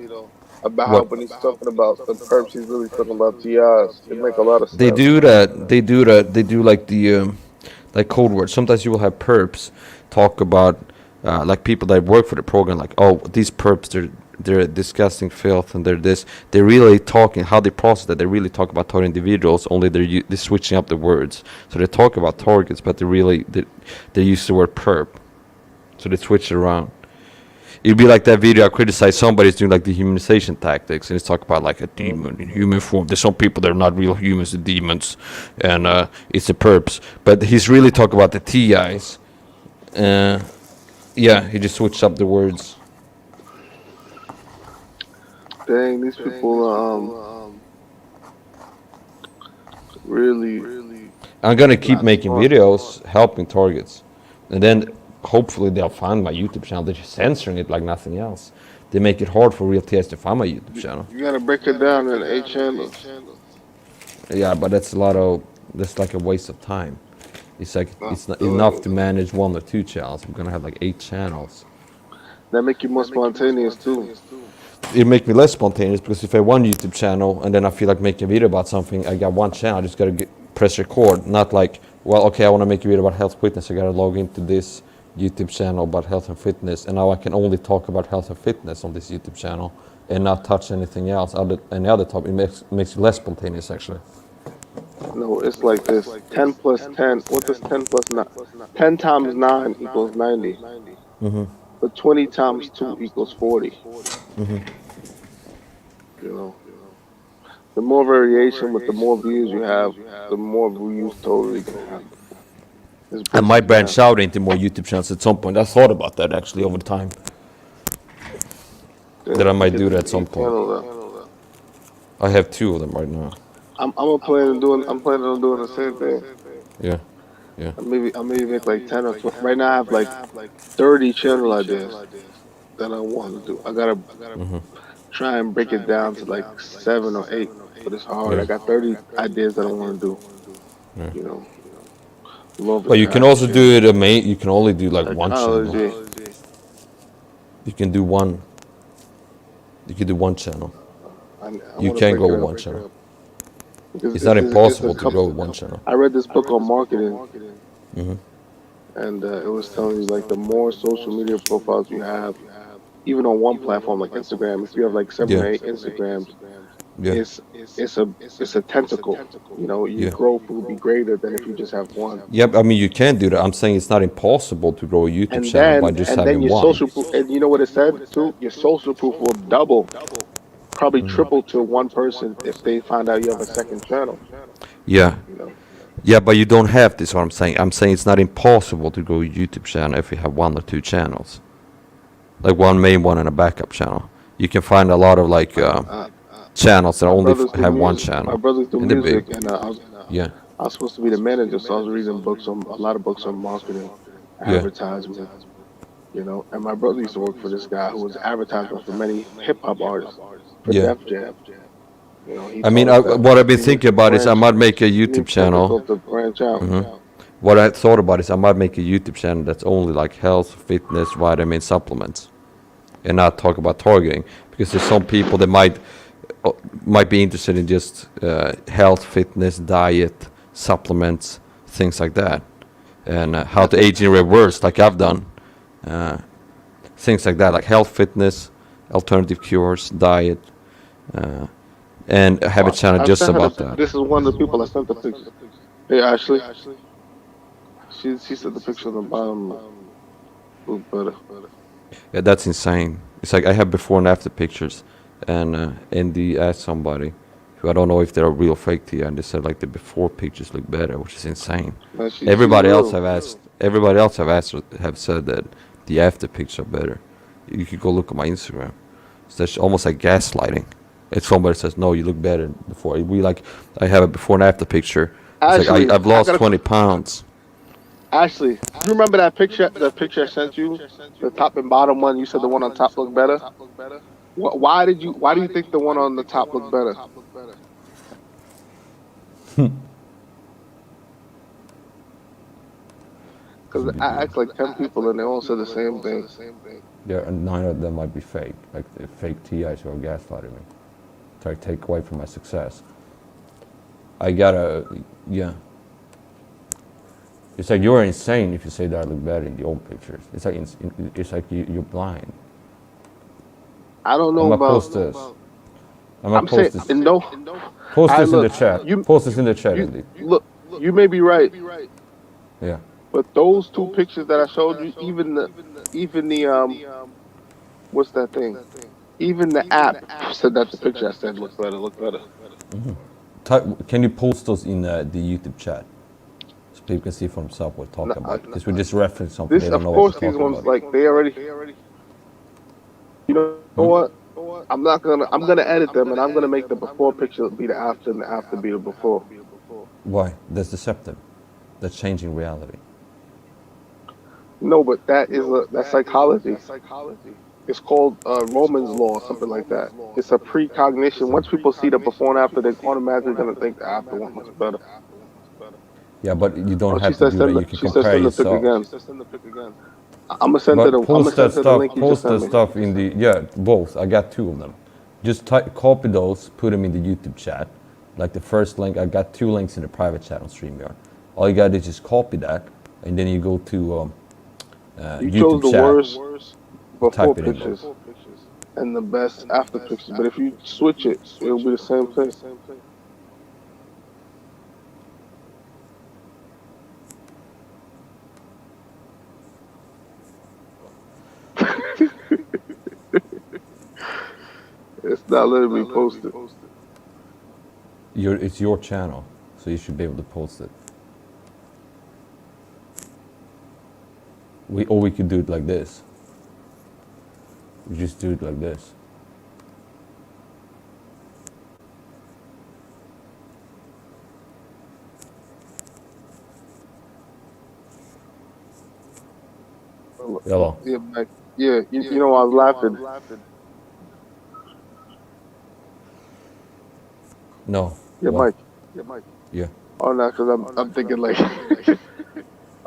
About how What? when he's talking about the perps, he's really talking about TIs. It make a lot of sense. They do that. They do like the like code words. Sometimes you will have perps talk about like people that work for the program. Like, oh, these perps, they're disgusting filth, and they're this. They're really talking how they process that. They really talk about target individuals. Only they're switching up the words. So they talk about targets, but they use the word perp. So they switch it around. It'd be like that video I criticize somebody's doing like dehumanization tactics, and it's talk about like a demon in human form. There's some people that are not real humans, they're demons, and it's the perps. But he's really talking about the TIs. Yeah, he just switched up the words. Dang, these people really. I'm gonna keep making videos helping targets, and then hopefully they'll find my YouTube channel. They're just censoring it like nothing else. They make it hard for real TIs to find my YouTube channel. You gotta break it down in 8 channels. Yeah, but that's like a waste of time. It's like it's not enough to manage 1 or 2 channels. I'm gonna have like 8 channels. That make you more spontaneous too. It make me less spontaneous because if I have 1 YouTube channel and then I feel like making a video about something, I got 1 channel. I just gotta press record. Not like, well, okay, I want to make a video about health fitness. I gotta log into this YouTube channel about health and fitness, and now I can only talk about health and fitness on this YouTube channel and not touch anything else, any other topic. It makes it less spontaneous actually. No, it's like this. 10 plus 10. What does 10 plus 9? 10 times 9 equals 90. Mhm. But 20 times 2 equals 40. Mhm. You know, the more variation with the more views you have, the more views totally you can have. It's I might basically branch out into more YouTube channels at some point. I thought about that actually over time. that I might do that at some point. Channel, I have 2 of them right now. I'm planning on doing the same thing. Yeah. I maybe make like 10 or 12. Right now I have like 30 channel ideas that I want to do. I gotta try and break it down to like 7 or 8, but it's hard. Yeah. I got 30 ideas that I want to do. Yeah. You know. Love But you can also do it you can only do like 1 channel. technology. You can do one. You can do 1 channel. I You wanna can break go it with up, 1 break it channel. up. Because It's not a impossible to couple- grow with 1 channel. I read this book on marketing, Mhm. and it was telling you like the more social media profiles you have, even on one platform like Instagram, if you have like 7 or Yeah. 8 Instagrams, Yeah. it's a tentacle. You know, your Yeah. growth will be greater than if you just have one. Yep, I mean you can do that. I'm saying it's not impossible to grow a YouTube And channel then by just and then having your 1. social proof, and you know what it said too? Your social proof will double. probably triple to one person if they find out you have a second channel. Yeah. You know, Yeah, but you don't have this. What I'm saying. I'm saying it's not impossible to grow a YouTube channel if you have one or two channels, like one main one and a backup channel. You can find a lot of like channels that my only brothers do have one music. My channel, brothers do and they're music, big. and Yeah, I was supposed to be the manager, so I was reading books on a lot of books on marketing, yeah, advertisement. You know, and my brother used to work for this guy who was advertising for many hip hop artists for yeah. Def Jam. You know, he I mean, told us that what I've been he needs thinking to about is I branch. might make a He YouTube needs something channel. to branch out. What I thought about is I might make a YouTube channel that's only like health, fitness, vitamin supplements, and not talk about targeting, because there's some people that might be interested in just health, fitness, diet, supplements, things like that, and how to age in reverse, like I've done, things like that, like health, fitness, alternative cures, diet, and have a channel I just sent her about the, that. this is one of the people I sent the picture. Hey Ashley, she sent the picture on the bottom. Look better. Yeah, that's insane. It's like I have before and after pictures, and Andy asked somebody, who I don't know if they're real fake to you, and they said like the before pictures look better, which is insane. Man, she's Everybody else real. have asked. Everybody else have said that the after pictures are better. You could go look at my Instagram. So that's almost like gaslighting. If somebody says no, you look better before. I have a before and after picture. It's like Ashley, I've lost 20 pounds. Ashley, do you remember that picture? The picture I sent you, the top and bottom one. You said the one on top looked better. Why did you? Why do you think the one on the top looked better? Because I asked like 10 people and they all said the same thing. There, and 9 of them might be fake, like the fake TIs who are gaslighting me, try to take away from my success. I gotta, yeah. It's like you're insane if you say that I look better in the old pictures. It's like you're blind. I don't I'm know gonna about. post this. I'm I'm gonna saying, post this. and no, Post I this in the look. chat. You, Post this in the chat, you Andy. look. You may be right, Yeah. but those two pictures that I showed you, even the what's that thing? Even the app said that the picture I said looked better. Looked better. Can you post those in the YouTube chat so people can see for themselves what we're talking about? Because we just referenced something This, they don't of know what course, we're these talking ones about. like they already. You know what? I'm not gonna. I'm gonna edit them, and I'm gonna make the before picture be the after, and the after be the before. Why? That's deceptive. That's changing reality. No, but that's psychology. It's called Roman's law, or something like that. It's a precognition. Once people see the before and after, they're automatically gonna think the after one was better. Yeah, but you don't Oh, she have to said do that. send. You can She said compare send the pic yourself. again. I'm gonna send her the. But I'm gonna post that send her the stuff. link you just Post that sent me. stuff in the both. I got 2 of them. Just copy those, put them in the YouTube chat. Like the first link, I got 2 links in the private chat on StreamYard. All you gotta do is just copy that, and then you go to You chose YouTube the chat. worst before Type it in. pictures and the best after pictures. But if you switch it, it'll be the same thing. It's not letting me post it. It's your channel, so you should be able to post it. We could do it like this. We just do it like this. Hello. Yeah, Mike. Yeah, you know I was laughing. No. Yeah, What? Mike. Yeah. Oh no, because I'm thinking like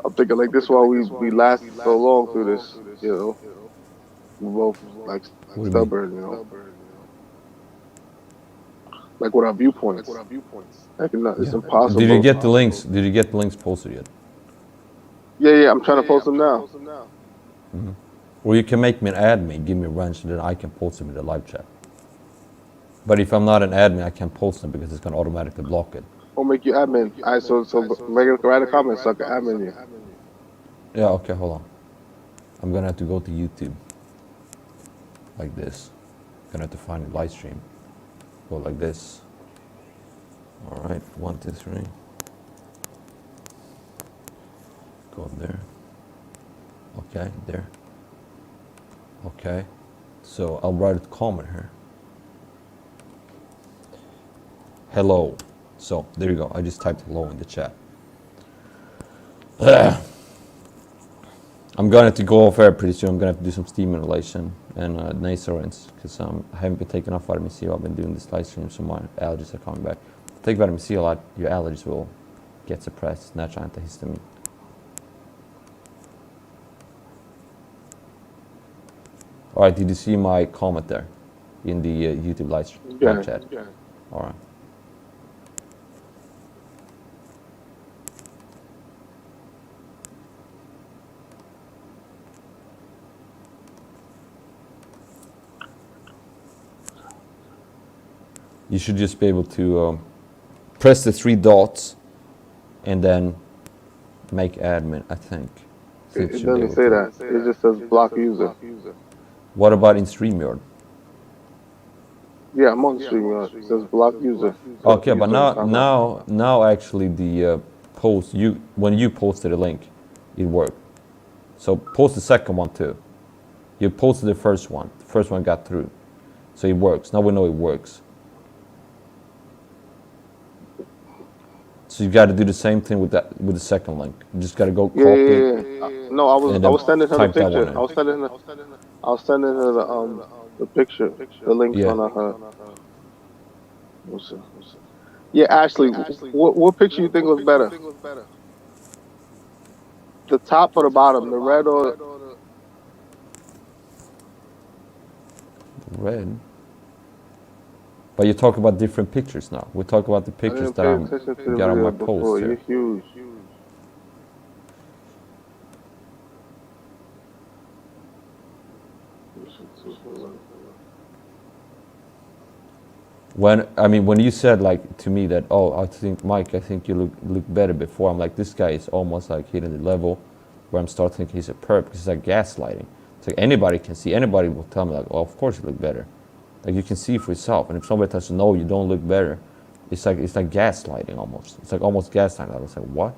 I'm thinking like this. Why we lasted so long through this? You know, we both like What do you mean? stubborn. You know, like with our viewpoints. Like it's impossible. Did you get the links? Did you get the links posted yet? Yeah. I'm trying to post them now. Or you can make me an admin, give me a range, and then I can post them in the live chat. But if I'm not an admin, I can't post them because it's gonna automatically block it. Or make you admin. Alright, so write a comment so I can admin you. Yeah, okay, hold on. I'm gonna have to go to YouTube. Like this. Gonna have to find a live stream. Go like this. All right, 1, 2, 3. Go there. Okay, there. Okay. So I'll write a comment here. Hello. So there you go. I just typed hello in the chat. I'm gonna have to go off air pretty soon. I'm gonna have to do some steam inhalation and nasal rinse because I haven't been taking enough vitamin C. I've been doing this live stream, so my allergies are coming back. If you take vitamin C a lot, your allergies will get suppressed. Natural antihistamine. All right, did you see my comment there in the YouTube live chat? Yeah. All right. You should just be able to press the 3 dots and then make admin, I think. It doesn't say that. It just says block user. What about in StreamYard? Yeah, I'm on StreamYard. It says block user. Okay, but now actually the post, when you posted a link, it worked. So post the second one too. You posted the first one. The first one got through. So it works. Now we know it works. So you got to do the same thing with the second link. You just got to go copy it. No, I was sending her the type that picture. one in. I was sending her the picture, the link Yeah. on her. What's it? Yeah, Ashley, what picture you think looks better? The top or the bottom? The red or Red. But you talk about different pictures now. We talk about the I pictures didn't that pay I'm attention to the got on my video post before. here. You're huge. When you said like to me that, oh, I think you look better before, I'm like, this guy is almost like hitting the level where I'm starting to think he's a perp because it's like gaslighting. It's like anybody can see, anybody will tell me like, oh, of course you look better. Like you can see for yourself, and if somebody tells you no, you don't look better, it's like gaslighting almost. It's like almost gaslighting. I was like, what?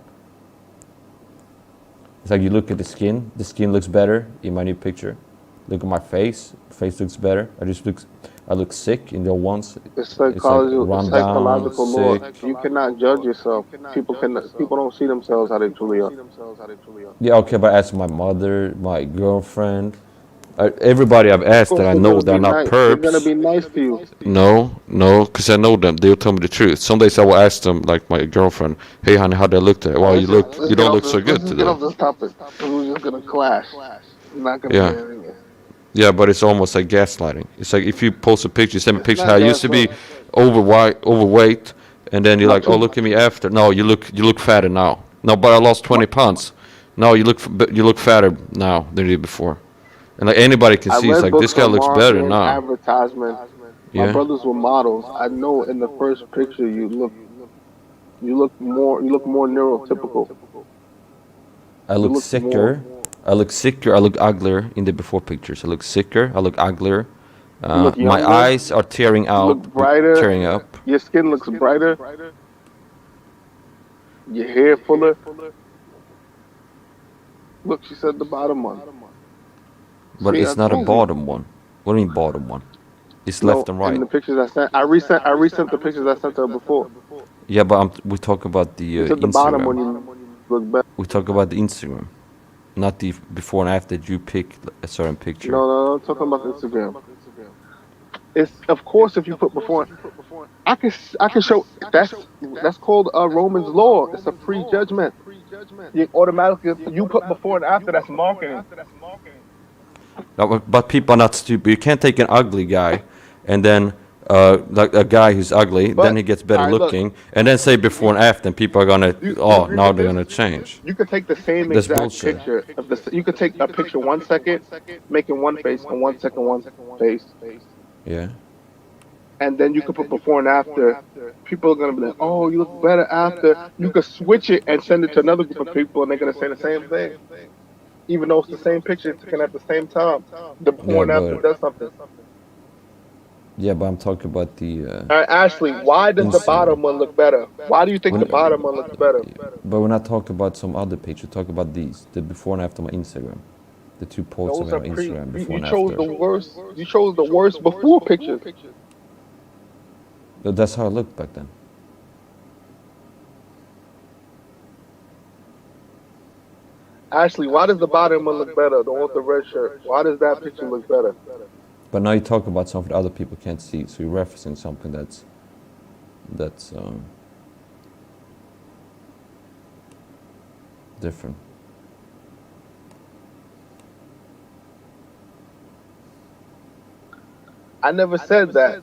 It's like you look at the skin looks better in my new picture. Look at my face looks better. I look sick in the ones. It's It's like run psychological down, law. sick. You cannot judge yourself. People don't see themselves how they truly are. Yeah, okay, but ask my mother, my girlfriend, everybody I've asked that I know they're not They're gonna be perps. nice to you. No, because I know them. They'll tell me the truth. Some days I will ask them, like my girlfriend, "Hey, honey, how they look today?" Well, you don't look so good Let's just get off today. this topic. We're just gonna clash. It's not gonna Yeah. be anything. Yeah, but it's almost like gaslighting. It's like if you post a picture, send me a It's picture not how I used to be, overweight, and then you're Not like, oh, too look at me after. No, you look fatter now. No, but I lost 20 pounds. No, you look fatter now than you did before. And like anybody can I see, it's read like this books guy on looks better marketing, now. advertisement. My Yeah, brothers were models. I know in the first picture you look more neurotypical. I You look look sicker. I look sicker. I look uglier in the before pictures. I look sicker. I look uglier. You look My younger. eyes are tearing You out, look brighter. tearing up. Your skin looks brighter. Your hair fuller. Look, she said the bottom one. But See, I it's not a told you. bottom one. What do you mean bottom one? It's left and In right. the pictures I sent, I resent the pictures I sent her before. Yeah, but we talk about the You said the bottom one Instagram. you look better. We talk about the Instagram, not the before and after you pick a certain picture. No, I'm talking about Instagram. It's of course if you put before, I can show that's called Roman's law. It's a prejudgment. You automatically you put before and after. That's marketing. No, but people are not stupid. You can't take an ugly guy and then like a guy who's ugly, But, then he gets better alright, look. looking, and then say before and after, and people are gonna, now they're gonna change. You could take the same That's exact bullshit. picture. You could take a picture 1 second, making one face, and 1 second one face, Yeah. and then you could put before and after. People are gonna be like, "Oh, you look better after." You could switch it and send it to another group of people, and they're gonna say the same thing, even though it's the same picture taken at the same time. The before and Yeah, after but does something. Yeah, but I'm talking about the. All right, Ashley, why does the Instagram. bottom one look better? Why do you think When, the bottom one looks better? but we're not talking about some other page. We talk about these, the before and after my Instagram, the 2 posts I Those made are on Instagram before you and chose after. the worst. You chose the worst before pictures. But that's how I looked back then. Ashley, why does the bottom one look better? The one with the red shirt. Why does that picture look better? But now you talk about something other people can't see, so you're referencing something that's different. I never said that.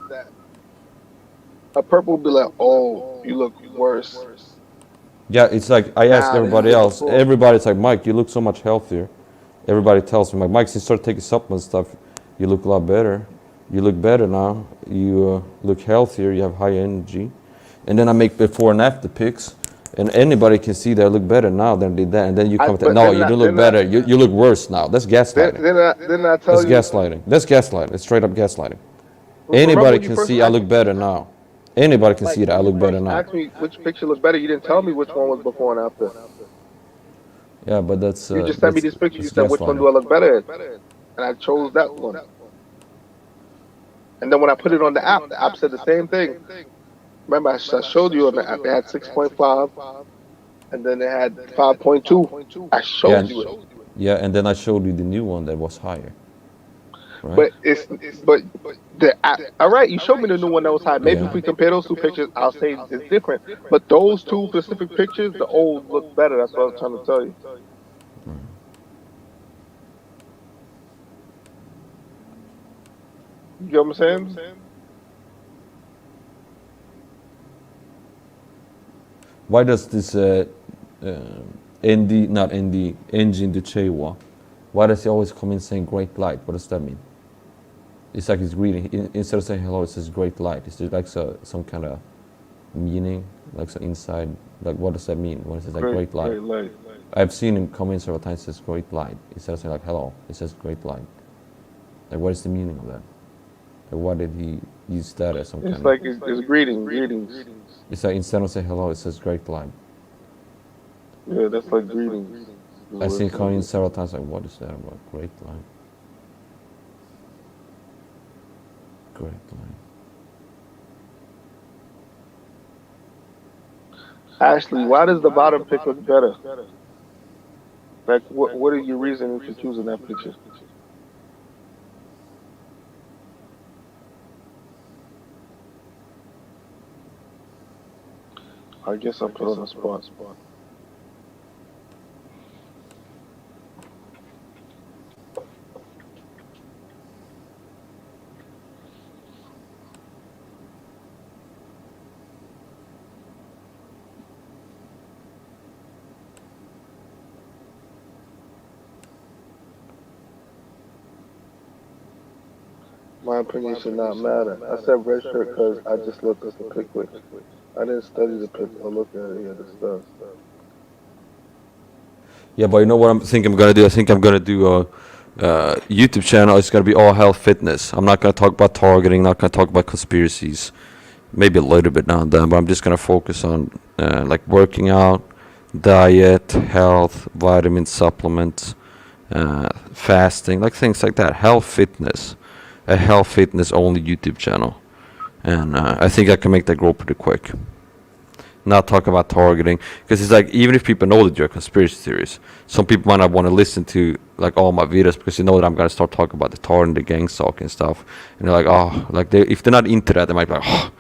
A purple would be like, oh, you look worse. Yeah, it's like I ask Nah, this everybody is else. before. Everybody's like, Mike, you look so much healthier. Everybody tells me, like, Mike, since you started taking supplements and stuff, you look a lot better. You look better now. You look healthier. You have high energy. And then I make before and after pics, and anybody can see that I look better now than I did that. And then you come to, But no, you don't look better. You look worse now. That's gaslighting. Didn't I tell That's you? gaslighting. That's gaslighting. It's straight up gaslighting. Remember Anybody when you can first see I asked, look better now. Anybody can like see that I when you look better first now. asked me which picture looked better, you didn't tell me which one was before and after. Yeah, but that's You just sent me this picture. You said, which one do I look better in? And I chose that one. And then when I put it on the app said the same thing. Remember, I showed you on the app, they had 6.5, and then they had 5.2. I showed you it. Yeah, and then I showed you the new one that was higher, right? But but the app, all right, you showed me the new one that was high. Maybe if we compare those two pictures, I'll say it's different. But those two specific pictures, the old look better. That's what I was trying to tell you. You get what I'm saying? Why does this not ND, engine the Chewa, why does he always come in saying great light? What does that mean? It's like he's greeting, instead of saying hello, it says great light. Is there like some kind of meaning, like so inside, like what does that mean when it says like great light? I've seen him come in several times, it says great light. Instead of saying like hello, it says great light. Like what is the meaning of that? Like why did he use that as some kind It's of... like it's greetings. It's like instead of saying hello, it says great light. Yeah, that's like greetings. I've seen him come in several times, like what is that about? Great light. Great light. Ashley, why does the bottom pic look better? Like, what are your reasons for choosing that picture? I guess I put on the spot. My opinion should not matter. I said red shirt because I just looked at the pic. I didn't study the pic or look at any of the stuff. Yeah, but you know what I think I'm gonna do? I think I'm gonna do a YouTube channel. It's gonna be all health fitness. I'm not gonna talk about targeting. Not gonna talk about conspiracies. Maybe a little bit now and then, but I'm just gonna focus on like working out, diet, health, vitamin supplements, fasting, like things like that. Health fitness, a health fitness only YouTube channel, and I think I can make that grow pretty quick. Not talk about targeting, because it's like even if people know that you're conspiracy theories, some people might not want to listen to like all my videos because they know that I'm gonna start talking about the targeting, the gang stalking stuff, and they're like, oh, like if they're not into that, they might be like, oh,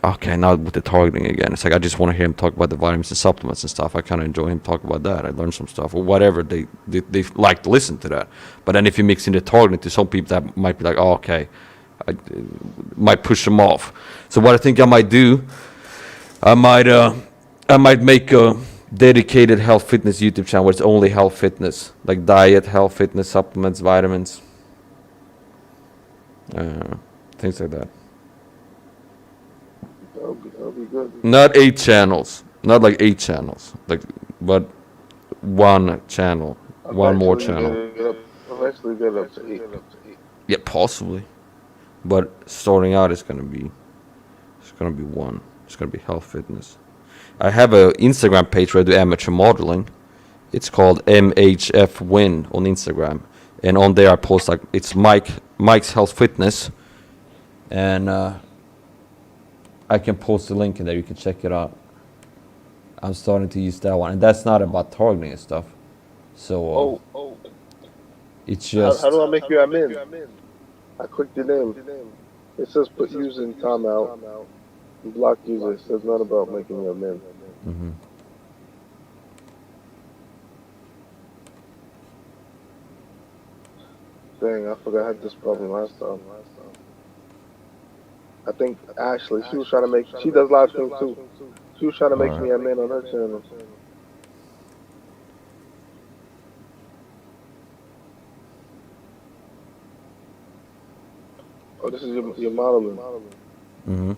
okay, now with the targeting again. It's like I just want to hear him talk about the vitamins and supplements and stuff. I kind of enjoy him talk about that. I learned some stuff or whatever. They like to listen to that. But then if you mix in the targeting to some people, that might be like, oh, okay, I might push them off. So what I think I might do, I might make a dedicated health fitness YouTube channel where it's only health fitness, like diet, health fitness, supplements, vitamins, things like that. That'll be good. Not 8 channels, not like 8 channels, like, but one channel, one more channel. Eventually get up to 8. Yeah, possibly. but starting out it's gonna be one. It's gonna be health fitness. I have a Instagram page where I do amateur modeling. It's called MHF Win on Instagram, and on there I post like it's Mike's Health Fitness, and I can post a link in there. You can check it out. I'm starting to use that one, and that's not about targeting and stuff. So it's just How do I make you admin? I clicked your name. It says put user in timeout. Block user. It says not about making you admin. mhm. Dang, I forgot I had this problem last time. I think Ashley, she was trying to make. She does live stream too. She was trying to make me admin on her channel. Oh, this is your modeling. Hmm.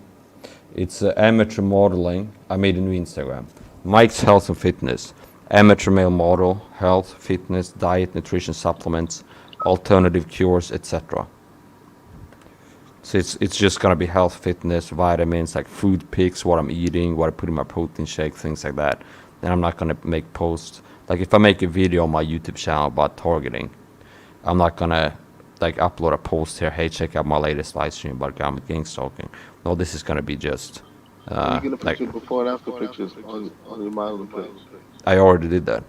It's amateur modeling. I made a new Instagram. Mike's Health and Fitness. Amateur male model, health, fitness, diet, nutrition, supplements, alternative cures, etc. So it's just gonna be health, fitness, vitamins, like food pics, what I'm eating, what I put in my protein shake, things like that. And I'm not gonna make posts. Like if I make a video on my YouTube channel about targeting, I'm not gonna like upload a post here. Hey, check out my latest live stream about garment gang stalking. No, this is gonna be just You're gonna put like your before and after pictures on your modeling page. I already did that.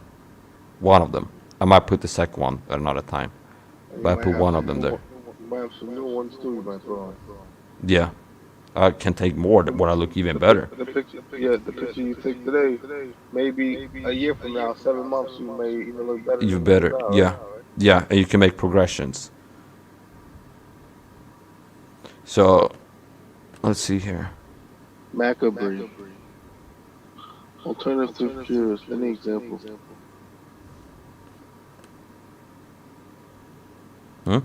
One of them. I might put the second one at another time. But I put one of them there. You might have some new ones too. You might throw on. Yeah, I can take more when I look even better. The picture, yeah, the picture you take today, maybe a year from now, 7 months, you may even look better. Even than better. now, Yeah, right? yeah, and you can make progressions. So, let's see here. Macabre. Alternative cures. Any examples? Hmm?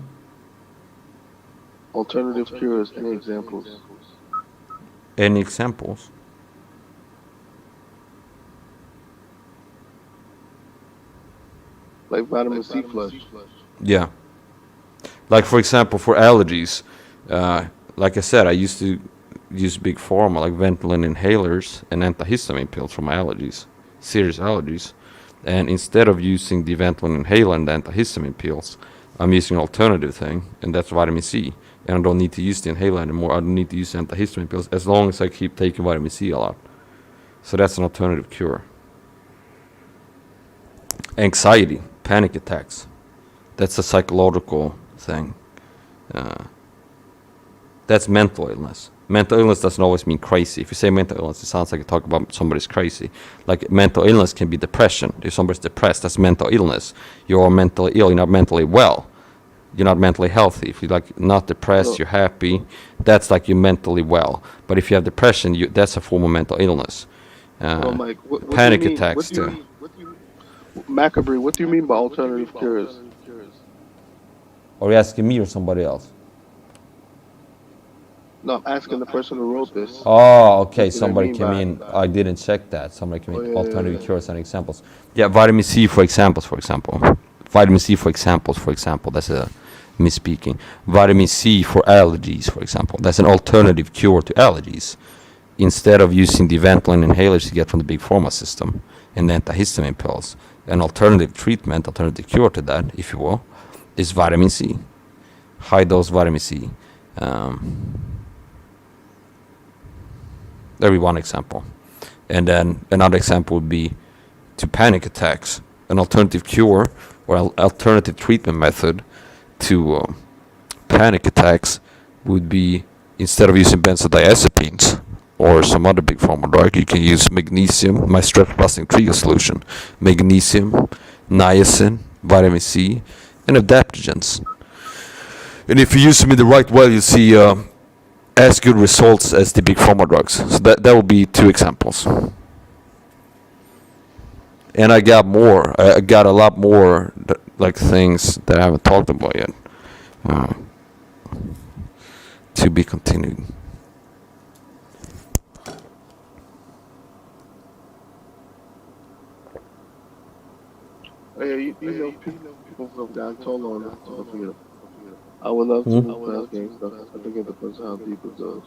Alternative cures. Any examples? Any examples? Like vitamin C flush. Yeah. Like for example, for allergies, like I said, I used to use big pharma like Ventolin inhalers and antihistamine pills for my allergies, serious allergies. And instead of using the Ventolin inhaler and the antihistamine pills, I'm using an alternative thing, and that's vitamin C. And I don't need to use the inhaler anymore. I don't need to use the antihistamine pills as long as I keep taking vitamin C a lot. So that's an alternative cure. Anxiety, panic attacks. That's a psychological thing. That's mental illness. Mental illness doesn't always mean crazy. If you say mental illness, it sounds like you talk about somebody's crazy. Like mental illness can be depression. If somebody's depressed, that's mental illness. You're mentally ill, you're not mentally well. You're not mentally healthy. If you're like not depressed, you're happy, that's like you're mentally well. But if you have depression, that's a form of mental illness. Mike, what Panic do you mean, attacks too. Macabre, what do you mean by alternative cures? Are you asking me or somebody else? No, I'm asking the person who wrote this. Oh, okay. What do they Somebody mean came by in. that? I didn't check that. Somebody came in. Oh, yeah, Alternative yeah. cures and examples. Yeah, vitamin C for examples. For example, vitamin C for examples. For example, that's a misspeaking. Vitamin C for allergies. For example, that's an alternative cure to allergies. Instead of using the Ventolin inhalers you get from the big pharma system and the antihistamine pills, an alternative treatment, alternative cure to that, if you will, is vitamin C. High dose vitamin C. That'd be one example. And then another example would be to panic attacks. An alternative cure or alternative treatment method to panic attacks would be, instead of using benzodiazepines or some other big pharma drug, you can use magnesium, my stress-busting trio solution, magnesium, niacin, vitamin C, and adaptogens. And if you use them in the right way, you see as good results as the big pharma drugs. So that will be two examples. And I got more. I got a lot more like things that I haven't talked about yet. To be continued. Oh, yeah, you know, people have gotten told on it. Don't forget. I would love to Hmm? fast game stuff. I think it depends on how deep it goes.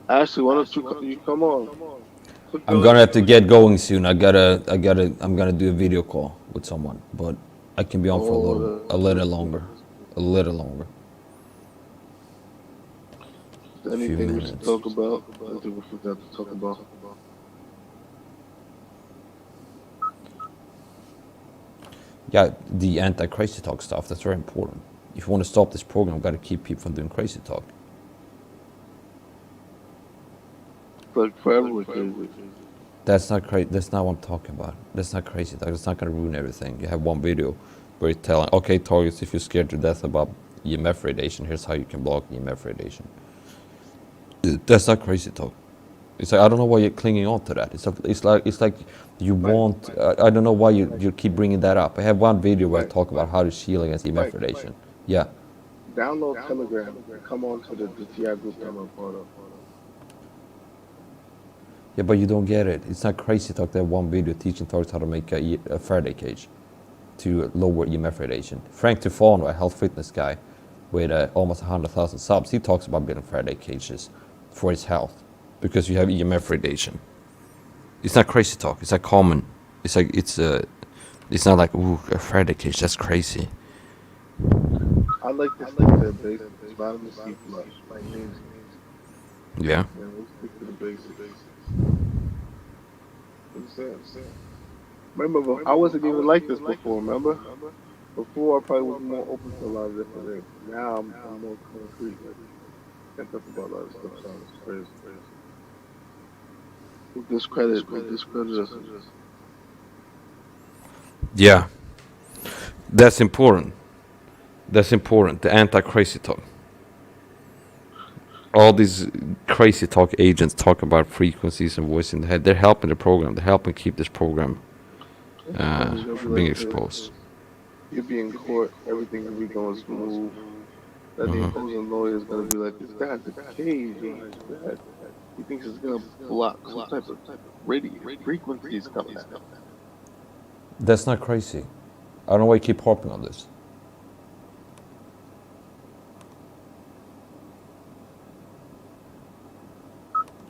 Ashley, why don't you come on? I'm gonna have to get going soon. I'm gonna do a video call with someone, but I can be on for a little longer, a little longer. Anything we should minutes. talk about? I think we forgot to talk about. Yeah, the anti-crazy talk stuff. That's very important. If you want to stop this program, got to keep people from doing crazy talk. Like forever with crazy. That's not crazy. That's not what I'm talking about. That's not crazy talk. That's not gonna ruin everything. You have one video where you're telling, okay, targets, if you're scared to death about EMF radiation, here's how you can block EMF radiation. That's not crazy talk. It's like I don't know why you're clinging on to that. It's like you want. I don't know why you keep bringing that up. I have one video where I talk about how to shield against EMF radiation. Yeah. Download Telegram and come on to the TI group that I'm a part of. Yeah, but you don't get it. It's not crazy talk. That one video teaching targets how to make a Faraday cage to lower EMF radiation. Frank Tufano, a health fitness guy with almost 100,000 subs, he talks about building Faraday cages for his health because you have EMF radiation. It's not crazy talk. It's like common. It's like it's not like ooh, a Faraday cage. That's crazy. I like to stick to the basics. Vitamin C plus, magnesium. Yeah. Yeah, let's stick to the basics. Remember, I wasn't even like this before, remember? Before, I probably was more open to a lot of different things. Now, I'm more concrete. Can't talk about a lot of stuff. Sounds crazy. With discredit us. Yeah, that's important. That's important. The anti-crazy talk. All these crazy talk agents talk about frequencies and voice in the head. They're helping the program. They're helping keep this program from being exposed. You'll be in court, everything will be going smooth. That the opposing lawyer is going to be like, this guy's a cage. He thinks it's going to block some type of radio frequencies coming out. That's not crazy. I don't know why you keep harping on this.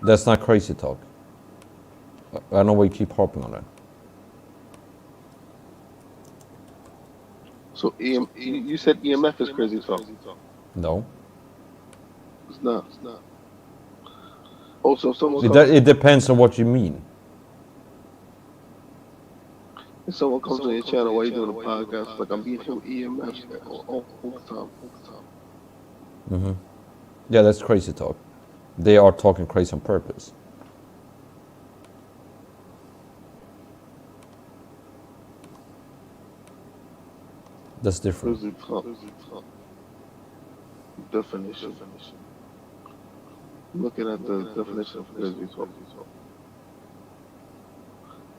That's not crazy talk. I don't know why you keep harping on that. So you said EMF is crazy talk. No. It's not. Also, someone It depends on what you mean. if someone comes on your channel while you're doing a podcast, like I'm being hit with EMF all the time. Mm-hmm. Yeah, that's crazy talk. They are talking crazy on purpose. That's different. Crazy talk. Definition. Looking at the definition of crazy talk.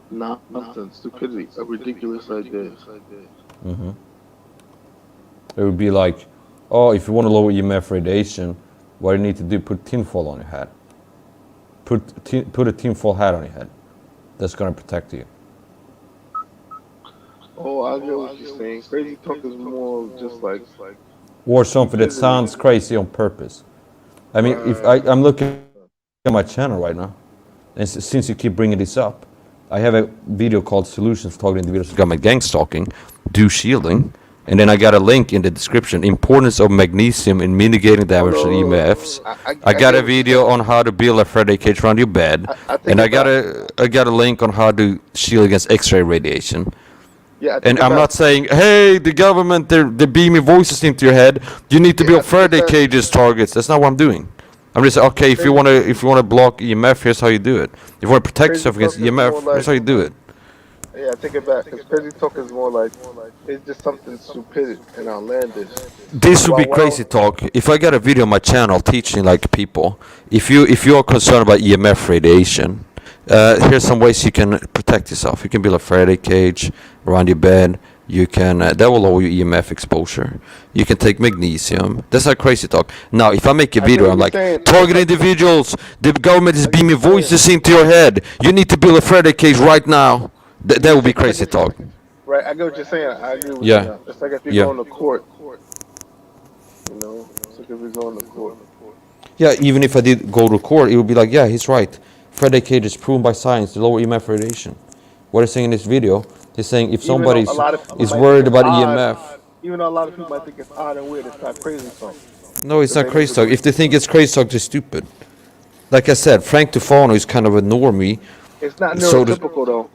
Nonsense, stupidity, a ridiculous idea. Mm-hmm. It would be like, oh, if you want to lower EMF radiation, what you need to do, put tinfoil on your head. Put a tinfoil hat on your head. That's going to protect you. Oh, I get what you're saying. Crazy talk is more just like Or something that sounds crazy on purpose. I mean, if I'm looking at my channel right now, and since you keep bringing this up, I have a video called Solutions Talking Individuals Who Got My Gang Stalking, Do Shielding, and then I got a link in the description, Importance of Magnesium in Mitigating Damage to EMFs. I got a video on how to build a Faraday cage around your bed, and I got a link on how to shield against X-ray radiation. yeah. And I'm not saying, hey, the government, they're beaming voices into your head. You need to build Faraday cages targets. That's not what I'm doing. I'm just saying, okay, if you wanna block EMF, here's how you do it. If you wanna protect yourself against EMF, here's how you do it. Yeah, I take it back. Because crazy talk is more like it's just something stupid and outlandish. This would be crazy talk. If I got a video on my channel teaching like people, if you are concerned about EMF radiation, here's some ways you can protect yourself. You can build a Faraday cage around your bed. You can that will lower your EMF exposure. You can take magnesium. That's not crazy talk. Now, if I make a I get video, what I'm you're like, saying. target individuals. The government is beaming voices into your head. You need to build a Faraday cage right now. That would be crazy talk. Right, I get what you're saying. I agree with Yeah. you. Now. It's like if you're Yeah. going to court, you know. It's like if you're going to court. Yeah, even if I did go to court, it would be like, yeah, he's right. Faraday cage is proven by science to lower EMF radiation. What he's saying in this video, he's saying if Even though somebody a lot of people is might worried think it's about odd, EMF, even though a lot of people might think it's odd and weird, it's not crazy talk. no, it's But not they crazy need to talk. If they think it's crazy talk, they're stupid. Like I said, Frank Tufano is kind of a normie. It's not So does- neurotypical though.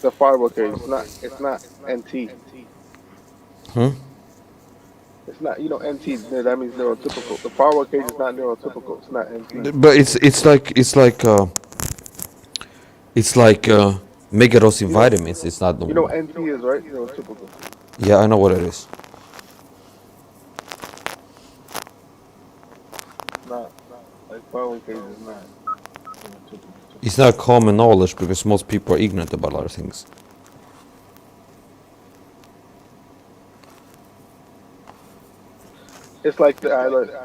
The firewall cage. It's not NT. Hmm? It's not, you know, NT. That means neurotypical. The firewall cage is not neurotypical. It's not NT. But it's like megadose in vitamins. It's not You know normal. what NT is, right? Neurotypical. Yeah, I know what it is. Not like firewall cage is not neurotypical. It's not common knowledge because most people are ignorant about a lot of things. It's like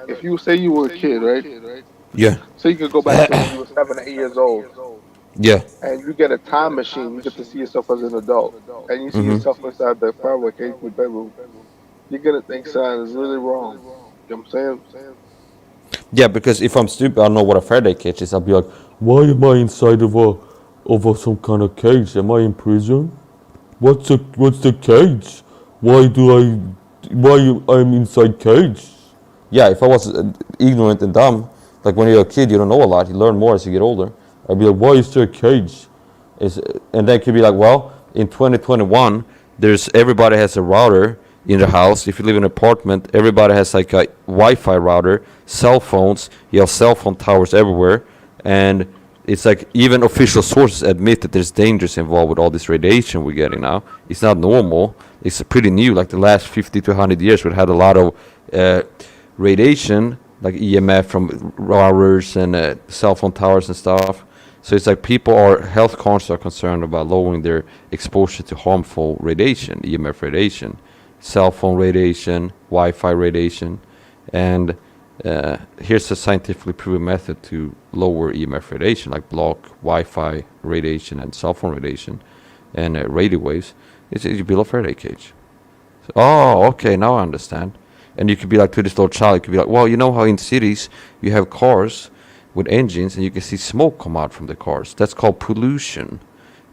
if you say you were a kid, right? Yeah, So you could go back to when you were 7 or 8 years old, yeah. and you get a time machine. You get to see yourself as an adult, and you see Mhm. yourself inside the firewall cage in the bedroom. You're gonna think something is really wrong. You know what I'm saying? Yeah, because if I'm stupid, I know what a Faraday cage is. I'll be like, why am I inside of some kind of cage? Am I in prison? What's the cage? Why I'm inside cage? Yeah, if I was ignorant and dumb, like when you're a kid, you don't know a lot. You learn more as you get older. I'd be like, why is there a cage? And then it could be like, well, in 2021, everybody has a router in the house. If you live in an apartment, everybody has like a Wi-Fi router, cell phones. You have cell phone towers everywhere, and it's like even official sources admit that there's dangers involved with all this radiation we're getting now. It's not normal. It's pretty new. Like the last 50 to 100 years, we've had a lot of radiation, like EMF from routers and cell phone towers and stuff. So it's like people are health conscious, are concerned about lowering their exposure to harmful radiation, EMF radiation, cell phone radiation, Wi-Fi radiation, and here's a scientifically proven method to lower EMF radiation, like block Wi-Fi radiation and cell phone radiation and radio waves. You build a Faraday cage. So, oh, okay, now I understand. And you could be like to this little child, you could be like, well, you know how in cities you have cars with engines and you can see smoke come out from the cars. That's called pollution.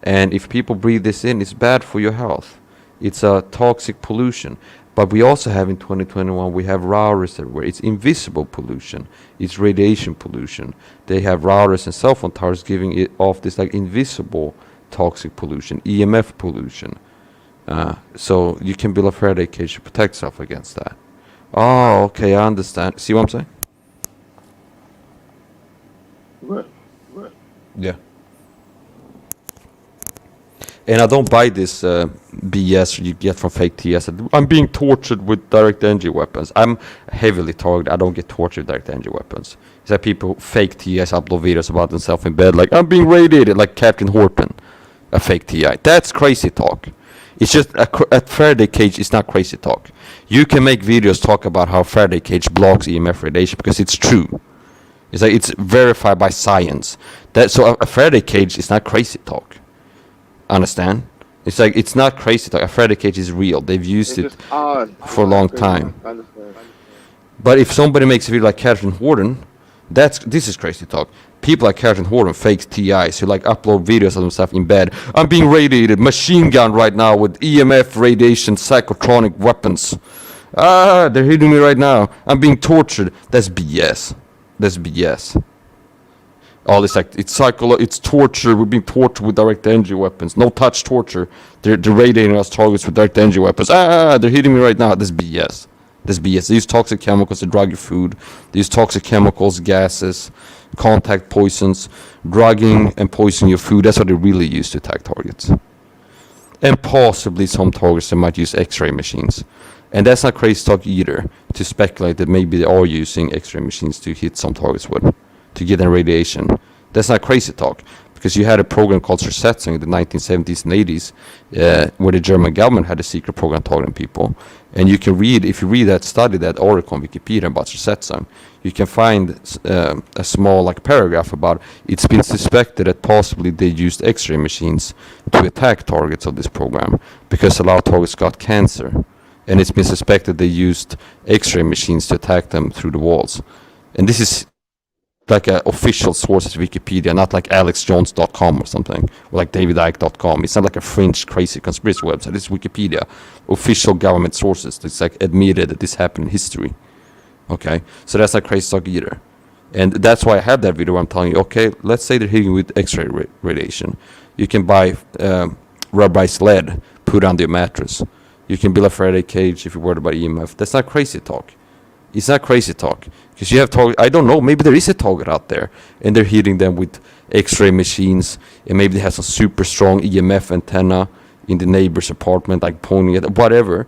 And if people breathe this in, it's bad for your health. It's a toxic pollution. But we also have in 2021, we have routers everywhere. It's invisible pollution. It's radiation pollution. They have routers and cell phone towers giving it off this like invisible toxic pollution, EMF pollution. So you can build a Faraday cage to protect yourself against that. Oh, okay, I understand. See what I'm saying? Right. Yeah. And I don't buy this BS you get from fake TS. I'm being tortured with direct energy weapons. I'm heavily targeted. I don't get tortured with direct energy weapons. It's like people fake TS upload videos about themselves in bed, like I'm being radiated, like Captain Horton, a fake TI. That's crazy talk. It's just a Faraday cage is not crazy talk. You can make videos talk about how Faraday cage blocks EMF radiation because it's true. It's like it's verified by science. So a Faraday cage is not crazy talk. Understand? It's like it's not crazy talk. A Faraday cage is real. They've used It's it just odd. for a long time. I understand. But if somebody makes a video like Catherine Horton, this is crazy talk. People like Catherine Horton, fake TIs, who like upload videos of themselves in bed. I'm being radiated, machine gun right now with EMF radiation, psychotronic weapons. They're hitting me right now. I'm being tortured. That's BS. That's BS. All this like it's torture. We're being tortured with direct energy weapons. No touch torture. They're radiating us targets with direct energy weapons. They're hitting me right now. That's BS. That's BS. They use toxic chemicals to drug your food. They use toxic chemicals, gases, contact poisons, drugging and poisoning your food. That's what they really use to attack targets. And possibly some targets they might use X-ray machines. And that's not crazy talk either, to speculate that maybe they are using X-ray machines to hit some targets with, to get them radiation. That's not crazy talk. because you had a program called Zersetzung in the 1970s and 80s, where the German government had a secret program targeting people. And you can read, if you read that study, that article on Wikipedia about Zersetzung, you can find a small like paragraph about it's been suspected that possibly they used X-ray machines to attack targets of this program because a lot of targets got cancer, and it's been suspected they used X-ray machines to attack them through the walls. And this is like an official source at Wikipedia, not like alexjones.com or something, or like davidike.com. It's not like a fringe crazy conspiracy website. It's Wikipedia, official government sources. It's like admitted that this happened in history. Okay, so that's not crazy talk either. And that's why I had that video where I'm telling you, okay, let's say they're hitting you with X-ray radiation. You can buy rubberized lead, put it under your mattress. You can build a Faraday cage if you're worried about EMF. That's not crazy talk. It's not crazy talk. Because you have target, I don't know, maybe there is a target out there, and they're hitting them with X-ray machines, and maybe they have some super strong EMF antenna in the neighbor's apartment, like pointing at whatever.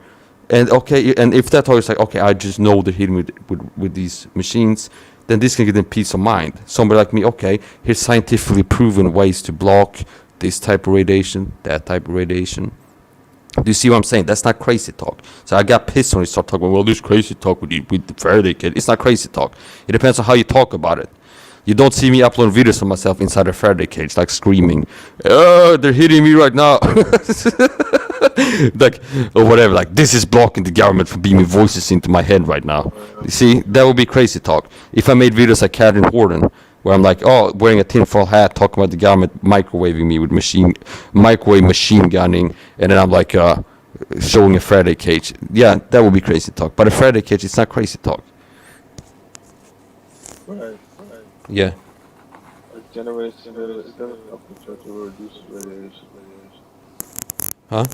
And okay, and if that target's like, okay, I just know they're hitting with these machines, then this can give them peace of mind. Somebody like me, okay, here's scientifically proven ways to block this type of radiation, that type of radiation. Do you see what I'm saying? That's not crazy talk. So I got pissed when you start talking, well, this crazy talk with the Faraday kid. It's not crazy talk. It depends on how you talk about it. You don't see me upload videos of myself inside a Faraday cage, like screaming, oh, they're hitting me right now. Like, or whatever, like, this is blocking the government from beaming voices into my head right now. You see, that would be crazy talk. If I made videos like Catherine Horton, where I'm like, oh, wearing a tinfoil hat, talking about the government microwaving me with microwave machine gunning, and then I'm like showing a Faraday cage. Yeah, that would be crazy talk. But a Faraday cage, it's not crazy talk. Right. Yeah. Like generation, it doesn't help the church to reduce radiation. Huh?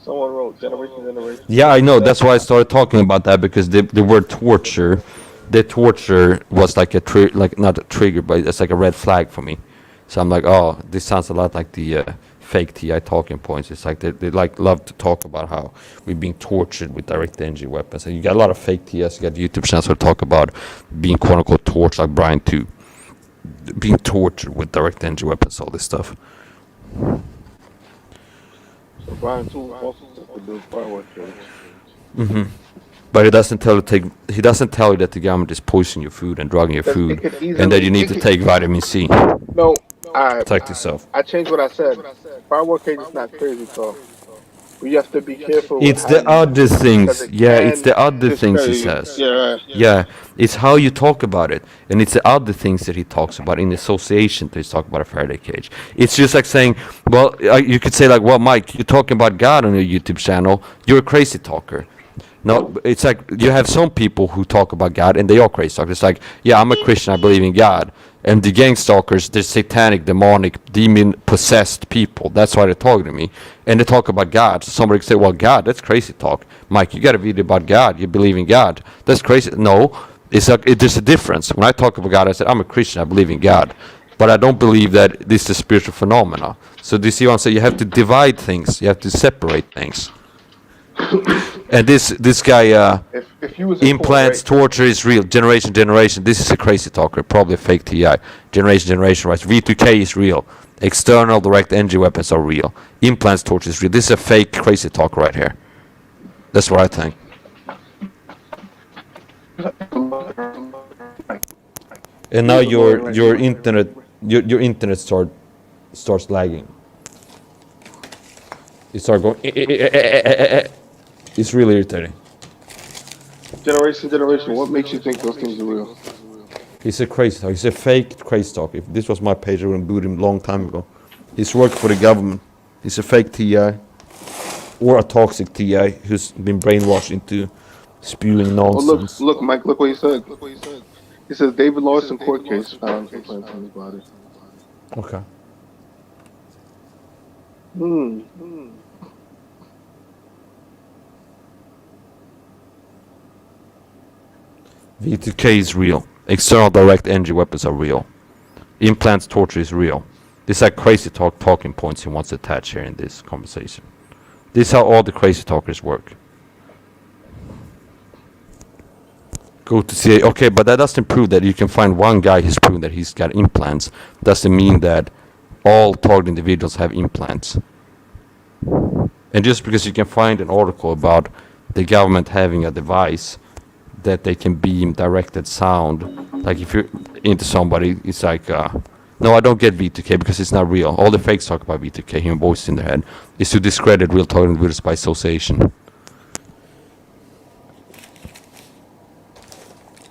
Someone wrote generation. Yeah, I know. That's why I started talking about that, because the word torture, the torture was like like not a trigger, but it's like a red flag for me. So I'm like, oh, this sounds a lot like the fake TI talking points. It's like they like love to talk about how we're being tortured with direct energy weapons. And you got a lot of fake TIs. You got YouTube channels that talk about being quote unquote tortured, like Brian too, being tortured with direct energy weapons, all this stuff. So Brian too also took the big firework cage. Mm-hmm. But he doesn't tell you that the government is poisoning your food and drugging your food, and that you need to take vitamin C. No, Protect yourself. I changed what I said. Firework cage is not crazy talk. We have to be careful. It's the other things. Yeah, it's the other things he says. Yeah, it's how you talk about it, and it's the other things that he talks about in association to his talk about a Faraday cage. It's just like saying, well, you could say like, well, Mike, you're talking about God on your YouTube channel. You're a crazy talker. No, it's like you have some people who talk about God and they are crazy talkers. It's like, yeah, I'm a Christian, I believe in God. And the gang stalkers, they're satanic, demonic, demon-possessed people. That's why they're talking to me. And they talk about God. So somebody could say, well, God, that's crazy talk. Mike, you got a video about God. You believe in God. That's crazy. No, there's a difference. When I talk about God, I said, I'm a Christian, I believe in God. But I don't believe that this is a spiritual phenomena. So do you see what I'm saying? You have to divide things. You have to separate things. And this guy if you was implants torture is real. Generation. This is a crazy talker, probably a fake TI. Generation, right? V2K is real. External direct energy weapons are real. Implants torture is real. This is a fake crazy talk right here. That's what I think. And now your internet starts lagging. It starts going. It's really irritating. Generation, what makes you think those things are real? He's a crazy talk. He's a fake crazy talk. If this was my page, I would have booed him a long time ago. He's worked for the government. He's a fake TI. Or a toxic TI who's been brainwashed into spewing nonsense. Look, Mike, look what he said. He says David Lawson court case found implants on his body. Okay. V2K is real. External direct energy weapons are real. Implants torture is real. These are crazy talking points he wants to attach here in this conversation. This is how all the crazy talkers work. Go to CA. Okay, but that doesn't prove that you can find one guy who's proven that he's got implants. Doesn't mean that all target individuals have implants. And just because you can find an article about the government having a device that they can beam directed sound, like if you're into somebody, it's like, no, I don't get V2K because it's not real. All the fakes talk about V2K, hearing voices in their head, is to discredit real target individuals by association.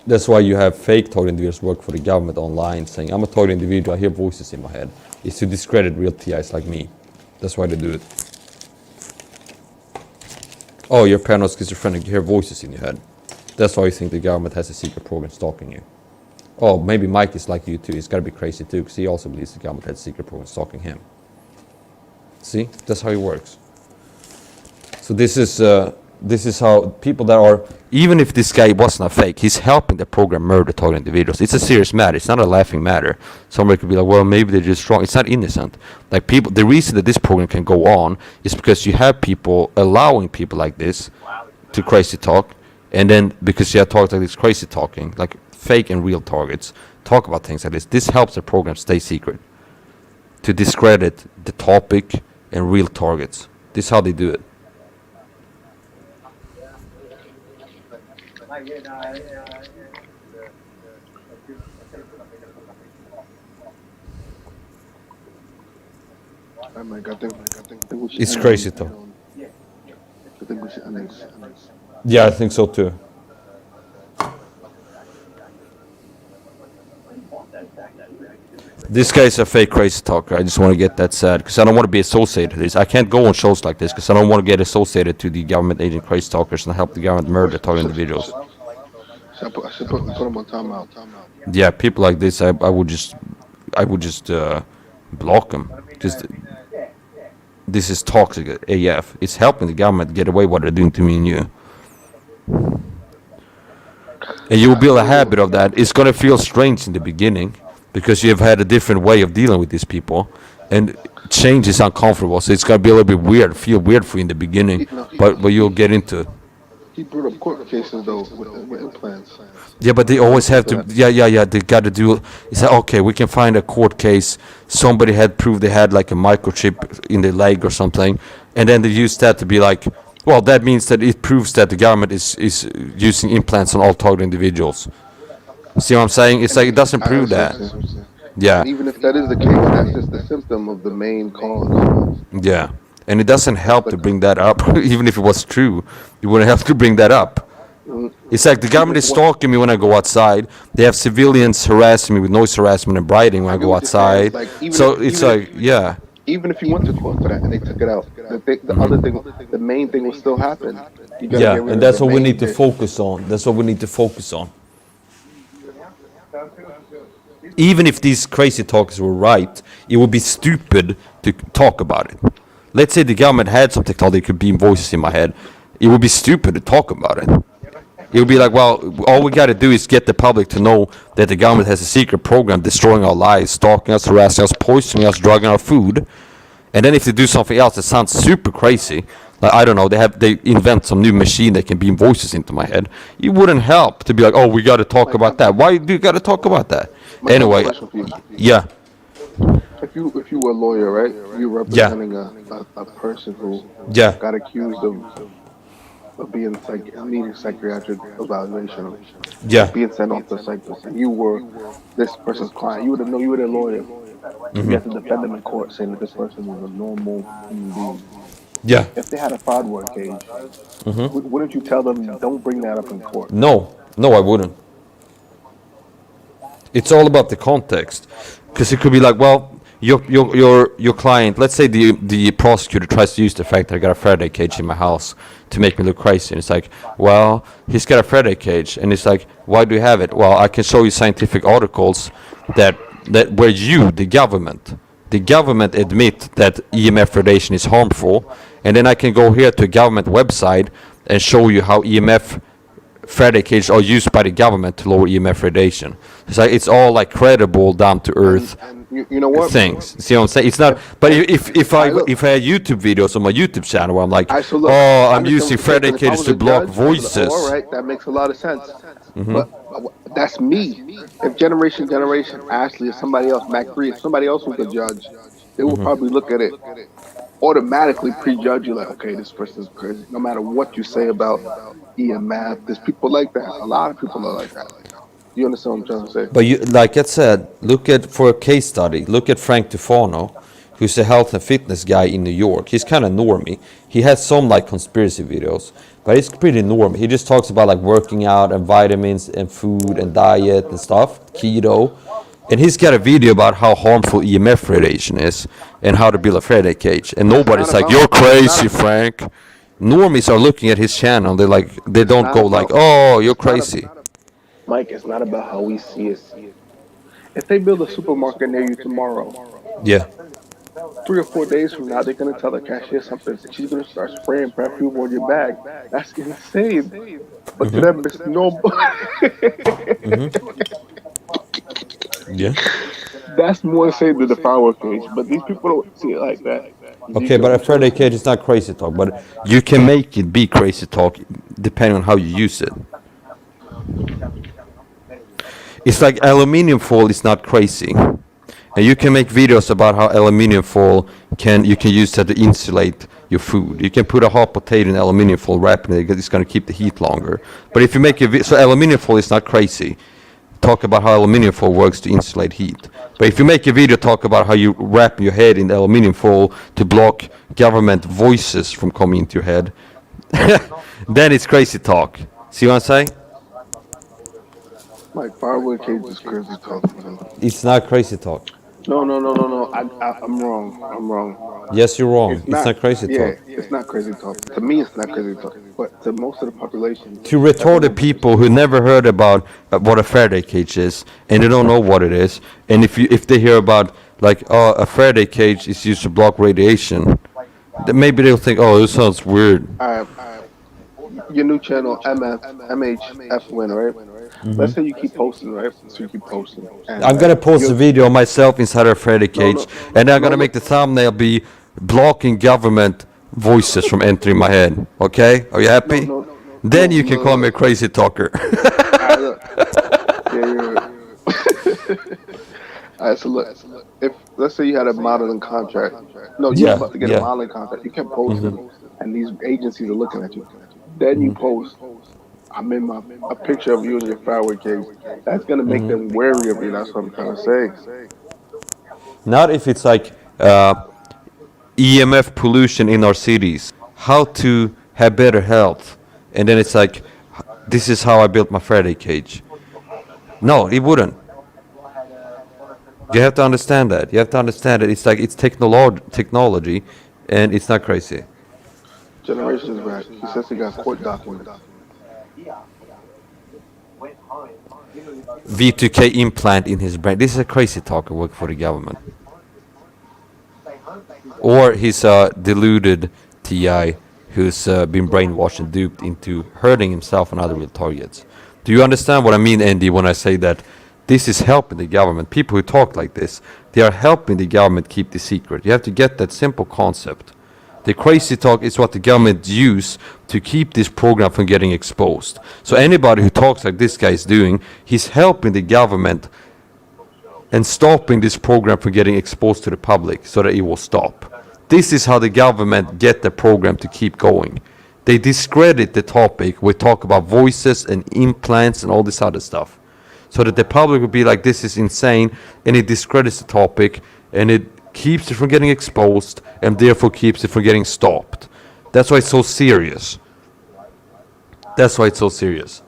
That's why you have fake target individuals work for the government online saying, I'm a target individual, I hear voices in my head. It's to discredit real TIs like me. That's why they do it. Oh, you're paranoid schizophrenic, you hear voices in your head. That's why you think the government has a secret program stalking you. Oh, maybe Mike is like you too. He's got to be crazy too, because he also believes the government has a secret program stalking him. See? That's how it works. So this is how people that are, even if this guy wasn't a fake, he's helping the program murder target individuals. It's a serious matter. It's not a laughing matter. Somebody could be like, well, maybe they're just wrong. It's not innocent. Like people, the reason that this program can go on is because you have people allowing people like this to crazy talk, and then because you have targets like this crazy talking, like fake and real targets, talk about things like this. This helps the program stay secret, to discredit the topic and real targets. This is how they do it. It's crazy though. I think we should end this. Yeah, I think so too. This guy's a fake crazy talker. I just want to get that said because I don't want to be associated with this. I can't go on shows like this because I don't want to get associated to the government agent crazy talkers and help the government murder target individuals. I should put him on timeout. Yeah, people like this, I would just block them. Just this is toxic AF. It's helping the government get away what they're doing to me and you. And you will build a habit of that. It's gonna feel strange in the beginning because you've had a different way of dealing with these people, and change is uncomfortable. So it's gonna be a little bit weird, feel weird for you in the beginning, but you'll get into it. He brought up court cases though with implants. Yeah, but they always have to. Yeah. They got to do. It's like, okay, we can find a court case. Somebody had proved they had like a microchip in their leg or something, and then they use that to be like, well, that means that it proves that the government is using implants on all target individuals. See what I'm saying? It's like it doesn't prove that. Yeah. And even if that is the case, that's just the symptom of the main cause. Yeah. And it doesn't help to bring that up. Even if it was true, you wouldn't have to bring that up. It's like the government is stalking me when I go outside. They have civilians harassing me with noise harassment and bribing when I go outside. So it's like, yeah. Even if you went to court for that and they took it out, the other thing, the main thing will still happen. You gotta Yeah, get rid and of that's the what we main need to thing. focus on. That's what we need to focus on. Even if these crazy talkers were right, it would be stupid to talk about it. Let's say the government had some technology that could beam voices in my head. It would be stupid to talk about it. It would be like, well, all we got to do is get the public to know that the government has a secret program destroying our lives, stalking us, harassing us, poisoning us, drugging our food. And then if they do something else that sounds super crazy, like, I don't know, they invent some new machine that can beam voices into my head, it wouldn't help to be like, oh, we got to talk about that. Why do you got to talk about that? Anyway, yeah. If you were a lawyer, right? You're representing a person who Yeah. got accused of being needing psychiatric evaluation, Yeah. being sent off to psychiatrist, and you were this person's client. You would know you were their lawyer. You have to defend them in court, saying that this person was a normal human being. Yeah. If they had a fraud word cage, wouldn't you tell them don't bring that up in court? No, I wouldn't. It's all about the context, because it could be like, well, your client. Let's say the prosecutor tries to use the fact that I got a Faraday cage in my house to make me look crazy, and it's like, well, he's got a Faraday cage, and it's like, why do you have it? Well, I can show you scientific articles that where you, the government admit that EMF radiation is harmful, and then I can go here to a government website and show you how EMF Faraday cages are used by the government to lower EMF radiation. It's like it's all like credible, down to earth. You know what? things. See what I'm saying? It's not. But if I look. if I had YouTube videos on my YouTube channel where I'm like, I so look. oh, I I'm understand using what you're saying, 'cause if I predicators was to a block judge, I'd be like, voices. oh, all right, that makes a lot of sense. But that's me. If Generation Ashley or somebody else, Mac 3, if somebody else was the judge, they would probably look at it automatically prejudge you like, okay, this person's crazy. No matter what you say about EMF, there's people like that. A lot of people are like that. You understand what I'm trying to say? But you, like I said, look at for a case study. Look at Frank Tufano, who's a health and fitness guy in New York. He's kind of normie. He has some like conspiracy videos, but he's pretty normal. He just talks about like working out and vitamins and food and diet and stuff, keto. And he's got a video about how harmful EMF radiation is and how to build a Faraday cage. And nobody's like, "You're crazy, Frank." Normies are looking at his channel. They're like, they don't go like, "Oh, you're crazy." Mike, it's not about how we see it. If they build a supermarket near you tomorrow, Yeah. 3 or 4 days from now, they're gonna tell the cashier something. She's gonna start spraying perfume on your bag. That's insane. But to them, it's no. Yeah. That's more insane than the firework cage. But these people don't see it like that. Okay, but a Faraday cage is not crazy talk, but you can make it be crazy talk depending on how you use it. It's like aluminium foil is not crazy. And you can make videos about how aluminium foil you can use that to insulate your food. You can put a hot potato in aluminium foil, wrap it, it's going to keep the heat longer. But if you make so aluminium foil is not crazy. Talk about how aluminium foil works to insulate heat. But if you make a video talk about how you wrap your head in aluminium foil to block government voices from coming into your head, then it's crazy talk. See what I'm saying? Like firework cage is crazy talk, man. It's not crazy talk. No. I'm wrong. Yes, you're wrong. It's not crazy Yeah, talk. it's not crazy talk. To me, it's not crazy talk. But to most of the population, To retarded people who never heard about what a Faraday cage is and they don't know what it is, and if they hear about like, oh, a Faraday cage is used to block radiation, then maybe they'll think, oh, this sounds weird. your new channel, MHF win, right? Let's say you keep posting, right? So you keep posting. And, I'm gonna post a video of myself inside a Faraday cage, and I'm gonna make the thumbnail be blocking government voices from entering my head. Okay? Are you happy? Then you can call me a crazy talker. Alright, so look, if let's say you had a modeling contract, you Yeah, were about to get yeah. a modeling contract, you kept posting, and these agencies are looking at you. Then you post, I'm in a picture of you in your firework cage. That's gonna make them wary of you. That's what I'm trying to say. Not if it's like EMF pollution in our cities, how to have better health, and then it's like, this is how I built my Faraday cage. No, it wouldn't. You have to understand that. You have to understand that it's like it's technology, and it's not crazy. Generations back, he says he got court documents. V2K implant in his brain. This is a crazy talker working for the government. Or he's a deluded TI who's been brainwashed and duped into hurting himself and other real targets. Do you understand what I mean, Andy, when I say that this is helping the government? People who talk like this, they are helping the government keep the secret. You have to get that simple concept. The crazy talk is what the government use to keep this program from getting exposed. So anybody who talks like this guy is doing, he's helping the government and stopping this program from getting exposed to the public so that it will stop. This is how the government get the program to keep going. They discredit the topic. We talk about voices and implants and all this other stuff, so that the public will be like, this is insane, and it discredits the topic, and it keeps it from getting exposed, and therefore keeps it from getting stopped. That's why it's so serious. That's why it's so serious.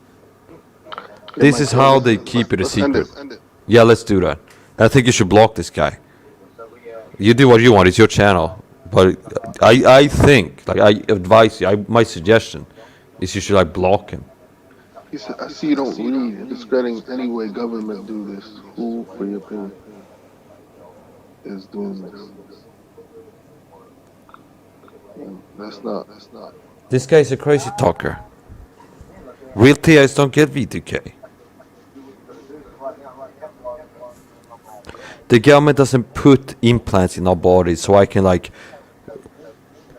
This is how they keep it a secret. Yeah, let's do that. I think you should block this guy. You do what you want. It's your channel. But I think, like, I advise you, my suggestion is you should, like, block him. He said, I see you don't read. Discrediting any way government do this. Who, for your opinion, is doing this? That's not. This guy's a crazy talker. Real TIs don't get V2K. the government doesn't put implants in our bodies so I can like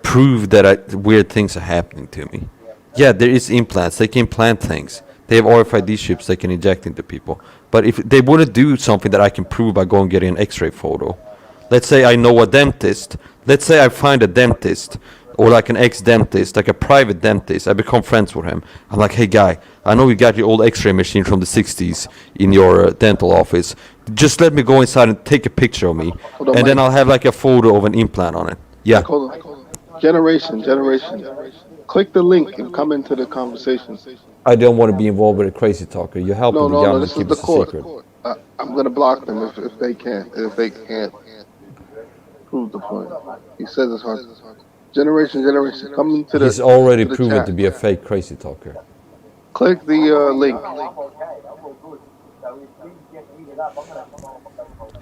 prove that weird things are happening to me. Yeah, there is implants. They can implant things. They have RFID chips they can inject into people. But if they wouldn't do something that I can prove by going and getting an X-ray photo, let's say I know a dentist. Let's say I find a dentist or like an ex-dentist, like a private dentist. I become friends with him. I'm like, hey guy, I know you got your old X-ray machine from the 60s in your dental office. Just let me go inside and take a picture of me, on, and then I'll have like a photo of an implant on it. Yeah. Hold on. Generation. Click the link and come into the conversation. I don't want to be involved with a crazy talker. You're helping the No. government This is keep the it a court. secret. I'm gonna block them if they can't. If they can't prove the point. He says it's hard. Generation. Come into the. He's already to the proven chat. to be a fake crazy talker. Click the link.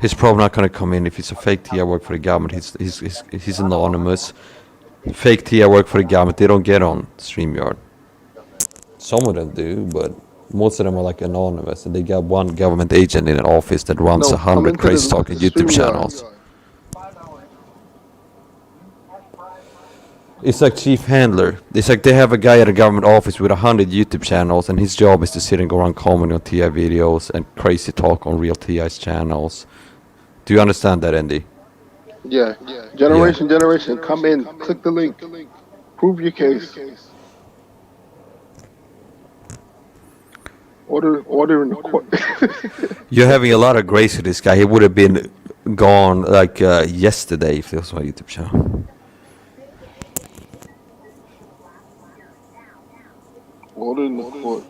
He's probably not going to come in if he's a fake T. I work for the government. He's anonymous. Fake T. I work for the government. They don't get on StreamYard. Some of them do, but most of them are like anonymous, and they got one government agent in an office that runs No, 100 crazy talking YouTube StreamYard. channels. It's like chief handler. It's like they have a guy at a government office with 100 YouTube channels, and his job is to sit and go around commenting on TI videos and crazy talk on real TI's channels. Do you understand that, Andy? Yeah. Generation. Come in. Click the link. Prove your case. Order in the court. You're having a lot of grace with this guy. He would have been gone like yesterday if this was my YouTube channel. Order in the court.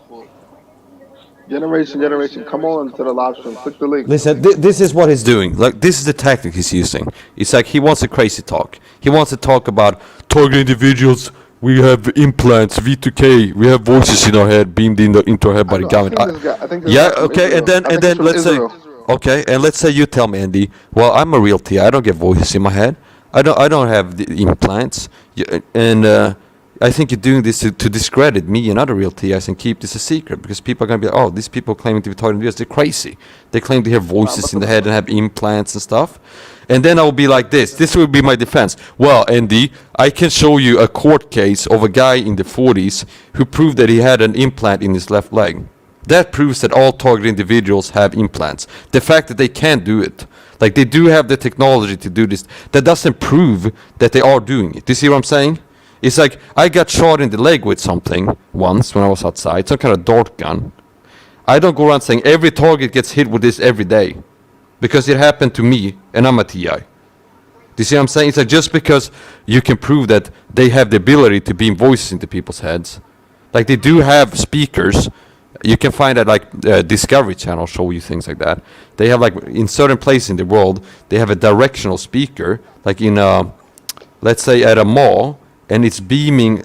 Generation. Come on to the live stream. Click the link. Listen, this is what he's doing. Like, this is the tactic he's using. It's like he wants a crazy talk. He wants to talk about target individuals. We have implants, V2K. We have voices in our head, beamed into our head by the government. Yeah, okay, and then let's say, okay, and let's say you tell me, Andy. Well, I'm a real TI. I don't get voices in my head. I don't have the implants. And I think you're doing this to discredit me and other real TIs and keep this a secret, because people are going to be like, oh, these people claiming to be targeted individuals, they're crazy. They claim to hear voices in the head and have implants and stuff. And then I will be like this. This will be my defense. Well, Andy, I can show you a court case of a guy in the 40s who proved that he had an implant in his left leg. That proves that all targeted individuals have implants. The fact that they can't do it, like they do have the technology to do this, that doesn't prove that they are doing it. Do you see what I'm saying? It's like I got shot in the leg with something once when I was outside, some kind of dart gun. I don't go around saying every target gets hit with this every day, because it happened to me and I'm a TI. Do you see what I'm saying? It's like just because you can prove that they have the ability to beam voices into people's heads, like they do have speakers. You can find that like Discovery Channel show you things like that. They have like in certain places in the world, they have a directional speaker, like in let's say at a mall, and it's beaming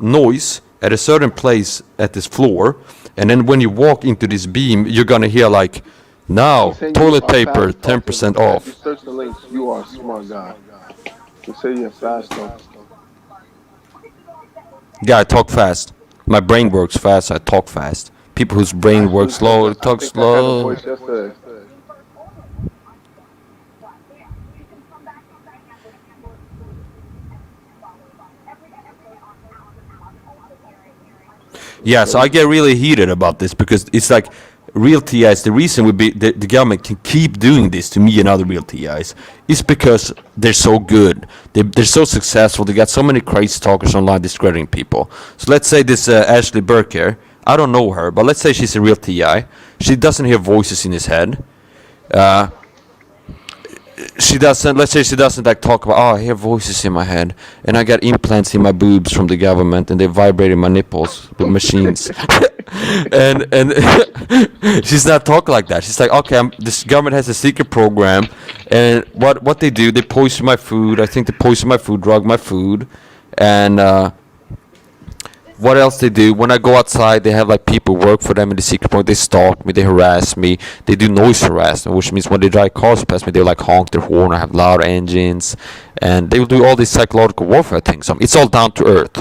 noise at a certain place at this floor, and then when you walk into this beam, you're gonna hear like, now toilet paper 10% off. You search the links. You are a smart guy. You say you're fast though. Yeah, I talk fast. My brain works fast. I talk fast. People whose brain works slow talk slow. Yeah, so I get really heated about this because it's like real TIs. The reason would be the government can keep doing this to me and other real TIs is because they're so good. They're so successful. They got so many crazy talkers online discrediting people. So let's say this Ashley Burke here. I don't know her, but let's say she's a real TI. She doesn't hear voices in his head. She doesn't. Let's say she doesn't like talk about. Oh, I hear voices in my head, and I got implants in my boobs from the government, and they vibrating my nipples with machines. and she's not talking like that. She's like, okay, this government has a secret program, and what they do, they poison my food. I think they poison my food, drug my food, and what else they do? When I go outside, they have like people work for them in the secret program. They stalk me, they harass me, they do noise harassment, which means when they drive cars past me, they like honk their horn or have loud engines, and they will do all these psychological warfare things. It's all down to earth.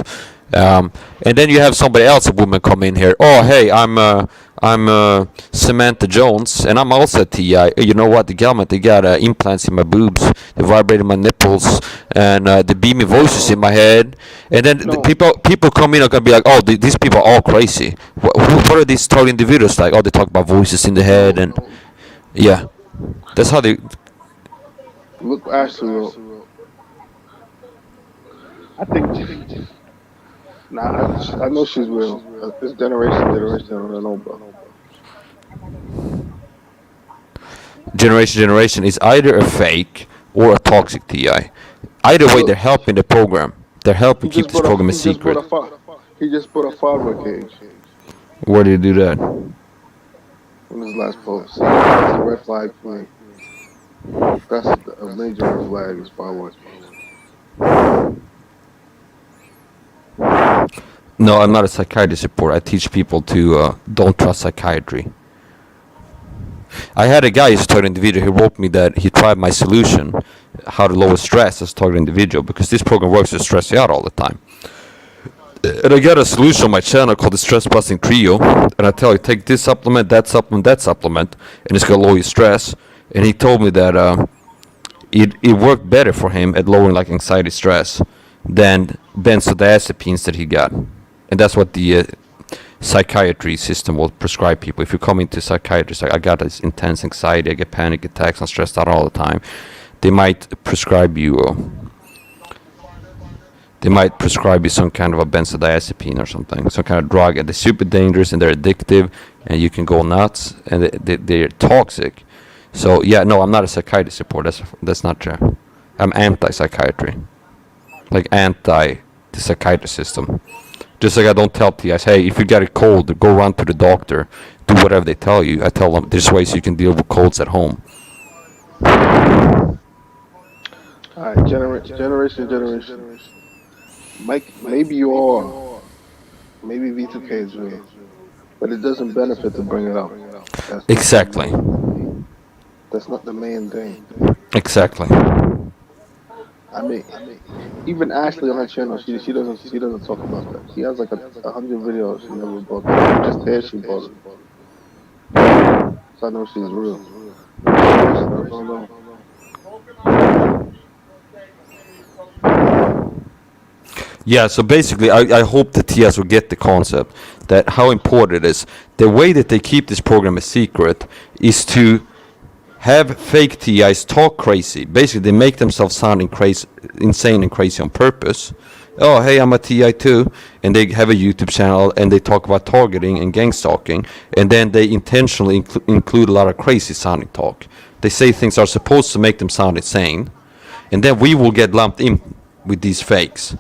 And then you have somebody else, a woman, come in here. Oh, hey, I'm Samantha Jones, and I'm also a TI. You know what? The government, they got implants in my boobs, they vibrated my nipples, and they beam me voices in my head. And then the people come in and gonna be like, oh, these people are all crazy. What are these tall individuals like? Oh, they talk about voices in the head, and yeah, that's how they. Look, Ashley wrote. I think. Nah, I know she's real. This generation, I don't know, bro. Generation is either a fake or a toxic TI. Either way, they're helping the program. They're helping keep this program a secret. He just put a father cage Where did you do that? in his last post. That's a red flag for me. That's a major red flag as far as. No, I'm not a psychiatrist support. I teach people to don't trust psychiatry. I had a guy who's a target individual. He wrote me that he tried my solution, how to lower stress as a target individual, because this program works to stress you out all the time. And I got a solution on my channel called the Stress Busting Trio, and I tell you, take this supplement, that supplement, that supplement, and it's gonna lower your stress. And he told me that it worked better for him at lowering like anxiety, stress, than benzodiazepines that he got. And that's what the psychiatry system will prescribe people. If you come into psychiatrist, like I got this intense anxiety, I get panic attacks, I'm stressed out all the time, they might prescribe you some kind of a benzodiazepine or something, some kind of drug, and they're super dangerous and they're addictive and you can go nuts and they're toxic. So yeah, no, I'm not a psychiatrist support. That's not true. I'm anti-psychiatry, like anti the psychiatry system. Just like I don't tell TIs, hey, if you got a cold, go run to the doctor, do whatever they tell you. I tell them there's ways you can deal with colds at home. Alright, generation. Mike, maybe you are. Maybe V2K is real. But it doesn't benefit to bring it up. Exactly. That's not the main thing. Exactly. I mean, even Ashley on her channel, she doesn't talk about that. She has like 100 videos. She never bought that. Just there she bought it. So I know she's real. I don't know. Yeah, so basically, I hope the TIs will get the concept that how important it is. The way that they keep this program a secret is to have fake TIs talk crazy. Basically, they make themselves sounding crazy, insane and crazy on purpose. Oh, hey, I'm a TI too. And they have a YouTube channel and they talk about targeting and gang stalking. And then they intentionally include a lot of crazy sounding talk. They say things are supposed to make them sound insane. And then we will get lumped in with these fakes.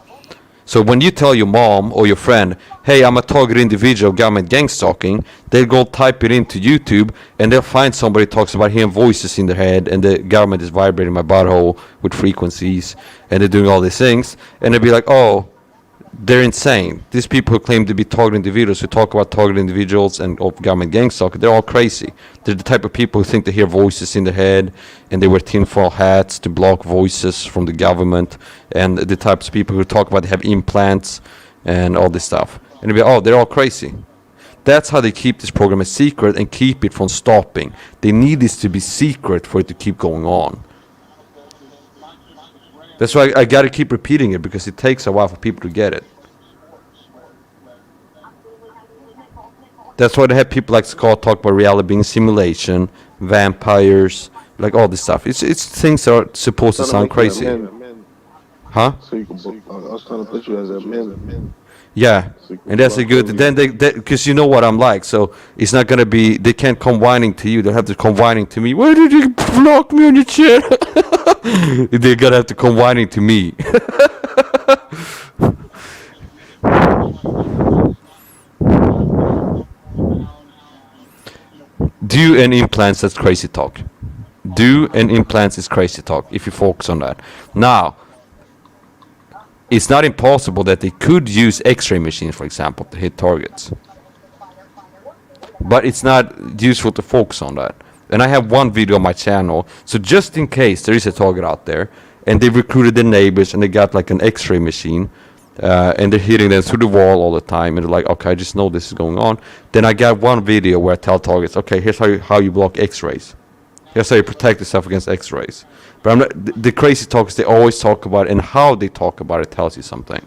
So when you tell your mom or your friend, hey, I'm a target individual, government gang stalking, they'll go type it into YouTube and they'll find somebody talks about hearing voices in their head and the government is vibrating my butthole with frequencies and they're doing all these things. And they'll be like, oh, they're insane. These people who claim to be target individuals, who talk about target individuals and of government gang stalking, they're all crazy. They're the type of people who think they hear voices in their head and they wear tinfoil hats to block voices from the government, and the types of people who talk about they have implants and all this stuff. And they'll be, oh, they're all crazy. That's how they keep this program a secret and keep it from stopping. They need this to be secret for it to keep going on. That's why I got to keep repeating it, because it takes a while for people to get it. That's why they have people like Scott talk about reality being simulation, vampires, like all this stuff. It's things that are supposed to sound crazy. Huh? So you can book. I was trying to put you as a man. Yeah, and that's a good. Then they because you know what I'm like, so it's not gonna be. They can't come whining to you. They have to come whining to me. Why did you block me on your channel? They're gonna have to come whining to me. Do and implants, that's crazy talk. Do and implants is crazy talk if you focus on that. Now, it's not impossible that they could use X-ray machines, for example, to hit targets. But it's not useful to focus on that. And I have one video on my channel, so just in case there is a target out there, and they recruited their neighbors and they got like an X-ray machine, and they're hitting them through the wall all the time, and they're like, okay, I just know this is going on. Then I got one video where I tell targets, okay, here's how you block X-rays. Here's how you protect yourself against X-rays. But I'm not, the crazy talkers, they always talk about it, and how they talk about it tells you something.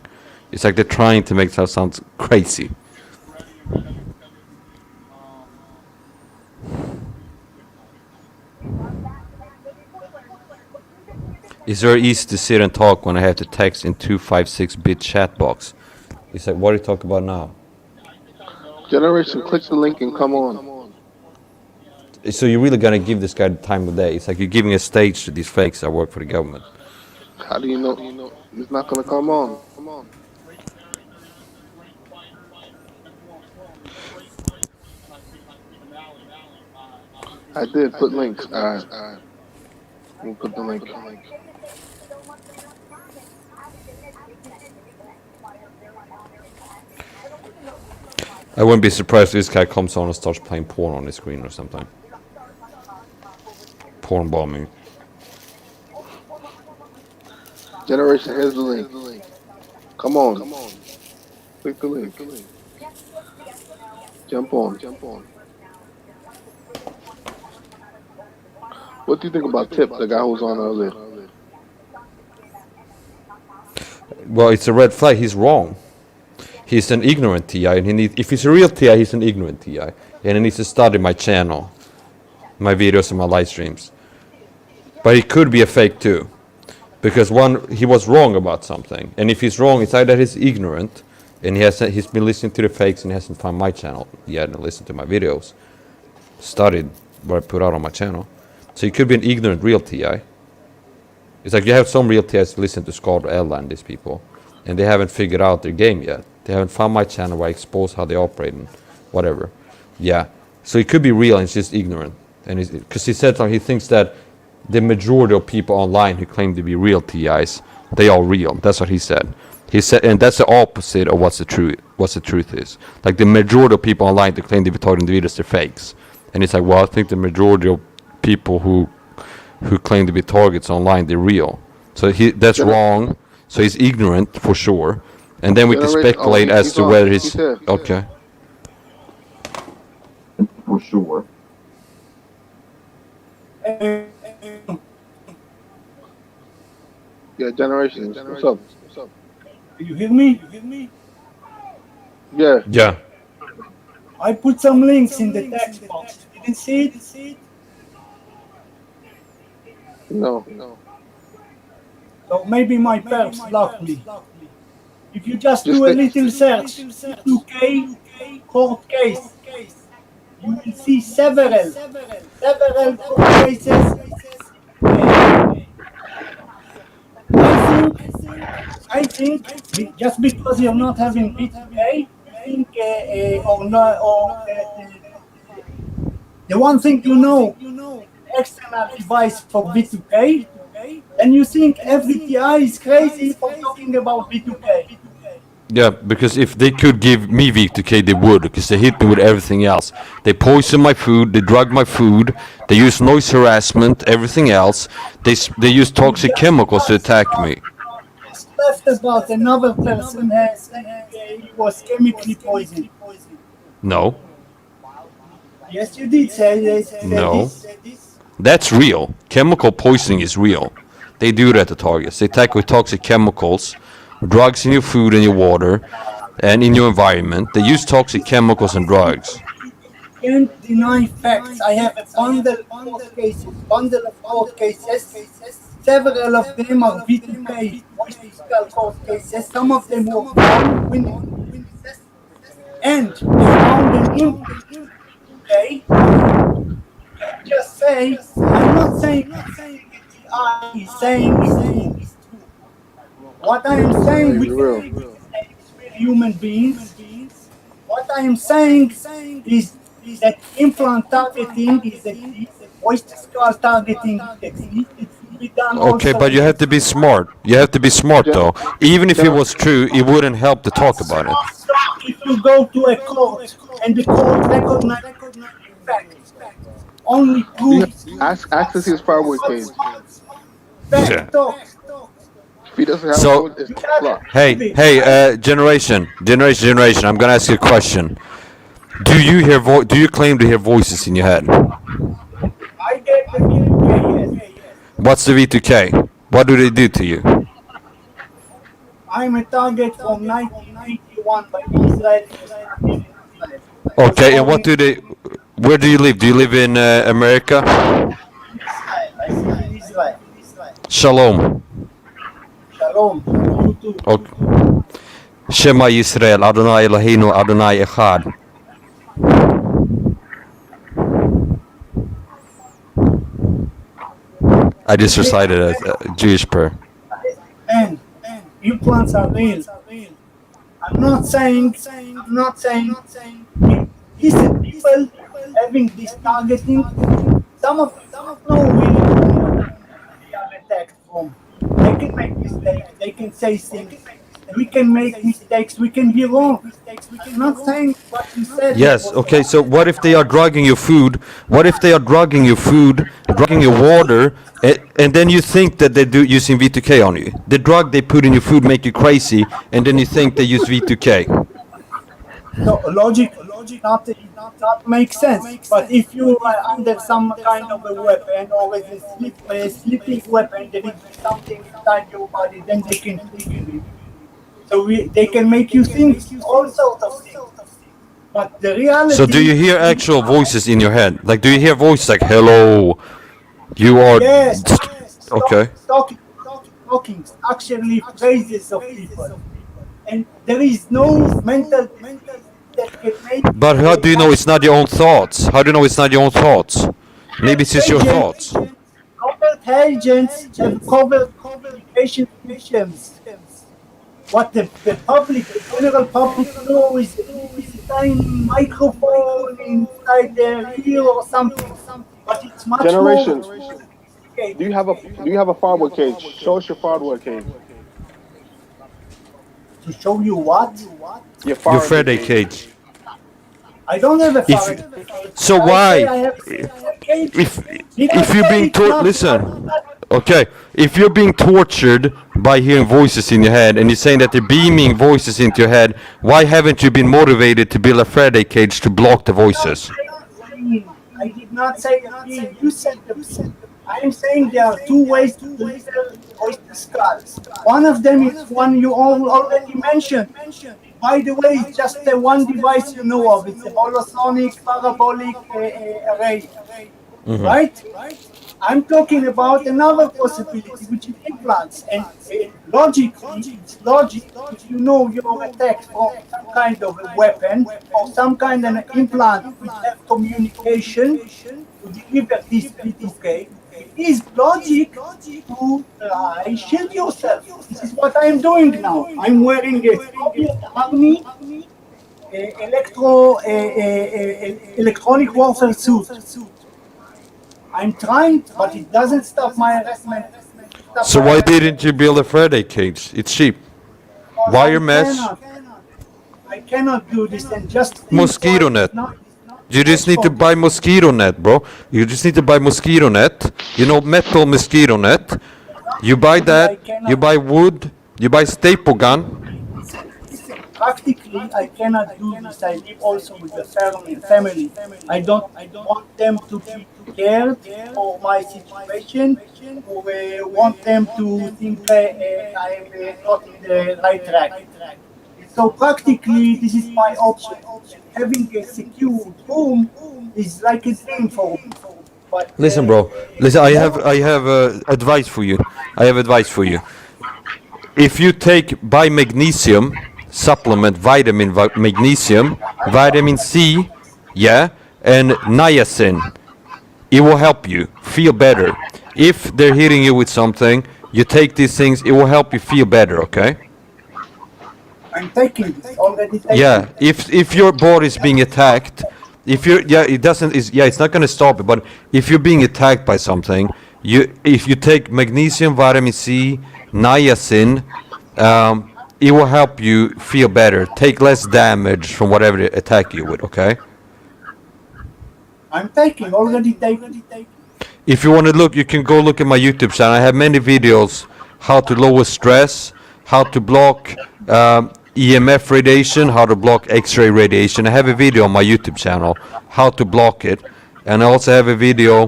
It's like they're trying to make it sound crazy. It's very easy to sit and talk when I have to text in 256-bit chat box. It's like, what are you talking about now? Generation, click the link and come on. So you're really gonna give this guy the time of day? It's like you're giving a stage to these fakes that work for the government. How do you know it's not gonna come on? I did put links. Alright. We'll put the link. I wouldn't be surprised if this guy comes on and starts playing porn on the screen or something. Porn bombing. Generation, here's the link. Come on. Click the link. Jump on. What do you think about Tip, the guy who was on earlier? Well, it's a red flag. He's wrong. He's an ignorant TI, and if he's a real TI, he's an ignorant TI, and he needs to study my channel, my videos, and my live streams. But he could be a fake too, because he was wrong about something, and if he's wrong, it's either he's ignorant, and he's been listening to the fakes and he hasn't found my channel yet and listened to my videos, studied what I put out on my channel. So he could be an ignorant real TI. It's like you have some real TIs listen to Scott or Ella and these people, and they haven't figured out their game yet. They haven't found my channel where I expose how they operate and whatever. Yeah. So he could be real and he's just ignorant. And because he said he thinks that the majority of people online who claim to be real TIs, they are real. That's what he said. He said, and that's the opposite of what's the truth is. Like the majority of people online that claim to be talking to videos, they're fakes. And it's like, well, I think the majority of people who claim to be targets online, they're real. So that's wrong. So he's ignorant for sure. And then we can speculate as to whether he's okay. For sure. Yeah, Generation. What's up? You hear me? Yeah. Yeah. I put some links in the text box. You didn't see it? No. So maybe my perps blocked me. If you just do a little search, UK court case, you will see several court cases. I think just because you're not having B2K, you think the one thing you know, external device for B2K, and you think every TI is crazy for talking about B2K. Yeah, because if they could give me V2K, they would, because they hit me with everything else. They poison my food, they drug my food, they use noise harassment, everything else. They use toxic chemicals to attack me. Left about another person he was chemically poisoned. No. Yes, you did say this. No. That's real. Chemical poisoning is real. They do that to targets. They attack with toxic chemicals, drugs in your food and your water, and in your environment. They use toxic chemicals and drugs. Can't deny facts. I have a bundle of court cases. Several of them are B2K fiscal court cases. Some of them were found witnesses. And we found an impact. Okay? Just say, I'm not saying I'm saying is true. What I am saying, we're human beings. What I am saying is that implant targeting is a voice to skull targeting technique. Okay, but you have to be smart. You have to be smart, though. Even if it was true, it wouldn't help to talk about it. If you go to a court and the court recognizes facts, only proves Access his firewall page. fact talk. he doesn't have So- a voice, it's flop. Hey, generation. I'm gonna ask you a question. Do you claim to hear voices in your head? I get the V2K, yes. What's the V2K? What do they do to you? I'm a target from 1981 by Israel. Okay, and what do they? Where do you live? Do you live in America? I live in Israel. Shalom. Shalom. You too. Okay. Shema Yisrael, Adonai Eloheinu, Adonai Echad. I just recited a Jewish prayer. And implants are real. I'm not saying. Listen, people having this targeting, some of them know where they are attacked from. They can make mistakes. They can say things. We can make mistakes. We can be wrong. I'm not saying what you said. Yes, okay, so what if they are drugging your food? What if they are drugging your food, drugging your water, and then you think that they do using V2K on you? The drug they put in your food make you crazy, and then you think they use V2K. So logic not makes sense. But if you are under some kind of a weapon or a sleeping weapon, there is something inside your body, then they can trigger it. So they can make you think all sorts of things. But the reality. So do you hear actual voices in your head? Like, do you hear voices like, hello, you are... Yes. Okay. Talking actually phrases of people. And there is no mental that can make. But how do you know it's not your own thoughts? How do you know it's not your own thoughts? Maybe it's just your thoughts. Covert agents have covered communication missions. What the general public know is a tiny microphone inside their ear or something. But it's much Generation. more. Do you have a firewall cage? Show us your firewall cage. To show you what? Your Your firewall Faraday cage. I don't have a If- Faraday. So I why? say I have a cage. If you're being listen, okay, if you're being tortured by hearing voices in your head and you're saying that they're beaming voices into your head, why haven't you been motivated to build a Faraday cage to block the voices? I did not say that. You said that. I am saying there are two ways to deliver oyster skulls. One of them is one you all already mentioned. By the way, it's just the one device you know of. It's a holosonic parabolic array, right? I'm talking about another possibility, which is implants. And logically, it's logic if you know you're attacked from some kind of a weapon or some kind of an implant which have communication to deliver this V2K. It is logic to shield yourself. This is what I'm doing now. I'm wearing a Soviet Army electronic warfare suit. I'm trying, but it doesn't stop my harassment. So why didn't you build a Faraday cage? It's cheap. Wire mesh. I cannot do this and just Mosquito net. You just need to buy mosquito net, bro. You just need to buy mosquito net. You know, metal mosquito net. You buy that. You buy wood. You buy staple gun. Practically, I cannot do this. I live also with a family. I don't want them to be scared for my situation, or want them to think I'm not in the right track. So practically, this is my option. Having a secure room is like a dream for me. But, Listen, bro. Listen, I have advice for you. I have advice for you. If you buy magnesium supplement, magnesium, vitamin C, yeah, and niacin, it will help you feel better. If they're hitting you with something, you take these things, it will help you feel better, okay? I'm taking this already. Yeah, if your body is being attacked, if you're it's not gonna stop it. But if you're being attacked by something, if you take magnesium, vitamin C, niacin, it will help you feel better, take less damage from whatever they attack you with. Okay. I'm taking already taking. If you want to look, you can go look at my YouTube channel. I have many videos how to lower stress, how to block EMF radiation, how to block X-ray radiation. I have a video on my YouTube channel, how to block it. And I also have a video,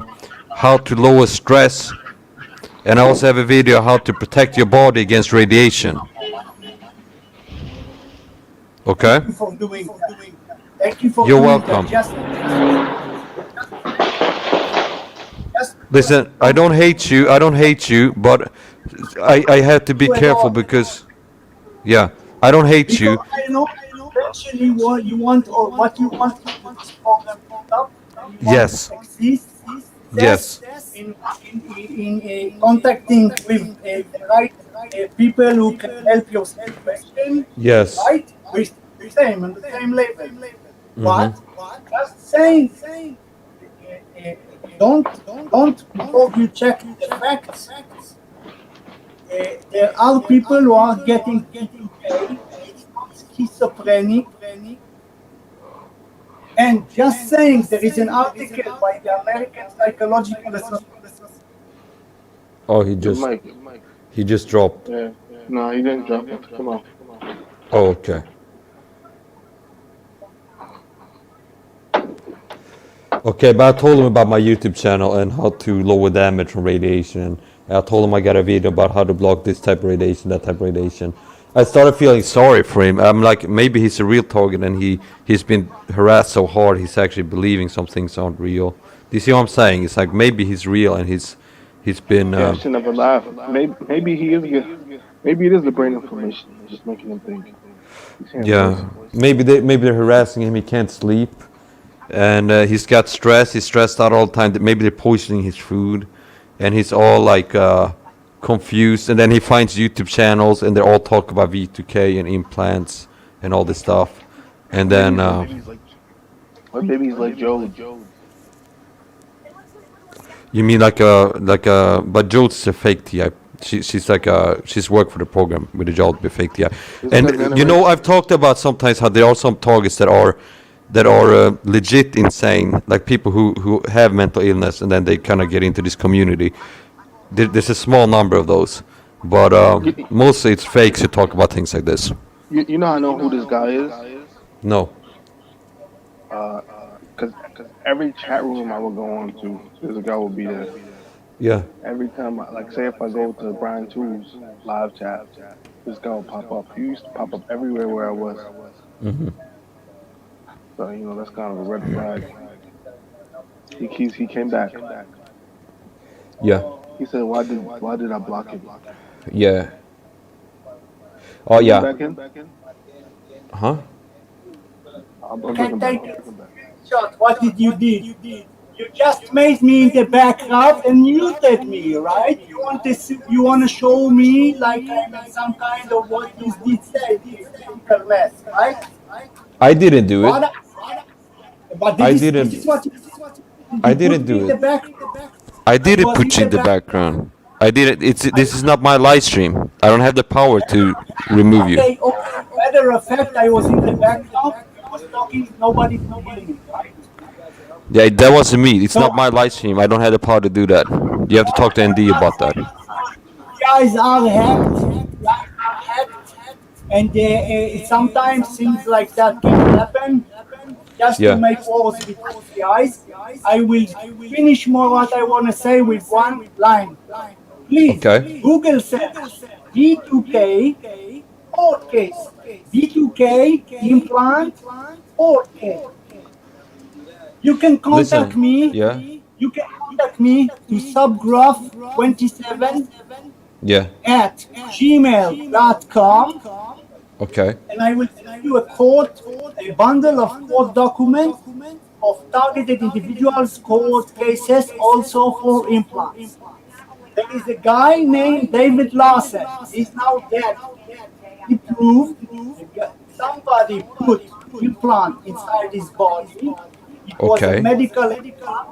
how to lower stress. And I also have a video, how to protect your body against radiation. Okay? Thank you for doing that. Thank you for You're doing that. welcome. Just Listen, I don't hate you, but I have to be careful because, yeah, I don't hate you. because I know eventually what you want or what you want to do this program up. You want Yes. to succeed. Yes. In contacting with the right people who can help your situation, Yes. right? With the same on the same level. But just saying, don't before you check the facts. There are people who are getting paid. It's not schizophrenic. And just saying, there is an article by the American Psychological Association. Oh, he just dropped. Yeah. No, he didn't drop it. Come on. Oh, okay. Okay, but I told him about my YouTube channel and how to lower damage from radiation. And I told him I got a video about how to block this type of radiation, that type of radiation. I started feeling sorry for him. I'm like, maybe he's a real target and he's been harassed so hard he's actually believing some things aren't real. Do you see what I'm saying? It's like maybe he's real and he's been. Yeah, I should never laugh. Maybe he is good. Maybe it is the brain inflammation, just making him think. He's hearing Yeah, voices. maybe they're harassing him. He can't sleep, and he's got stress. He's stressed out all the time. Maybe they're poisoning his food, and he's all like confused. And then he finds YouTube channels, and they all talk about V2K and implants and all this stuff. And then What baby's like Joe? you mean like but Joe's a fake TI. She's worked for the program with the job with fake TI. And you know, I've talked about sometimes how there are some targets that are legit insane, like people who have mental illness and then they kind of get into this community. There's a small number of those, but mostly it's fakes who talk about things like this. You know I know who this guy is? No. Cause every chat room I would go on to, there's a guy will be there. Yeah. Every time, like say if I go to Brian Tools live chat, this guy will pop up. He used to pop up everywhere where I was. Hmm. So, you know, that's kind of a red flag. He came back. Yeah. He said, why did I block him? Yeah. Oh Back yeah. in? Huh? I'm Can bringing take back. a shot. What did you do? You just made me in the background and muted me, right? You want to show me like I'm in some kind of what you did say, this mess, right? I didn't do it. But this is what you I didn't put do me in the it. back. I didn't was put you in in the the background. I didn't. This is not my live stream. I don't have the power to remove you. Okay, matter of fact, I was in the background, I was talking, nobody could hear me, right? Yeah, that wasn't me. It's not my live stream. I don't have the power to do that. You have to talk to ND about that. Guys are hacked, and sometimes things like that can happen. Just Yeah. to make wars with the guys, I will finish more what I want to say with one line. Please, Okay. Google says V2K court case. V2K implant court case. You can contact Listen, me. yeah. You can contact me to subgraph27 Yeah. at gmail.com, Okay. and I will send you a bundle of court documents of targeted individuals, court cases, also for implants. There is a guy named David Larson. He's now dead. He proved somebody put implant inside his body. It was Okay. a medical implant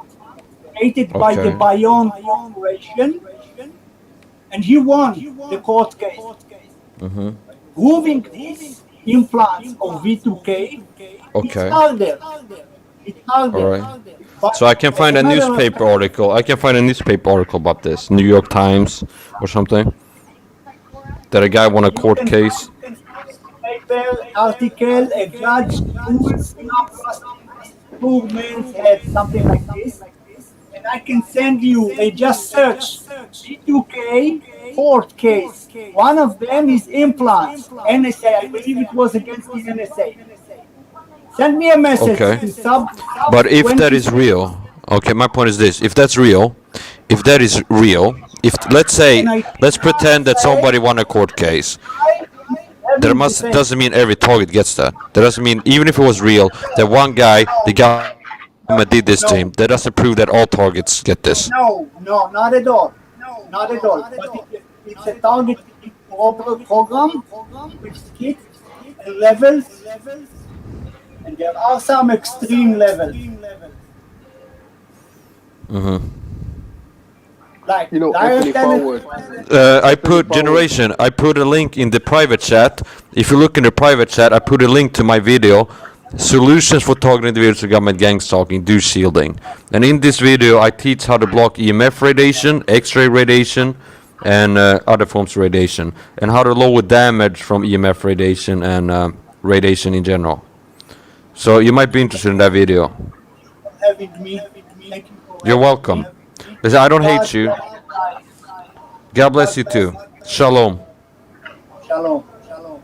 created by the Okay. Bion Corporation, and he won the court case. Mm-hmm. Proving these implants of V2K, Okay. it's out there. It's out there. All right. But So I can find a as matter of newspaper article. I can find a newspaper article about this, New York Times or something. that a guy won a court can case. find paper, article, a judge rules improvements had something like this, and I can send you. I just search G2K court case. One of them is implants. NSA. I believe it was against the NSA. Send me a message. Okay. To sub But if that 20. is real, okay, my point is this: if that's real, if that is real, if let's pretend that somebody won a court case, that doesn't mean every target gets that. That doesn't mean even if it was real, that one guy, the government did this to him. That doesn't prove that all targets get this. No, not at all. Not at all. But it's a target program with kits and levels, and there are some extreme levels. Like You know, direct Anthony Forward. I put generation. I put a link in the private chat. If you look in the private chat, I put a link to my video, solutions for targeting individuals to government gang stalking, do shielding. And in this video, I teach how to block EMF radiation, X-ray radiation, and other forms of radiation, and how to lower damage from EMF radiation and radiation in general. So you might be interested in that video. having me. Thank you for You're welcome. Listen, I don't hate you. God bless you too. Shalom. Shalom. Shalom.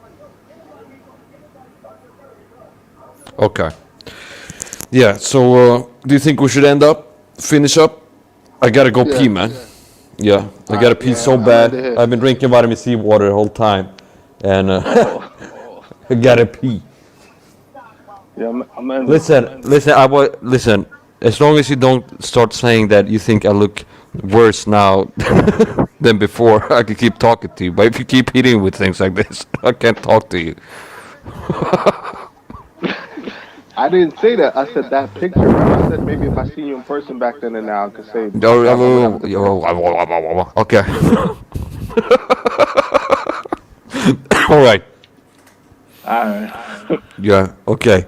Okay. Yeah, so do you think we should finish up? I gotta go pee, man. Yeah, I gotta pee so bad. I've been drinking vitamin C water the whole time. And I gotta pee. Yeah, I'm Listen, as long as you don't start saying that you think I look worse now than before, I can keep talking to you. But if you keep hitting with things like this, I can't talk to you. I didn't say that. I said that picture. Remember, I said maybe if I see you in person back then and now, I could say. Okay. All right. Alright. Yeah. Okay.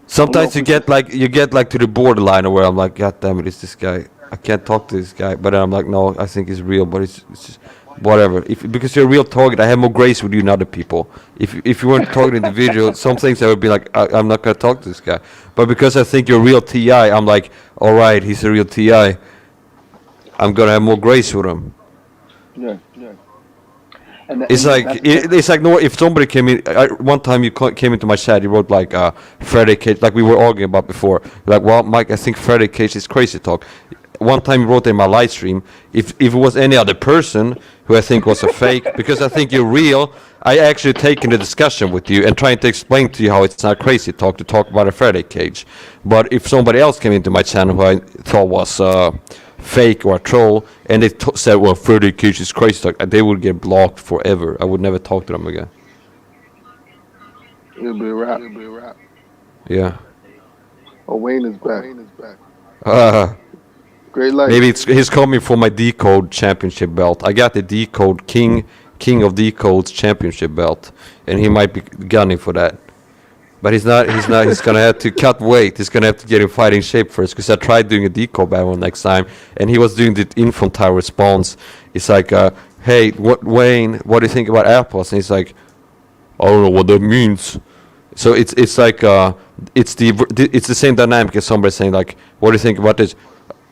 Sometimes you get like to the borderline where I'm like, God damn it, it's this guy. I can't talk to this guy. But then I'm like, no, I think he's real. But it's just whatever. Because you're a real target, I have more grace with you than other people. If you weren't talking individual, some things I would be like, I'm not gonna talk to this guy. But because I think you're a real TI, I'm like, all right, he's a real TI. I'm gonna have more grace with him. Yeah. And It's like no. If somebody came in, one time you came into my chat, you wrote like Freddy Cage, like we were arguing about before. Like, well, Mike, I think Freddy Cage is crazy talk. One time you wrote in my live stream, if it was any other person who I think was a fake, because I think you're real, I actually taken the discussion with you and trying to explain to you how it's not crazy talk to talk about a Freddy Cage. But if somebody else came into my channel who I thought was fake or a troll, and they said, well, Freddy Cage is crazy talk, they would get blocked forever. I would never talk to them again. It'll be a wrap. Yeah. Oh, Wayne is back. Great life. Maybe he's coming for my Decode championship belt. I got the Decode King of Decodes championship belt, and he might be gunning for that. But he's not. He's gonna have to cut weight. He's gonna have to get in fighting shape first. Because I tried doing a Decode battle next time, and he was doing the infantile response. It's like, hey, Wayne? What do you think about apples? And he's like, I don't know what that means. So it's like it's the same dynamic as somebody saying like, what do you think about this?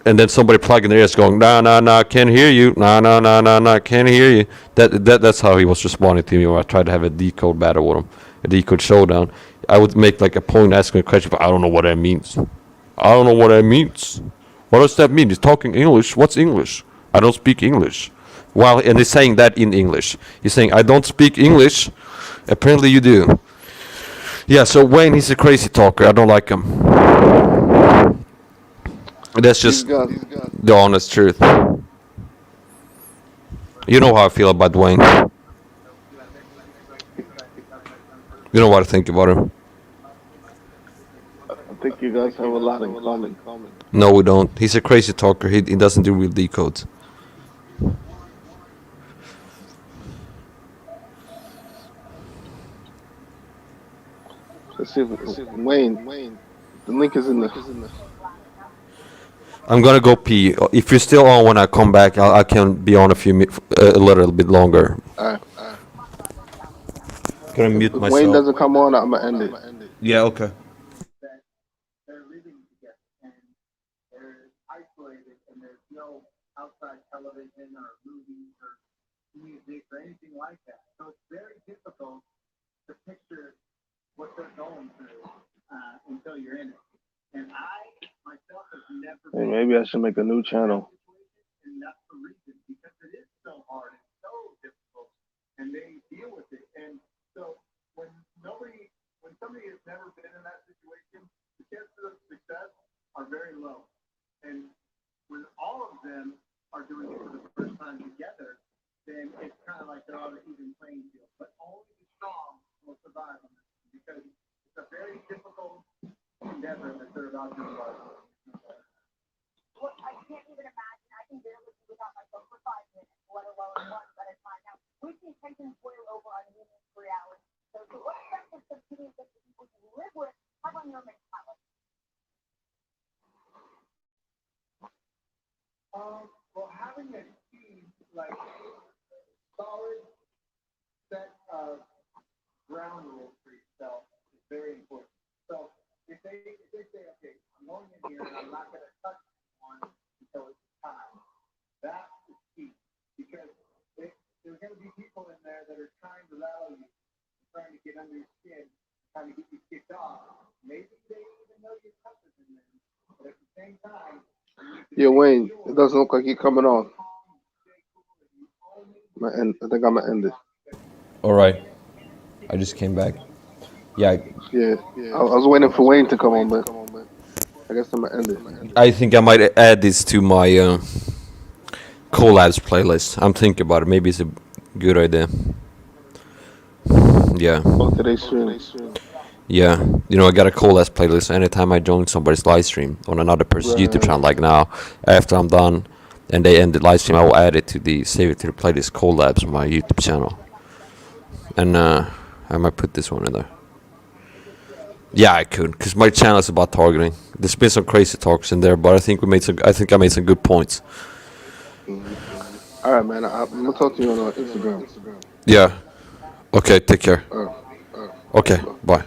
And then somebody plugging their ears going, nah, can't hear you. Nah, can't hear you. That's how he was responding to me when I tried to have a Decode battle with him, a Decode showdown. I would make like a point asking a question, but I don't know what that means. I don't know what that means. What does that mean? He's talking English. What's English? I don't speak English. And he's saying that in English. He's saying, I don't speak English. Apparently you do. Yeah, so Wayne, he's a crazy talker. I don't like him. That's just the honest truth. You know how I feel about Wayne. You know what I think about him. I think you guys have a lot in common. No, we don't. He's a crazy talker. He doesn't do real decodes. Let's see if Wayne. The link is in the. I'm gonna go pee. If you're still on when I come back, I can be on a little bit longer. All right. Gonna mute If myself. Wayne doesn't come on, I'm gonna end it. Yeah, okay. They're living together and they're isolated and there's no outside television or movies or music or anything like that. So it's very difficult to picture what they're going through until you're in it. And I myself have never Hey, been maybe I should make a new channel. and that's the reason because it is so hard and so difficult and they deal with it. And so when somebody has never been in that situation, the chances of success are very low. And when all of them are doing it for the first time together, then it's kind of like they're on an even playing field. But only the strong will survive on this because it's a very difficult endeavor that they're about to embark on. Well, I can't even imagine. I can barely do without my phone for 5 minutes, let alone one at a time. Now, we've seen tensions boil over on humans for hours. So what effect does the community that the people you live with have on your mentality? Well, having a team like solid set of ground rules for yourself is very important. So if they say, okay, I'm going in here and I'm not going to touch one until it's time, that is key because there's going to be people in there that are trying to rattle you, trying to get under your skin, trying to get you kicked off. Maybe they even know your touches in there, but at the same time. Yeah, Wayne, it doesn't look like you're coming on. I think I'm gonna end it. All right. I just came back. Yeah, Yeah, I was waiting for Wayne to come on, but I guess I'm gonna end it. I think I might add this to my collabs playlist. I'm thinking about it. Maybe it's a good idea. Yeah. Oh, today's stream. Yeah, you know, I got a collabs playlist. Anytime I join somebody's live stream on another person's YouTube channel, like now, after I'm done and they end the live stream, I will add it to the save it to the playlist collabs on my YouTube channel, and I might put this one in there. Yeah, I could, cause my channel is about targeting. There's been some crazy talks in there, but I think I made some good points. All right, man. I'm gonna talk to you on Instagram. Yeah. Okay. Take care. Okay. Bye.